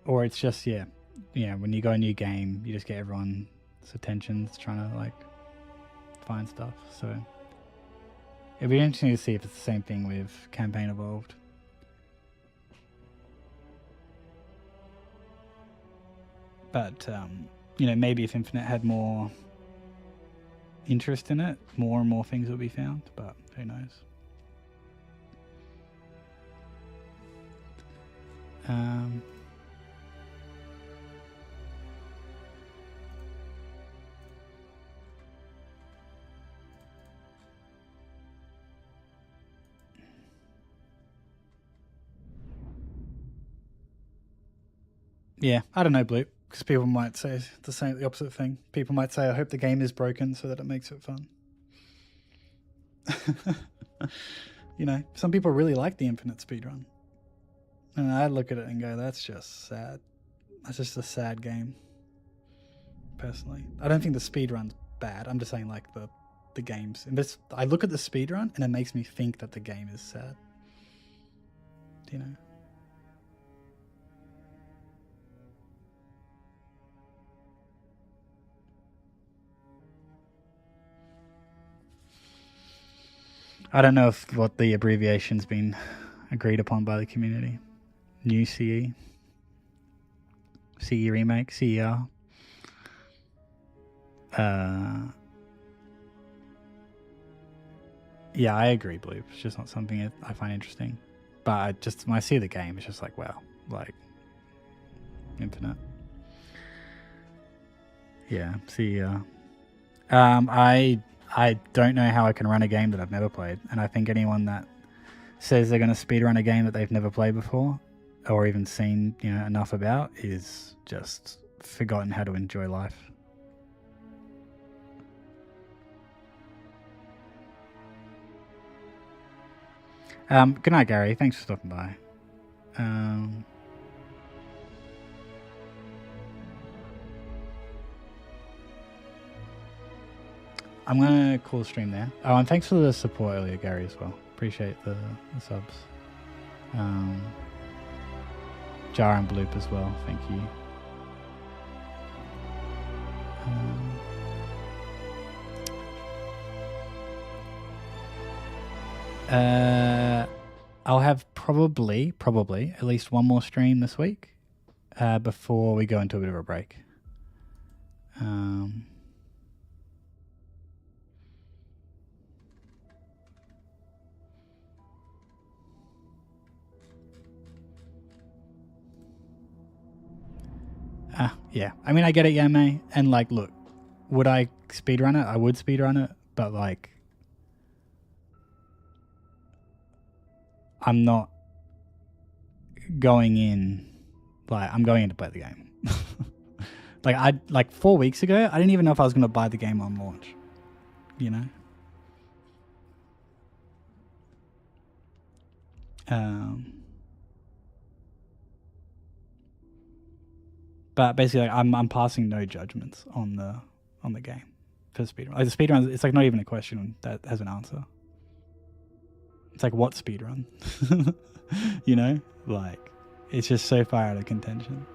Or it's just, when you go a new game, you just get everyone's attentions trying to like find stuff. So it'll be interesting to see if it's the same thing with Campaign Evolved. But, maybe if Infinite had more interest in it, more and more things will be found, but who knows. Yeah, I don't know, Blue, because people might say the opposite thing. People might say, I hope the game is broken so that it makes it fun. Some people really like the Infinite speedrun. And I look at it and go, that's just sad. That's just a sad game, personally. I don't think the speedrun's bad. I'm just saying, like, the games. And I look at the speedrun and it makes me think that the game is sad. I don't know what the abbreviation's been agreed upon by the community. New CE. CE remake, CER. Yeah, I agree, Blue. It's just not something I find interesting. But when I see the game, it's just like, wow, like Infinite. Yeah, CER. I don't know how I can run a game that I've never played, and I think anyone that says they're going to speedrun a game that they've never played before or even seen enough about is just forgotten how to enjoy life. Good night, Gary. Thanks for stopping by. I'm gonna call the stream there. Oh, and thanks for the support earlier, Gary, as well. Appreciate the subs. Jar and Bloop as well. Thank you. I'll have probably at least one more stream this week before we go into a bit of a break. Yeah. I mean, I get it, Yame. And like, look, would I speedrun it? I would speedrun it, but like, I'm not going in, like, I'm going in to play the game. Like 4 weeks ago, I didn't even know if I was going to buy the game on launch, you know? But basically, like, I'm passing no judgments on the game for speedrun. Like the speedrun, it's like not even a question that has an answer. It's like, what speedrun? You know, like, it's just so far out of contention.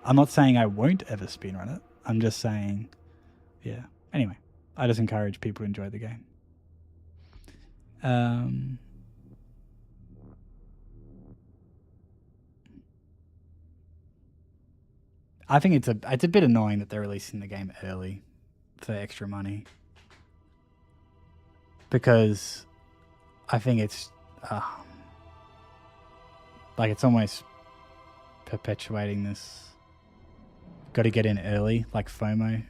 I'm not saying I won't ever speedrun it. I'm just saying, yeah. Anyway, I just encourage people to enjoy the game. I think it's a bit annoying that they're releasing the game early for extra money, because I think it's like, it's almost perpetuating this got to get in early, like FOMO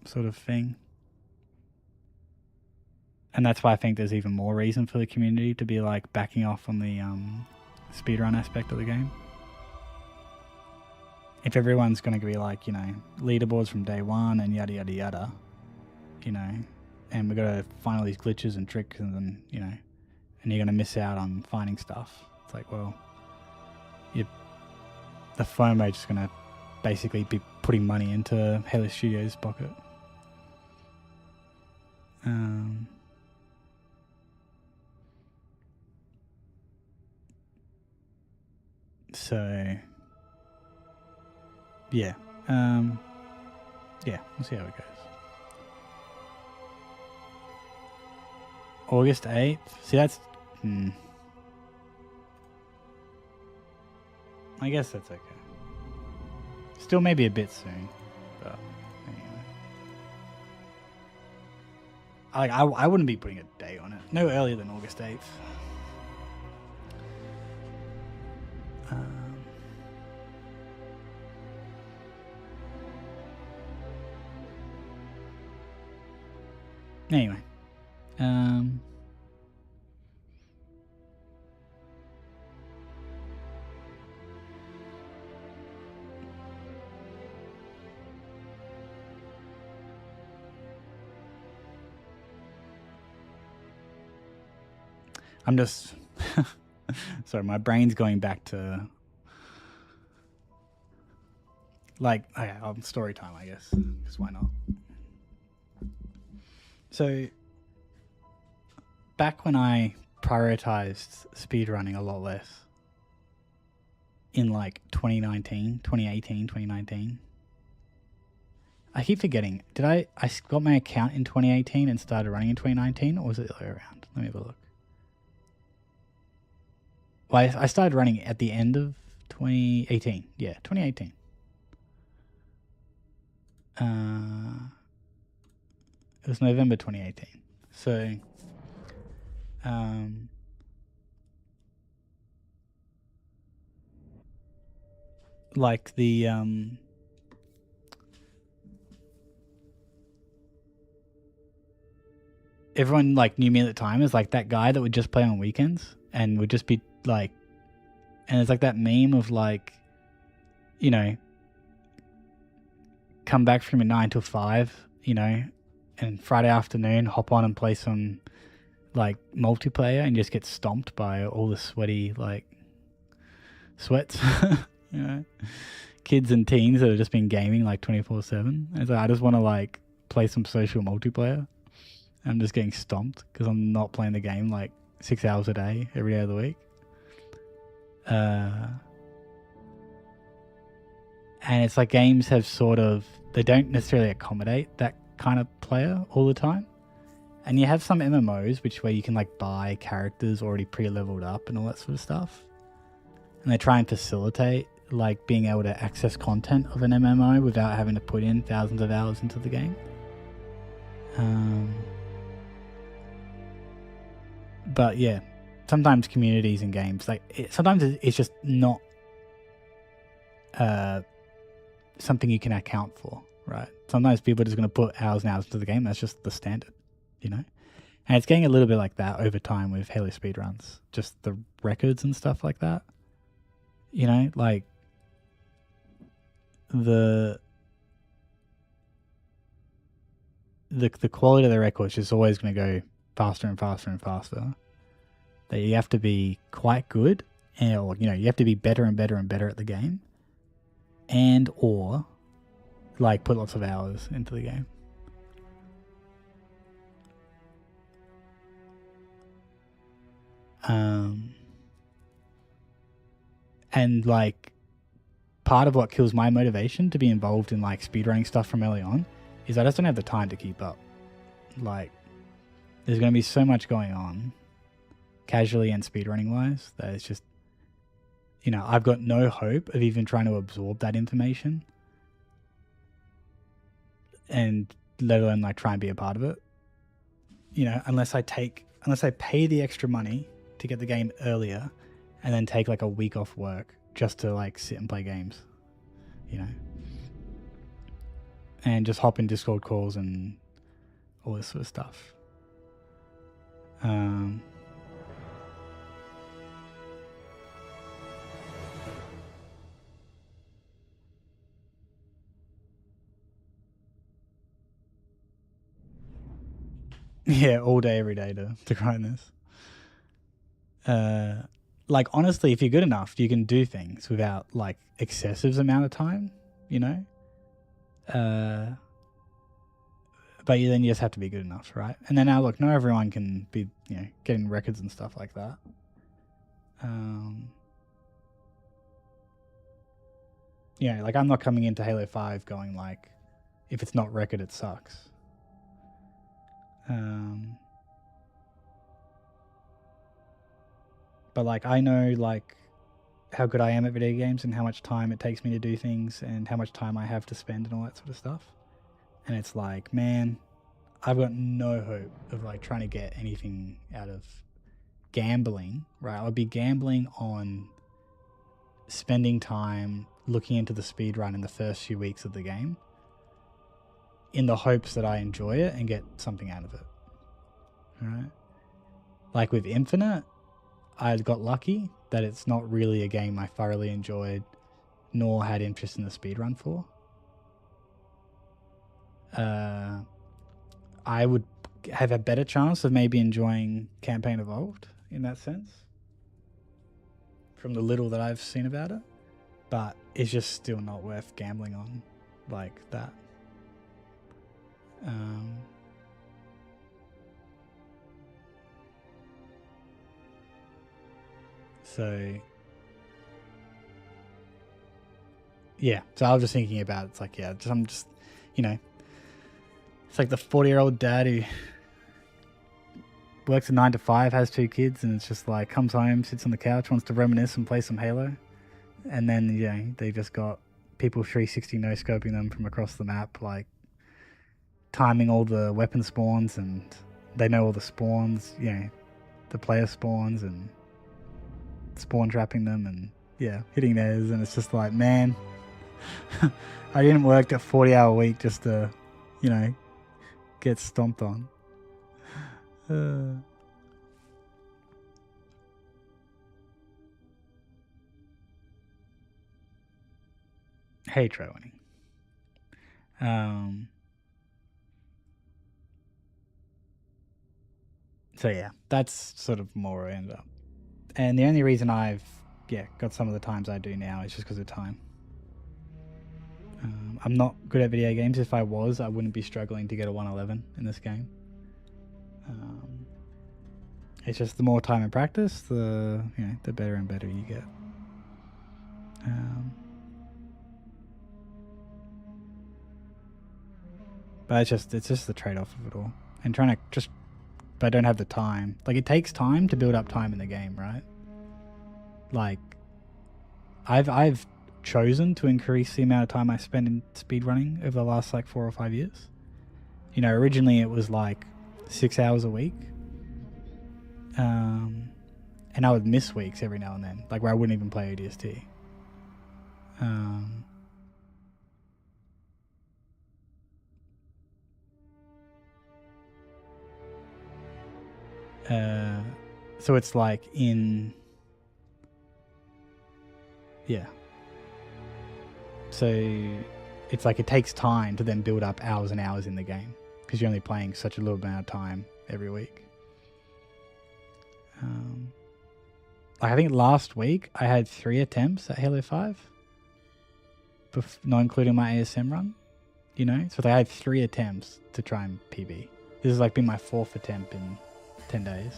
sort of thing. And that's why I think there's even more reason for the community to be like backing off on the speedrun aspect of the game. If everyone's going to be like, you know, leaderboards from day one and yada yada yada, you know, and we've got to find all these glitches and tricks, and then, you know, and you're going to miss out on finding stuff. It's like, well, the FOMO just going to basically be putting money into Halo Studios' pocket. So yeah, yeah, we'll see how it goes. August 8th. See, that's I guess that's okay. Still maybe a bit soon, but anyway. I wouldn't be putting a date on it. No earlier than August 8th. Anyway. I'm just sorry, my brain's going back to like, okay, story time, I guess, because why not? So back when I prioritized speedrunning a lot less in like 2018, 2019, I keep forgetting, did I got my account in 2018 and started running in 2019, or was it the other way around? Let me have a look. Well, I started running at the end of 2018. Yeah, 2018. It was November 2018. So, like the everyone like knew me at the time as like that guy that would just play on weekends and would just be like, and it's like that meme of like, you know, come back from 9 till 5, you know, and Friday afternoon hop on and play some like multiplayer and just get stomped by all the sweaty like sweats, you know, kids and teens that have just been gaming like 24/7. It's like, I just want to like play some social multiplayer. I'm just getting stomped because I'm not playing the game like 6 hours a day, every day of the week. And it's like games have sort of, they don't necessarily accommodate that kind of player all the time. And you have some MMOs where you can like buy characters already pre-leveled up and all that sort of stuff. And they try and facilitate like being able to access content of an MMO without having to put in thousands of hours into the game. But yeah, sometimes communities and games, like sometimes it's just not something you can account for, right? Sometimes people are just going to put hours and hours into the game. That's just the standard, you know? And it's getting a little bit like that over time with Halo speedruns. Just the records and stuff like that. You know, like the quality of the records is always going to go faster and faster and faster. That you have to be quite good, or you know, you have to be better and better and better at the game, and or like put lots of hours into the game. And like part of what kills my motivation to be involved in like speedrunning stuff from early on is I just don't have the time to keep up. Like there's going to be so much going on casually and speedrunning wise that it's just, you know, I've got no hope of even trying to absorb that information and let alone like try and be a part of it, you know, unless I pay the extra money to get the game earlier and then take like a week off work just to like sit and play games, you know, and just hop in Discord calls and all this sort of stuff. Yeah, all day, every day to grind this. Like honestly, if you're good enough, you can do things without like excessive amount of time, you know. But then you just have to be good enough, right? And then now look, not everyone can be, you know, getting records and stuff like that. Yeah, like I'm not coming into Halo 5 going like, if it's not record, it sucks. But like I know like how good I am at video games and how much time it takes me to do things and how much time I have to spend and all that sort of stuff. And it's like, man, I've got no hope of like trying to get anything out of gambling, right? I'll be gambling on spending time looking into the speedrun in the first few weeks of the game in the hopes that I enjoy it and get something out of it. Right? Like with Infinite, I got lucky that it's not really a game I thoroughly enjoyed nor had interest in the speedrun for. I would have a better chance of maybe enjoying Campaign Evolved in that sense from the little that I've seen about it, but it's just still not worth gambling on like that. So yeah, so I was just thinking about it's like, yeah, I'm just, you know, it's like the 40-year-old dad who works a 9 to 5, has 2 kids, and it's just like comes home, sits on the couch, wants to reminisce and play some Halo, and then you know they just got people 360 no scoping them from across the map, like timing all the weapon spawns, and they know all the spawns, you know, the player spawns, and spawn trapping them, and yeah, hitting theirs, and it's just like, man, I didn't work a 40-hour week just to, you know, get stomped on. Hey, Trowing. So yeah, that's sort of more where I ended up. And the only reason I've got some of the times I do now is just because of time. I'm not good at video games. If I was, I wouldn't be struggling to get a 111 in this game. It's just the more time and practice, the the better and better you get. But it's just the trade-off of it all, and trying to just. But I don't have the time. Like, it takes time to build up time in the game, right? Like, I've chosen to increase the amount of time I spend in speedrunning over the last like 4 or 5 years. You know, originally it was like 6 hours a week. And I would miss weeks every now and then, like where I wouldn't even play ODST. So it's like so it's like it takes time to then build up hours and hours in the game because you're only playing such a little amount of time every week. Like I think last week I had 3 attempts at Halo 5, not including my ASM run. You know, so I had 3 attempts to try and PB. This has like been my 4th attempt in 10 days.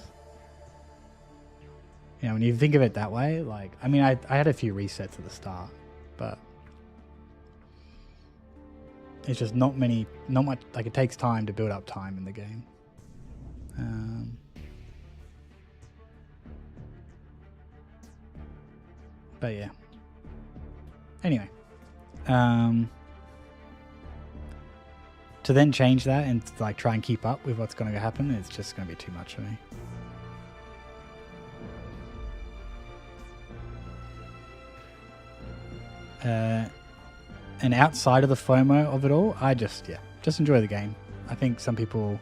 You know, when you think of it that way, like, I mean, I had a few resets at the start, but it's just not much, like it takes time to build up time in the game. But yeah. Anyway. To then change that and like try and keep up with what's going to happen, it's just going to be too much for me. And outside of the FOMO of it all, I just enjoy the game. I think some people,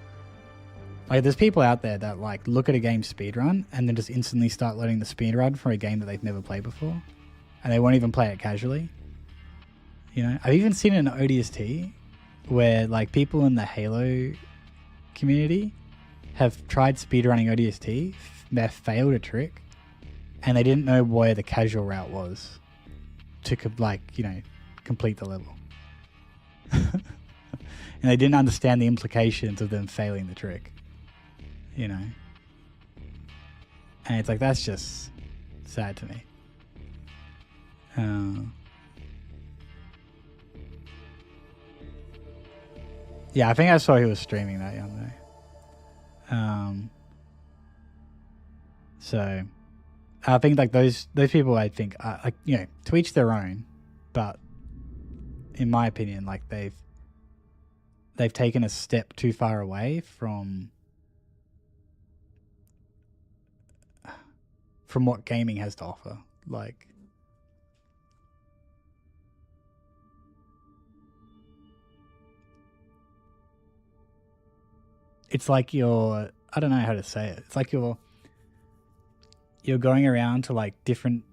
like, there's people out there that like look at a game speedrun and then just instantly start learning the speedrun for a game that they've never played before, and they won't even play it casually. You know, I've even seen an ODST where like people in the Halo community have tried speedrunning ODST, they failed a trick, and they didn't know where the casual route was to complete the level. And they didn't understand the implications of them failing the trick, you know. And it's like, that's just sad to me. Yeah, I think I saw he was streaming that young day. So I think like those people, I think are, like, you know, to each their own, but in my opinion, like they've taken a step too far away from what gaming has to offer. Like, it's like I don't know how to say it. It's like you're going around to like different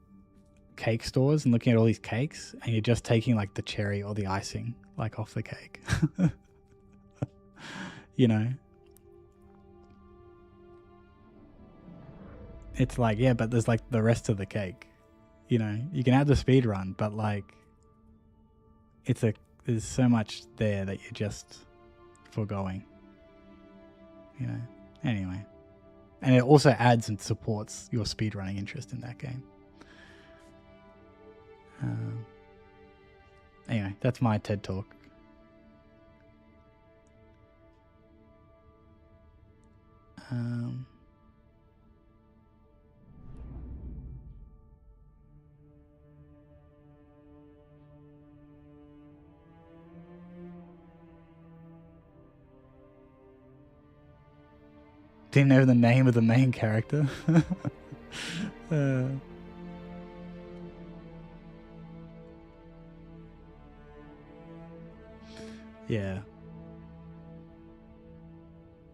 cake stores and looking at all these cakes, and you're just taking like the cherry or the icing like off the cake. You know, it's like, yeah, but there's like the rest of the cake. You know, you can have the speed run, but like there's so much there that you're just foregoing. You know, anyway. And it also adds and supports your speedrunning interest in that game. Anyway, that's my TED Talk. Didn't know the name of the main character. Yeah.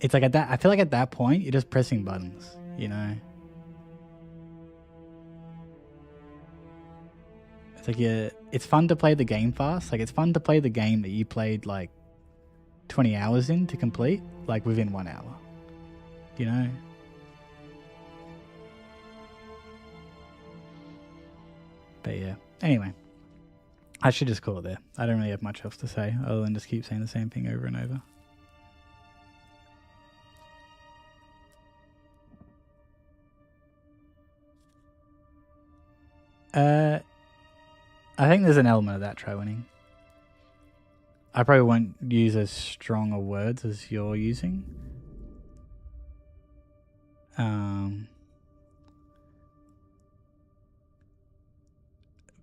It's like I feel like at that point, you're just pressing buttons, you know? It's like, it's fun to play the game fast. Like, it's fun to play the game that you played like 20 hours in to complete, like within 1 hour. You know? But yeah. Anyway. I should just call it there. I don't really have much else to say other than just keep saying the same thing over and over. I think there's an element of that, try winning. I probably won't use as strong of words as you're using.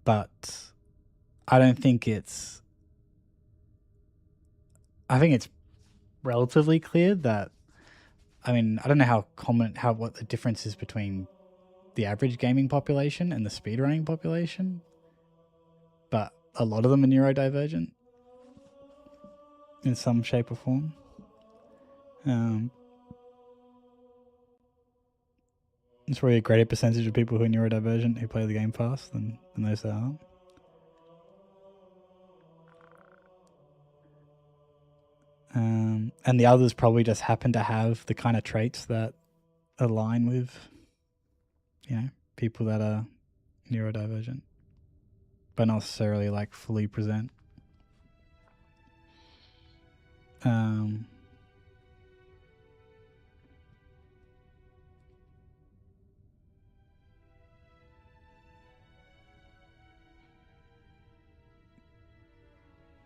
But I don't think it's... I think it's relatively clear that... I mean, I don't know what the difference is between the average gaming population and the speedrunning population, but a lot of them are neurodivergent in some shape or form. It's probably a greater percentage of people who are neurodivergent who play the game fast than those that aren't. And the others probably just happen to have the kind of traits that align with, you know, people that are neurodivergent, but not necessarily like fully present.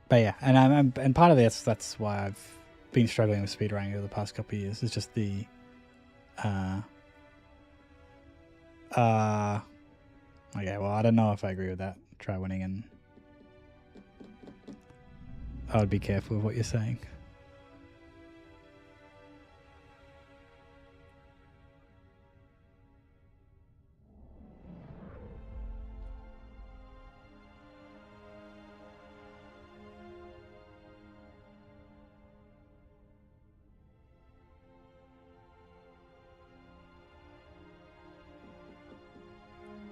But yeah, and part of that's why I've been struggling with speedrunning over the past couple of years. It's just the okay, well, I don't know if I agree with that. Try winning, and I would be careful with what you're saying.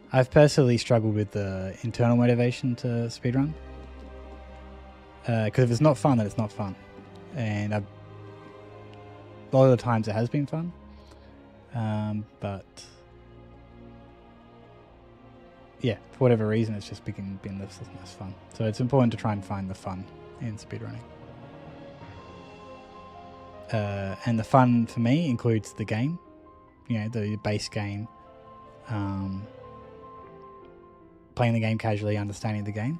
I've personally struggled with the internal motivation to speedrun. Because if it's not fun, then it's not fun. And a lot of the times it has been fun. But yeah, for whatever reason, it's just been less fun. So it's important to try and find the fun in speedrunning. And the fun for me includes the game, you know, the base game. Playing the game casually, understanding the game,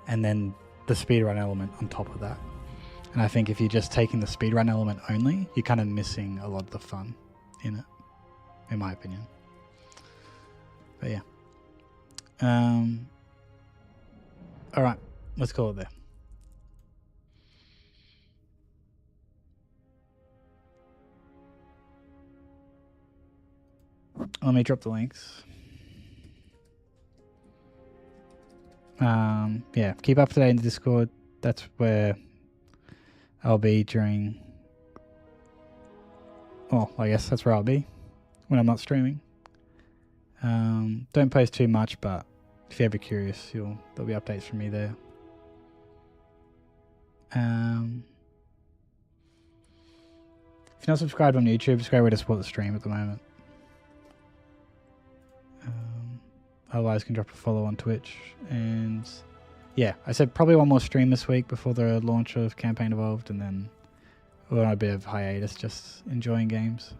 and then the speedrun element on top of that. And I think if you're just taking the speedrun element only, you're kind of missing a lot of the fun in it, in my opinion. But yeah. Alright, let's call it there. Let me drop the links. Yeah, keep up to date in the Discord. That's where I'll be during... Well, I guess that's where I'll be when I'm not streaming. Don't post too much, but if you're ever curious, there'll be updates from me there. If you're not subscribed on YouTube, it's a great way to support the stream at the moment. Otherwise, you can drop a follow on Twitch. And yeah, I said probably one more stream this week before the launch of Campaign Evolved, and then we're on a bit of hiatus, just enjoying games.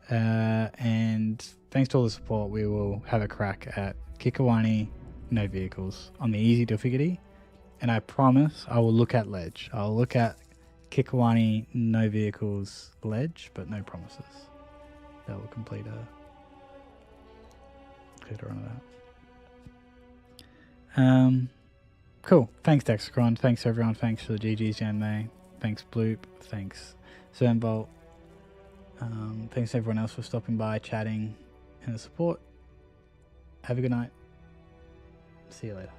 And thanks to all the support, we will have a crack at Kikawani No Vehicles on the easy difficulty. And I promise I will look at Ledge. I'll look at Kikawani No Vehicles Ledge, but no promises. That will complete a run of that. Cool. Thanks, Dexicron. Thanks, everyone. Thanks for the GG's, Jan May. Thanks, Bloop. Thanks, Cernbolt. Thanks, everyone else, for stopping by, chatting, and the support. Have a good night. See you later.